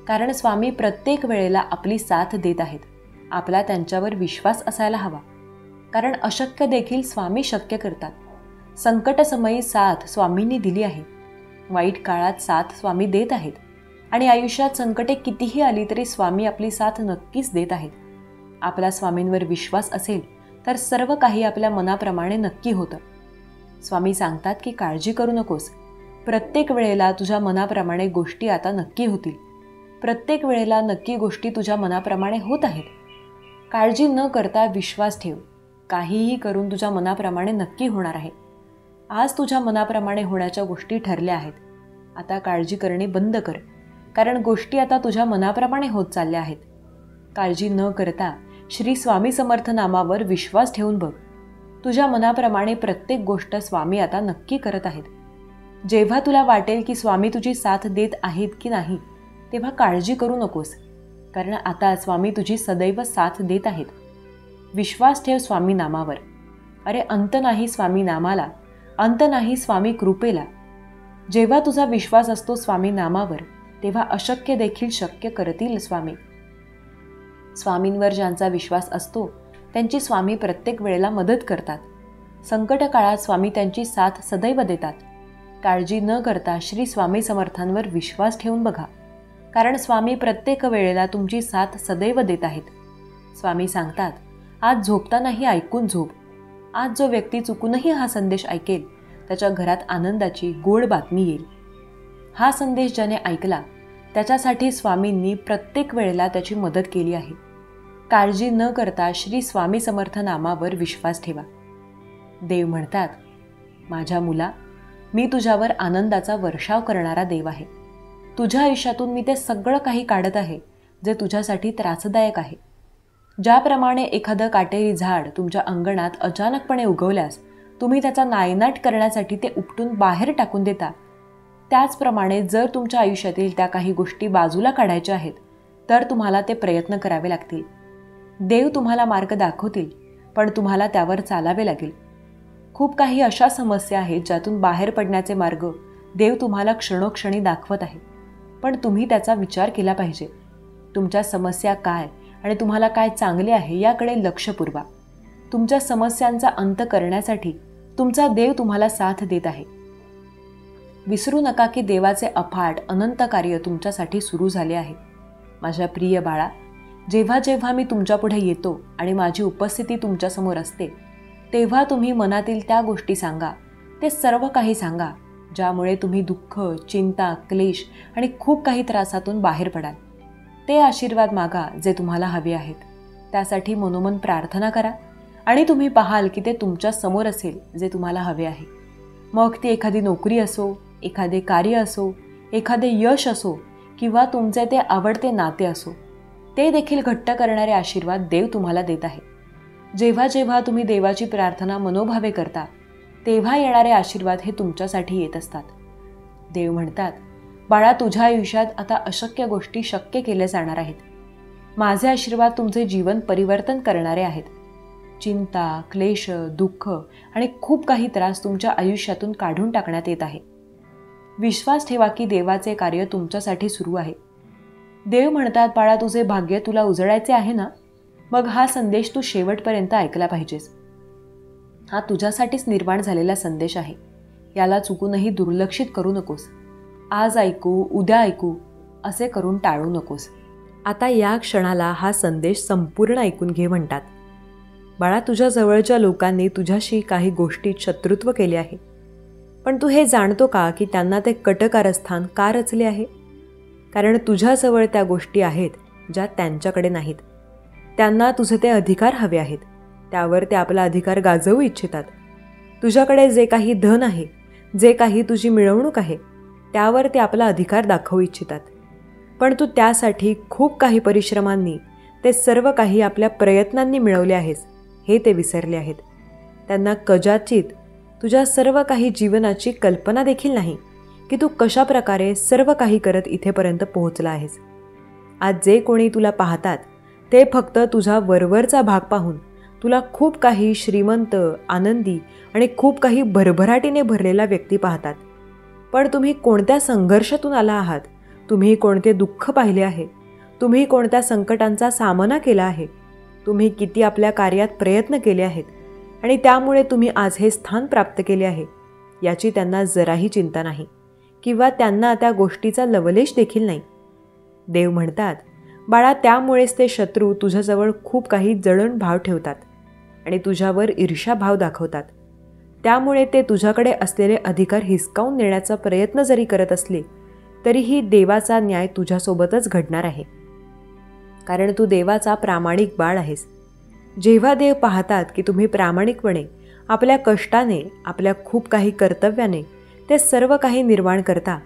कारण स्वामी प्रत्येक वेळेला आपली साथ देत आहेत. आपला त्यांच्यावर विश्वास असायला हवा, कारण अशक्य देखील स्वामी शक्य करतात. संकटसमयी साथ स्वामींनी दिली आहे. वाईट काळात साथ स्वामी देत आहेत, आणि आयुष्यात संकटे कितीही आली तरी स्वामी आपली साथ नक्कीच देत आहेत. आपला स्वामींवर विश्वास असेल तर सर्व काही आपल्या मनाप्रमाणे नक्की होतं. स्वामी सांगतात की काळजी करू नकोस. प्रत्येक वेळेला तुझ्या मनाप्रमाणे गोष्टी आता नक्की होतील. प्रत्येक वेळेला नक्की गोष्टी तुझ्या मनाप्रमाणे होत आहेत. काळजी न करता विश्वास ठेव. काहीही करून तुझ्या मनाप्रमाणे नक्की होणार आहे. आज तुझ्या मनाप्रमाणे होण्याच्या गोष्टी ठरल्या आहेत. आता काळजी करणे बंद कर, कारण गोष्टी आता तुझ्या मनाप्रमाणे होत चालल्या आहेत. काळजी न करता श्री स्वामी समर्थ नामावर विश्वास ठेवून बघ. तुझ्या मनाप्रमाणे प्रत्येक गोष्ट स्वामी आता नक्की करत आहेत. जेव्हा तुला वाटेल की स्वामी तुझी साथ देत आहेत की नाही, तेव्हा काळजी करू नकोस, कारण आता स्वामी तुझी सदैव साथ देत आहेत. विश्वास ठेव स्वामी नामावर. अरे अंत नाही स्वामी नामाला, अंत नाही स्वामी कृपेला. जेव्हा तुझा विश्वास असतो स्वामी नामावर, तेव्हा अशक्य देखील शक्य करतील स्वामी. स्वामींवर ज्यांचा विश्वास असतो त्यांची स्वामी प्रत्येक वेळेला मदत करतात. संकट काळात स्वामी त्यांची साथ सदैव देतात. काळजी न करता श्री स्वामी समर्थांवर विश्वास ठेवून बघा, कारण स्वामी प्रत्येक वेळेला तुमची साथ सदैव देत आहेत. स्वामी सांगतात, आज झोपतानाही ऐकून झोप. आज जो व्यक्ती चुकूनही हा संदेश ऐकेल त्याच्या घरात आनंदाची गोड बातमी येईल. हा संदेश ज्याने ऐकला त्याच्यासाठी स्वामींनी प्रत्येक वेळेला त्याची मदत केली आहे. काळजी न करता श्री स्वामी समर्थ नामावर विश्वास ठेवा. देव म्हणतात, माझ्या मुला, मी तुझ्यावर आनंदाचा वर्षाव करणारा देव आहे. तुझ्या आयुष्यातून मी ते सगळं काही काढत आहे जे तुझ्यासाठी त्रासदायक आहे. ज्याप्रमाणे एखादं काटेरी झाड तुमच्या अंगणात अचानकपणे उगवल्यास तुम्ही त्याचा नायनाट करण्यासाठी ते उपटून बाहेर टाकून देता, त्याचप्रमाणे जर तुमच्या आयुष्यातील त्या काही गोष्टी बाजूला काढायच्या आहेत तर तुम्हाला ते प्रयत्न करावे लागतील. देव तुम्हाला मार्ग दाखवतील, पण तुम्हाला त्यावर चालावे लागेल. खूप काही अशा समस्या आहेत ज्यातून बाहेर पडण्याचे मार्ग देव तुम्हाला क्षणोक्षणी दाखवत आहे, पण तुम्ही त्याचा विचार केला पाहिजे. तुमच्या समस्या काय आणि तुम्हाला काय चांगले आहे याकडे लक्ष पुरवा. तुमच्या समस्यांचा अंत करण्यासाठी तुमचा देव तुम्हाला साथ देत आहे. विसरू नका की देवाचे अफाट अनंत कार्य तुमच्यासाठी सुरू झाले आहे. माझ्या प्रिय बाळा, जेव्हा जेव्हा मी तुमच्यापुढे येतो आणि माझी उपस्थिती तुमच्यासमोर असते, तेव्हा तुम्ही मनातील त्या गोष्टी सांगा. ते सर्व काही सांगा ज्यामुळे तुम्ही दुःख, चिंता, क्लेश आणि खूप काही त्रासातून बाहेर पडाल. ते आशीर्वाद मागा जे तुम्हाला हवे आहेत. त्यासाठी मनोमन प्रार्थना करा आणि तुम्ही पाहाल की ते तुमच्या समोर असेल जे तुम्हाला हवे आहे. मग ती एखादी नोकरी असो, एखादे कार्य असो, एखादे यश असो किंवा तुमचे ते आवडते नाते असो, ते देखील घट्ट करणारे आशीर्वाद देव तुम्हाला देत आहे. जेव्हा जेव्हा तुम्ही देवाची प्रार्थना मनोभावे करता, तेव्हा येणारे आशीर्वाद हे तुमच्यासाठी येत असतात. देव म्हणतात, बाळा, तुझ्या आयुष्यात आता अशक्य गोष्टी शक्य केल्या जाणार आहेत. माझे आशीर्वाद तुमचे जीवन परिवर्तन करणारे आहेत. चिंता, क्लेश, दुःख आणि खूप काही त्रास तुमच्या आयुष्यातून काढून टाकण्यात येत आहे. विश्वास ठेवा की देवाचे कार्य तुमच्यासाठी सुरू आहे. देव म्हणतात, बाळा, तुझे भाग्य तुला उजळायचे आहे ना, मग हा संदेश तू शेवटपर्यंत ऐकला पाहिजेस. हा तुझ्यासाठीच निर्माण झालेला संदेश आहे. याला चुकूनही दुर्लक्षित करू नकोस. आज ऐकू, उद्या ऐकू असे करून टाळू नकोस. आता या क्षणाला हा संदेश संपूर्ण ऐकून घे म्हणतात. बाळा, तुझ्या जवळच्या लोकांनी तुझ्याशी काही गोष्टीत शत्रुत्व केले आहे, पण तू हे जाणतो का की त्यांना ते कटकारस्थान का रचले आहे? कारण तुझ्याजवळ त्या गोष्टी आहेत ज्या त्यांच्याकडे नाहीत. त्यांना तुझे ते अधिकार हवे आहेत. त्यावर ते आपला अधिकार गाजवू इच्छितात. तुझ्याकडे जे काही धन आहे, जे काही तुझी मिळवणूक आहे, त्यावर ते आपला अधिकार दाखवू इच्छितात. पण तू त्यासाठी खूप काही परिश्रमांनी ते सर्व काही आपल्या प्रयत्नांनी मिळवले आहेस हे ते विसरले आहेत. त्यांना कदाचित तुझ्या सर्व काही जीवनाची कल्पना देखील नाही की तू कशा प्रकारे सर्व काही करत इथेपर्यंत पोहोचला आहेस. आज जे कोणी तुला पाहतात ते फक्त तुझा वरवरचा भाग पाहून तुला खूप काही श्रीमंत, आनंदी आणि खूप काही भरभराटीने भरलेला व्यक्ती पाहतात. पण तुम्ही कोणत्या संघर्षातून आला आहात, तुम्ही कोणते दुःख पाहिले आहे, तुम्ही कोणत्या संकटांचा सामना केला आहे, तुम्ही किती आपल्या कार्यात प्रयत्न केले आहेत आणि त्यामुळे तुम्ही आज हे स्थान प्राप्त केले आहे, याची त्यांना जराही चिंता नाही किंवा त्यांना त्या गोष्टीचा लवलेश देखील नाही. देव म्हणतात, बाळा, त्यामुळेच ते शत्रू तुझ्याजवळ खूप काही जळण भाव ठेवतात आणि तुझ्यावर ईर्ष्याभाव दाखवतात. त्यामुळे ते तुझ्याकडे असलेले अधिकार हिसकावून नेण्याचा प्रयत्न जरी करत असले तरीही देवाचा न्याय तुझ्यासोबतच घडणार आहे. कारण तू देवाचा प्रामाणिक बाळ आहेस. जेव्हा देव पाहतात की तुम्ही प्रामाणिकपणे आपल्या कष्टाने, आपल्या खूप काही कर्तव्याने ते सर्व काही निर्माण करता,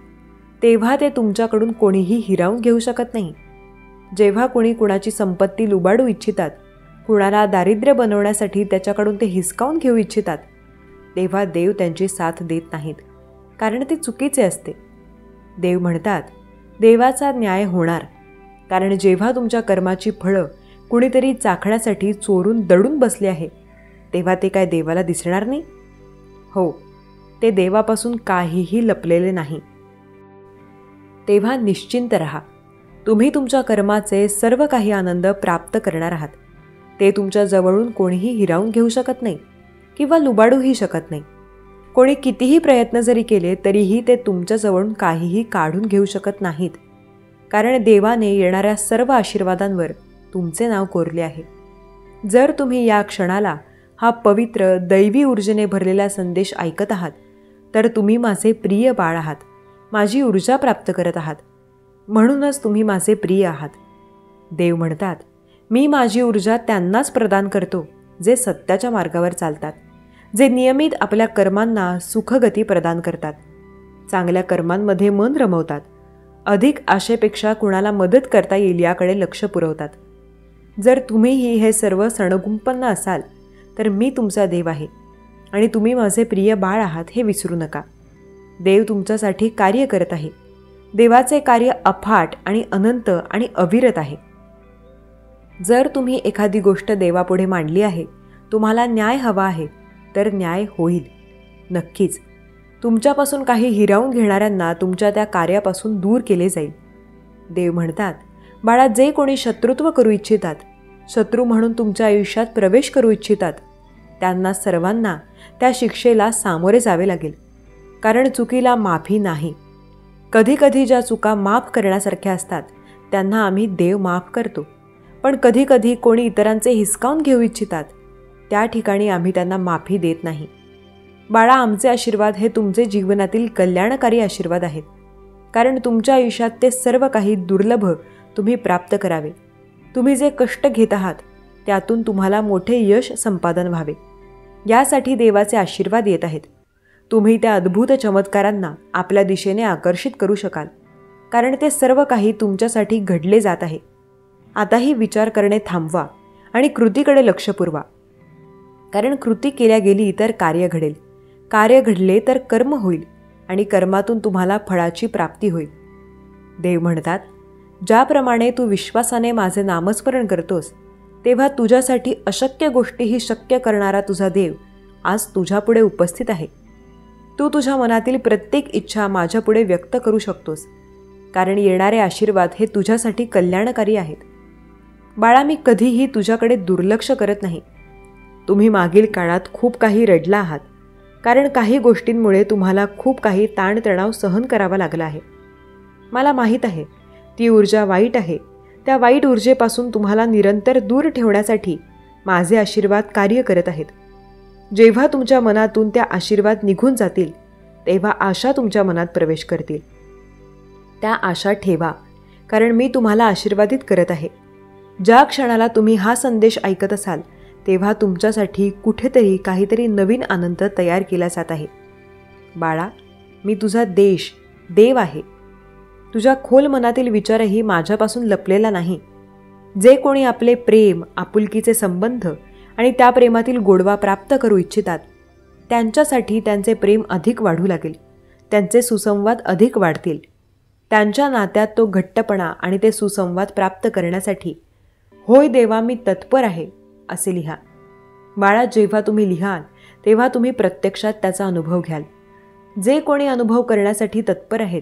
तेव्हा ते तुमच्याकडून कोणीही हिरावून घेऊ शकत नाही. जेव्हा कोणी कुणाची संपत्ती लुबाडू इच्छितात, कुणाला दारिद्र्य बनवण्यासाठी त्याच्याकडून ते हिसकावून घेऊ इच्छितात, तेव्हा देव त्यांची साथ देत नाहीत, कारण ते चुकीचे असते. देव म्हणतात, देवाचा न्याय होणार, कारण जेव्हा तुमच्या कर्माची फळं कुणीतरी चाखण्यासाठी चोरून दडून बसले आहे, तेव्हा ते काय देवाला दिसणार नाही? हो, ते देवापासून काहीही लपलेले नाही. तेव्हा निश्चिंत रहा. तुम्ही तुमच्या कर्माचे सर्व काही आनंद प्राप्त करणार आहात. ते तुमच्या जवळून कोणीही हिरावून घेऊ शकत नाही किंवा लुबाडूही शकत नाही. कोणी कितीही प्रयत्न जरी केले तरीही ते तुमच्याजवळून काहीही काढून घेऊ शकत नाहीत, कारण देवाने येणाऱ्या सर्व आशीर्वादांवर तुमचे नाव कोरले आहे. जर तुम्ही या क्षणाला हा पवित्र दैवी ऊर्जेने भरलेला संदेश ऐकत आहात, तर तुम्ही माझे प्रिय बाळ आहात, माझी ऊर्जा प्राप्त करत आहात. म्हणूनच तुम्ही माझे प्रिय आहात. देव म्हणतात, मी माझी ऊर्जा त्यांनाच प्रदान करतो जे सत्याच्या मार्गावर चालतात, जे नियमित आपल्या कर्मांना सुखगती प्रदान करतात, चांगल्या कर्मांमध्ये मन रमवतात, अधिक आशेपेक्षा कुणाला मदत करता येईल याकडे लक्ष पुरवतात. जर तुम्हीही हे सर्व सणगुंपन्न असाल तर मी तुमचा देव आहे आणि तुम्ही माझे प्रिय बाळ आहात हे विसरू नका. देव तुमच्यासाठी कार्य करत आहे. देवाचे कार्य अफाट आणि अनंत आणि अविरत आहे. जर तुम्ही एखादी गोष्ट देवापुढे मांडली आहे, तुम्हाला न्याय हवा आहे, तर न्याय होईल नक्कीच. तुमच्यापासून काही हिरावून घेणाऱ्यांना तुमच्या त्या कार्यापासून दूर केले जाईल. देव म्हणतात, बाळा, जे कोणी शत्रुत्व करू इच्छितात, शत्रू म्हणून तुमच्या आयुष्यात प्रवेश करू इच्छितात, त्यांना सर्वांना त्या शिक्षेला सामोरे जावे लागेल, कारण चुकीला माफी नाही. कधीकधी ज्या चुका माफ करण्यासारख्या असतात त्यांना आम्ही देव माफ करतो, पण कधीकधी कोणी इतरांचे हिसकावून घेऊ इच्छितात, त्या ठिकाणी आम्ही त्यांना माफी देत नाही. बाळा, आमचे आशीर्वाद हे तुमचे जीवनातील कल्याणकारी आशीर्वाद आहेत, कारण तुमच्या आयुष्यात ते सर्व काही दुर्लभ तुम्ही प्राप्त करावे. तुम्ही जे कष्ट घेत आहात त्यातून तुम्हाला मोठे यश संपादन व्हावे, यासाठी देवाचे आशीर्वाद येत आहेत. तुम्ही त्या अद्भुत चमत्कारांना आपल्या दिशेने आकर्षित करू शकाल, कारण ते सर्व काही तुमच्यासाठी घडले जात आहे. आताही विचार करणे थांबवा आणि कृतीकडे लक्ष पुरवा, कारण कृती केल्या गेली तर कार्य घडेल, कार्य घडले तर कर्म होईल आणि कर्मातून तुम्हाला फळाची प्राप्ती होईल. देव म्हणतात, ज्याप्रमाणे तू विश्वासाने माझे नामस्मरण करतोस, तेव्हा तुझ्यासाठी अशक्य गोष्टीही शक्य करणारा तुझा देव आज तुझ्यापुढे उपस्थित आहे. तू तुझ्या मनातील प्रत्येक इच्छा माझ्यापुढे व्यक्त करू शकतोस, कारण येणारे आशीर्वाद हे तुझ्यासाठी कल्याणकारी आहेत. बाळा, मी कधीही तुझ्याकडे दुर्लक्ष करत नाही. तुम्ही मागील काळात खूप काही रडला आहात, कारण काही गोष्टींमुळे तुम्हाला खूप काही ताणतणाव सहन करावा लागला आहे. मला माहीत आहे ती ऊर्जा वाईट आहे. त्या वाईट ऊर्जेपासून तुम्हाला निरंतर दूर ठेवण्यासाठी माझे आशीर्वाद कार्य करत आहेत. जेव्हा तुमच्या मनातून त्या आशीर्वाद निघून जातील, तेव्हा आशा तुमच्या मनात प्रवेश करतील. त्या आशा ठेवा, कारण मी तुम्हाला आशीर्वादित करत आहे. ज्या क्षणाला तुम्ही हा संदेश ऐकत असाल, तेव्हा तुमच्यासाठी कुठेतरी काहीतरी नवीन आनंद तयार केला जात आहे. बाळा, मी तुझा देव आहे. तुझ्या खोल मनातील विचारही माझ्यापासून लपलेला नाही. जे कोणी आपले प्रेम, आपुलकीचे संबंध आणि त्या प्रेमातील गोडवा प्राप्त करू इच्छितात, त्यांच्यासाठी त्यांचे प्रेम अधिक वाढू लागेल, त्यांचे सुसंवाद अधिक वाढतील. त्यांच्या नात्यात तो घट्टपणा आणि ते सुसंवाद प्राप्त करण्यासाठी होय देवा, मी तत्पर आहे असे लिहा. बाळा, जेव्हा तुम्ही लिहाल तेव्हा तुम्ही प्रत्यक्षात त्याचा अनुभव घ्याल. जे कोणी अनुभव करण्यासाठी तत्पर आहेत,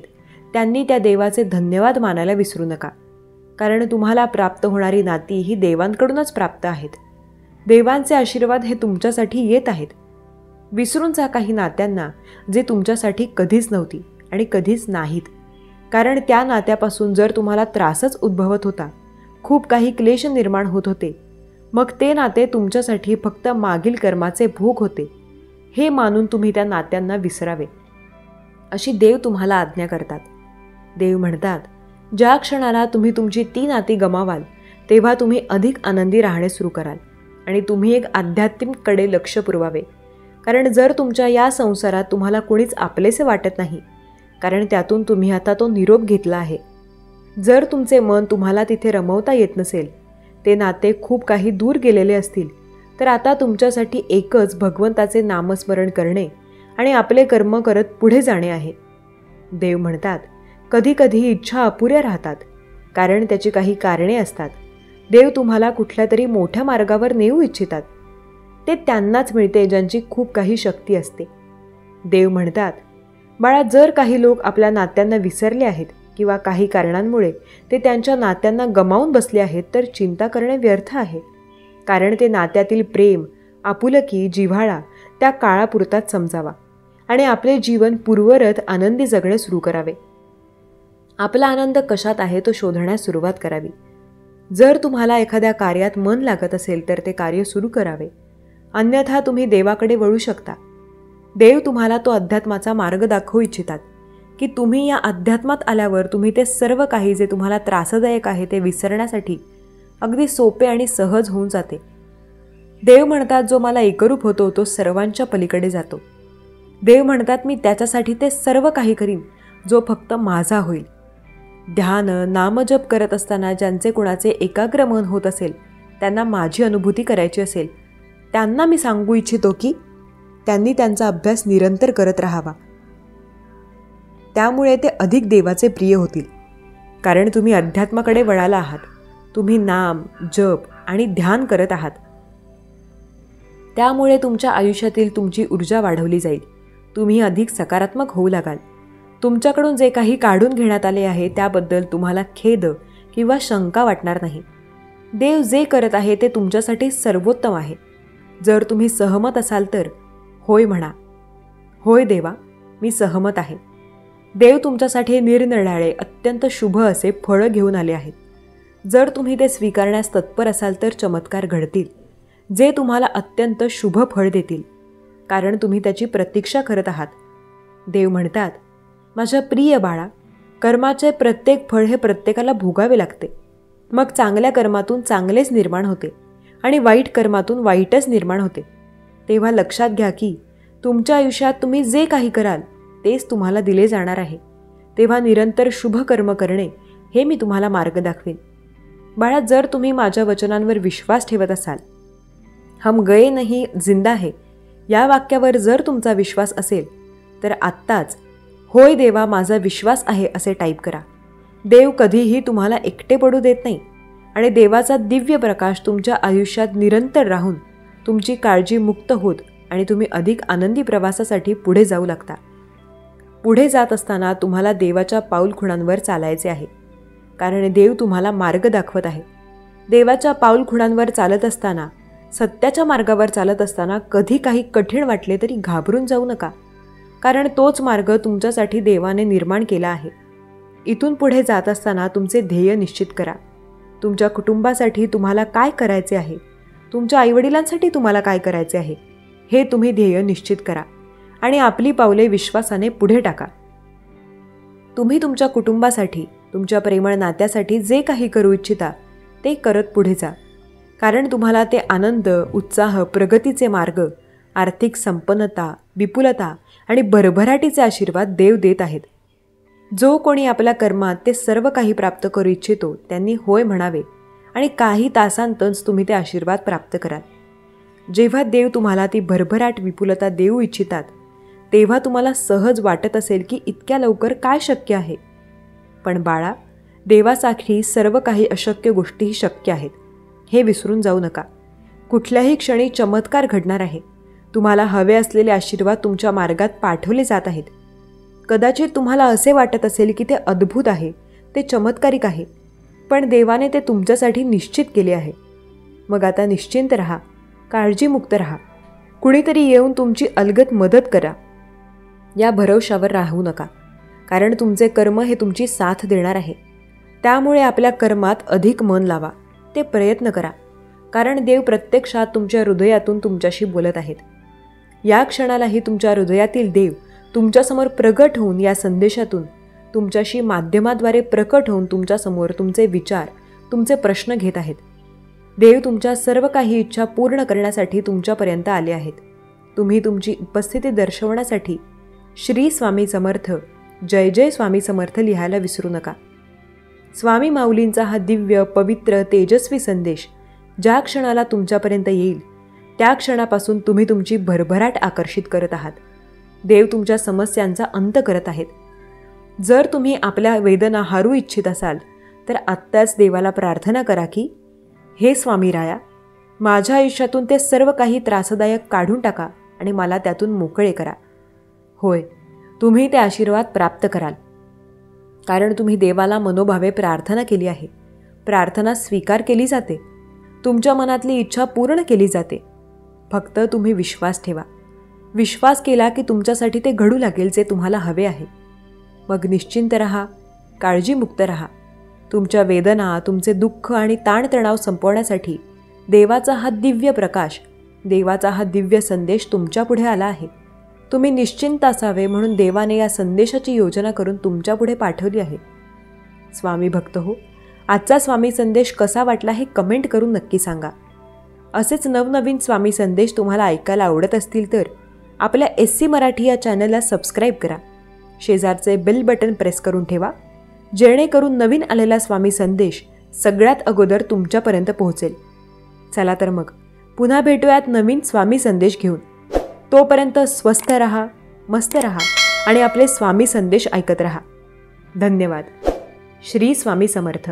त्यांनी त्या देवाचे धन्यवाद मानायला विसरू नका, कारण तुम्हाला प्राप्त होणारी नाती ही देवांकडूनच प्राप्त आहेत. देवांचे आशीर्वाद हे तुमच्यासाठी येत आहेत. विसरून जा काही नात्यांना जे तुमच्यासाठी कधीच नव्हती आणि कधीच नाहीत, कारण त्या नात्यापासून जर तुम्हाला त्रासच उद्भवत होता, खूप काही क्लेश निर्माण होत होते, मग ते नाते तुमच्यासाठी फक्त मागील कर्माचे भोग होते, हे मानून तुम्ही त्या नात्यांना विसरावे, अशी देव तुम्हाला आज्ञा करतात. देव म्हणतात, ज्या क्षणाला तुम्ही तुमची ती नाती गमावाल, तेव्हा तुम्ही अधिक आनंदी राहणे सुरू कराल आणि तुम्ही एक आध्यात्मिककडे लक्ष पुरवावे, कारण जर तुमच्या या संसारात तुम्हाला कोणीच आपलेसे वाटत नाही, कारण त्यातून तुम्ही आता तो निरोप घेतला आहे. जर तुमचे मन तुम्हाला तिथे रमवता येत नसेल, ते नाते खूप काही दूर गेलेले असतील, तर आता तुमच्यासाठी एकच भगवंताचे नामस्मरण करणे आणि आपले कर्म करत पुढे जाणे आहे. देव म्हणतात, कधी कधी इच्छा अपुऱ्या राहतात, कारण त्याची काही कारणे असतात. देव तुम्हाला कुठल्या तरी मोठ्या मार्गावर नेऊ इच्छितात. ते त्यांनाच मिळते ज्यांची खूप काही शक्ती असते. देव म्हणतात, बाळा, जर काही लोक आपल्या नात्यांना विसरले आहेत किंवा काही कारणांमुळे ते त्यांच्या नात्यांना गमावून बसले आहेत, तर चिंता करणे व्यर्थ आहे, कारण ते नात्यातील प्रेम, आपुलकी, जिव्हाळा त्या काळापुरताच समजावा आणि आपले जीवन पूर्वरत आनंदी जगणे सुरू करावे. आपला आनंद कशात आहे तो शोधण्यास सुरुवात करावी. जर तुम्हाला एखाद्या कार्यात मन लागत असेल तर ते कार्य सुरू करावे, अन्यथा तुम्ही देवाकडे वळू शकता. देव तुम्हाला तो अध्यात्माचा मार्ग दाखवू इच्छितात की तुम्ही या अध्यात्मात आल्यावर तुम्ही ते सर्व काही जे तुम्हाला त्रासदायक आहे ते विसरण्यासाठी अगदी सोपे आणि सहज होऊन जाते. देव म्हणतात, जो मला एकरूप होतो तो सर्वांच्या पलीकडे जातो. देव म्हणतात, मी त्याच्यासाठी ते सर्व काही करीन जो फक्त माझा होईल. ध्यान, नामजप करत असताना ज्यांचे कुणाचे एकाग्र मन होत असेल, त्यांना माझी अनुभूती करायची असेल, त्यांना मी सांगू इच्छितो की त्यांनी त्यांचा अभ्यास निरंतर करत राहावा. त्यामुळे ते अधिक देवाचे प्रिय होतील, कारण तुम्ही अध्यात्माकडे वळाला आहात. तुम्ही नाम, जप आणि ध्यान करत आहात. त्यामुळे तुमच्या आयुष्यातील तुमची ऊर्जा वाढवली जाईल. तुम्ही अधिक सकारात्मक होऊ लागाल. तुमच्याकडून जे काही काढून घेण्यात आले आहे त्याबद्दल तुम्हाला खेद किंवा शंका वाटणार नाही. देव जे करत आहे ते तुमच्यासाठी सर्वोत्तम आहे. जर तुम्ही सहमत असाल तर होय म्हणा. होय देवा, मी सहमत आहे. देव तुमच्यासाठी निरनिराळे अत्यंत शुभ असे फळं घेऊन आले आहेत. जर तुम्ही ते स्वीकारण्यास तत्पर असाल तर चमत्कार घडतील, जे तुम्हाला अत्यंत शुभ फळ देतील, कारण तुम्ही त्याची प्रतीक्षा करत आहात. देव म्हणतात, माझ्या प्रिय बाळा, कर्माचे प्रत्येक फळ हे प्रत्येकाला भोगावे लागते. मग चांगल्या कर्मातून चांगलेच निर्माण होते आणि वाईट कर्मातून वाईटच निर्माण होते. तेव्हा लक्षात घ्या की तुमच्या आयुष्यात तुम्ही जे काही कराल तेच तुम्हाला दिले जाणार आहे. तेव्हा निरंतर शुभ कर्म करणे हे मी तुम्हाला मार्ग दाखवेन. बाळा, जर तुम्ही माझ्या वचनांवर विश्वास ठेवत असाल, हम गए नहीं जिंदा है या वाक्यावर जर तुमचा विश्वास असेल तर आत्ताच होय देवा माझा विश्वास आहे असे टाईप करा. देव कधीही तुम्हाला एकटे पडू देत नाही आणि देवाचा दिव्य प्रकाश तुमच्या आयुष्यात निरंतर राहून तुमची काळजी मुक्त होत आणि तुम्ही अधिक आनंदी प्रवासासाठी पुढे जाऊ लागता. पुढे जात असताना तुम्हाला देवाच्या पाऊलखुणांवर चालायचे आहे, कारण देव तुम्हाला मार्ग दाखवत आहे. देवाच्या पाऊलखुणांवर चालत असताना, सत्याच्या मार्गावर चालत असताना कधी काही कठीण वाटले तरी घाबरून जाऊ नका, कारण तोच मार्ग तुमच्यासाठी देवाने निर्माण केला आहे. इथून पुढे जात असताना तुमचे ध्येय निश्चित करा. तुमच्या कुटुंबासाठी तुम्हाला काय करायचे आहे, तुमच्या आईवडिलांसाठी तुम्हाला काय करायचे आहे, हे तुम्ही ध्येय निश्चित करा आणि आपली पावले विश्वासाने पुढे टाका. तुम्ही तुमच्या कुटुंबासाठी, तुमच्या प्रेमळ नात्यासाठी जे काही करू इच्छिता ते करत पुढे जा, कारण तुम्हाला ते आनंद, उत्साह, प्रगतीचे मार्ग, आर्थिक संपन्नता, विपुलता आणि भरभराटीचे आशीर्वाद देव देत आहेत. जो कोणी आपल्या कर्मात ते सर्व काही प्राप्त करू इच्छितो त्यांनी होय म्हणावे आणि काही तासांतच तुम्ही ते आशीर्वाद प्राप्त कराल. जेव्हा देव तुम्हाला ती भरभराट, विपुलता देऊ इच्छितात तेव्हा तुम्हाला सहज वाटत असेल की इतक्या लवकर काय शक्य आहे. पण बाळा, देवासाठी सर्व काही अशक्य गोष्टीही शक्य आहेत हे विसरून जाऊ नका. कुठल्याही क्षणी चमत्कार घडणार आहे. तुम्हाला हवे असलेले आशीर्वाद तुमच्या मार्गात पाठवले जात आहेत. कदाचित तुम्हाला असे वाटत असेल की ते अद्भुत आहे, ते चमत्कारिक आहे, पण देवाने ते तुमच्यासाठी निश्चित केले आहे. मग आता निश्चिंत राहा, काळजीमुक्त राहा. कुणीतरी येऊन तुमची अलगद मदत करा या भरवशावर राहू नका, कारण तुमचे कर्म हे तुमची साथ देणार आहे. त्यामुळे आपल्या कर्मात अधिक मन लावा, ते प्रयत्न करा, कारण देव प्रत्यक्षात तुमच्या हृदयातून तुमच्याशी बोलत आहेत. या क्षणालाही तुमच्या हृदयातील देव तुमच्यासमोर प्रगट होऊन या संदेशातून तुमच्याशी माध्यमाद्वारे प्रकट होऊन तुमच्यासमोर तुमचे विचार, तुमचे प्रश्न घेत आहेत. देव तुमच्या सर्व काही इच्छा पूर्ण करण्यासाठी तुमच्यापर्यंत आले आहेत. तुम्ही तुमची उपस्थिती दर्शवण्यासाठी श्री स्वामी समर्थ, जय जय स्वामी समर्थ लिहायला विसरू नका. स्वामी माऊलींचा हा दिव्य, पवित्र, तेजस्वी संदेश ज्या क्षणाला तुमच्यापर्यंत येईल त्या क्षणापासून तुम्ही तुमची भरभराट आकर्षित करत आहात. देव तुमच्या समस्यांचा अंत करत आहेत. जर तुम्ही आपल्या वेदना हरू इच्छित असाल तर आत्ताच देवाला प्रार्थना करा की हे स्वामी राया, माझ्या आयुष्यातून ते सर्व काही त्रासदायक काढून टाका आणि मला त्यातून मोकळे करा. होय, तुम्ही ते आशीर्वाद प्राप्त कराल, कारण तुम्ही देवाला मनोभावे प्रार्थना केली आहे. प्रार्थना स्वीकार केली जाते, तुमच्या मनातली इच्छा पूर्ण केली जाते. फक्त तुम्ही विश्वास ठेवा. विश्वास केला की तुमच्यासाठी ते घडू लागेल जे तुम्हाला हवे आहे. मग निश्चिंत राहा, काळजीमुक्त राहा. तुमच्या वेदना, तुमचे दुःख आणि ताणतणाव संपवण्यासाठी देवाचा हा दिव्य प्रकाश, देवाचा हा दिव्य संदेश तुमच्यापुढे आला आहे. तुम्ही निश्चिंत असावे म्हणून देवाने या संदेशाची योजना करून तुमच्यापुढे पाठवली आहे. स्वामी भक्त हो, आजचा स्वामी संदेश कसा वाटला हे कमेंट करून नक्की सांगा. असेच नवनवीन स्वामी संदेश तुम्हाला ऐकायला आवडत असतील तर आपल्या SC मराठी या चॅनलला सबस्क्राईब करा. शेजारचे बेल बटन प्रेस करून ठेवा, जेणेकरून नवीन आलेला स्वामी संदेश सगळ्यात अगोदर तुमच्यापर्यंत पोहोचेल. चला तर मग पुन्हा भेटूयात नवीन स्वामी संदेश घेऊन. तोपर्यंत स्वस्थ रहा, मस्त रहा आणि आपले स्वामी संदेश ऐकत रहा. धन्यवाद. श्री स्वामी समर्थ.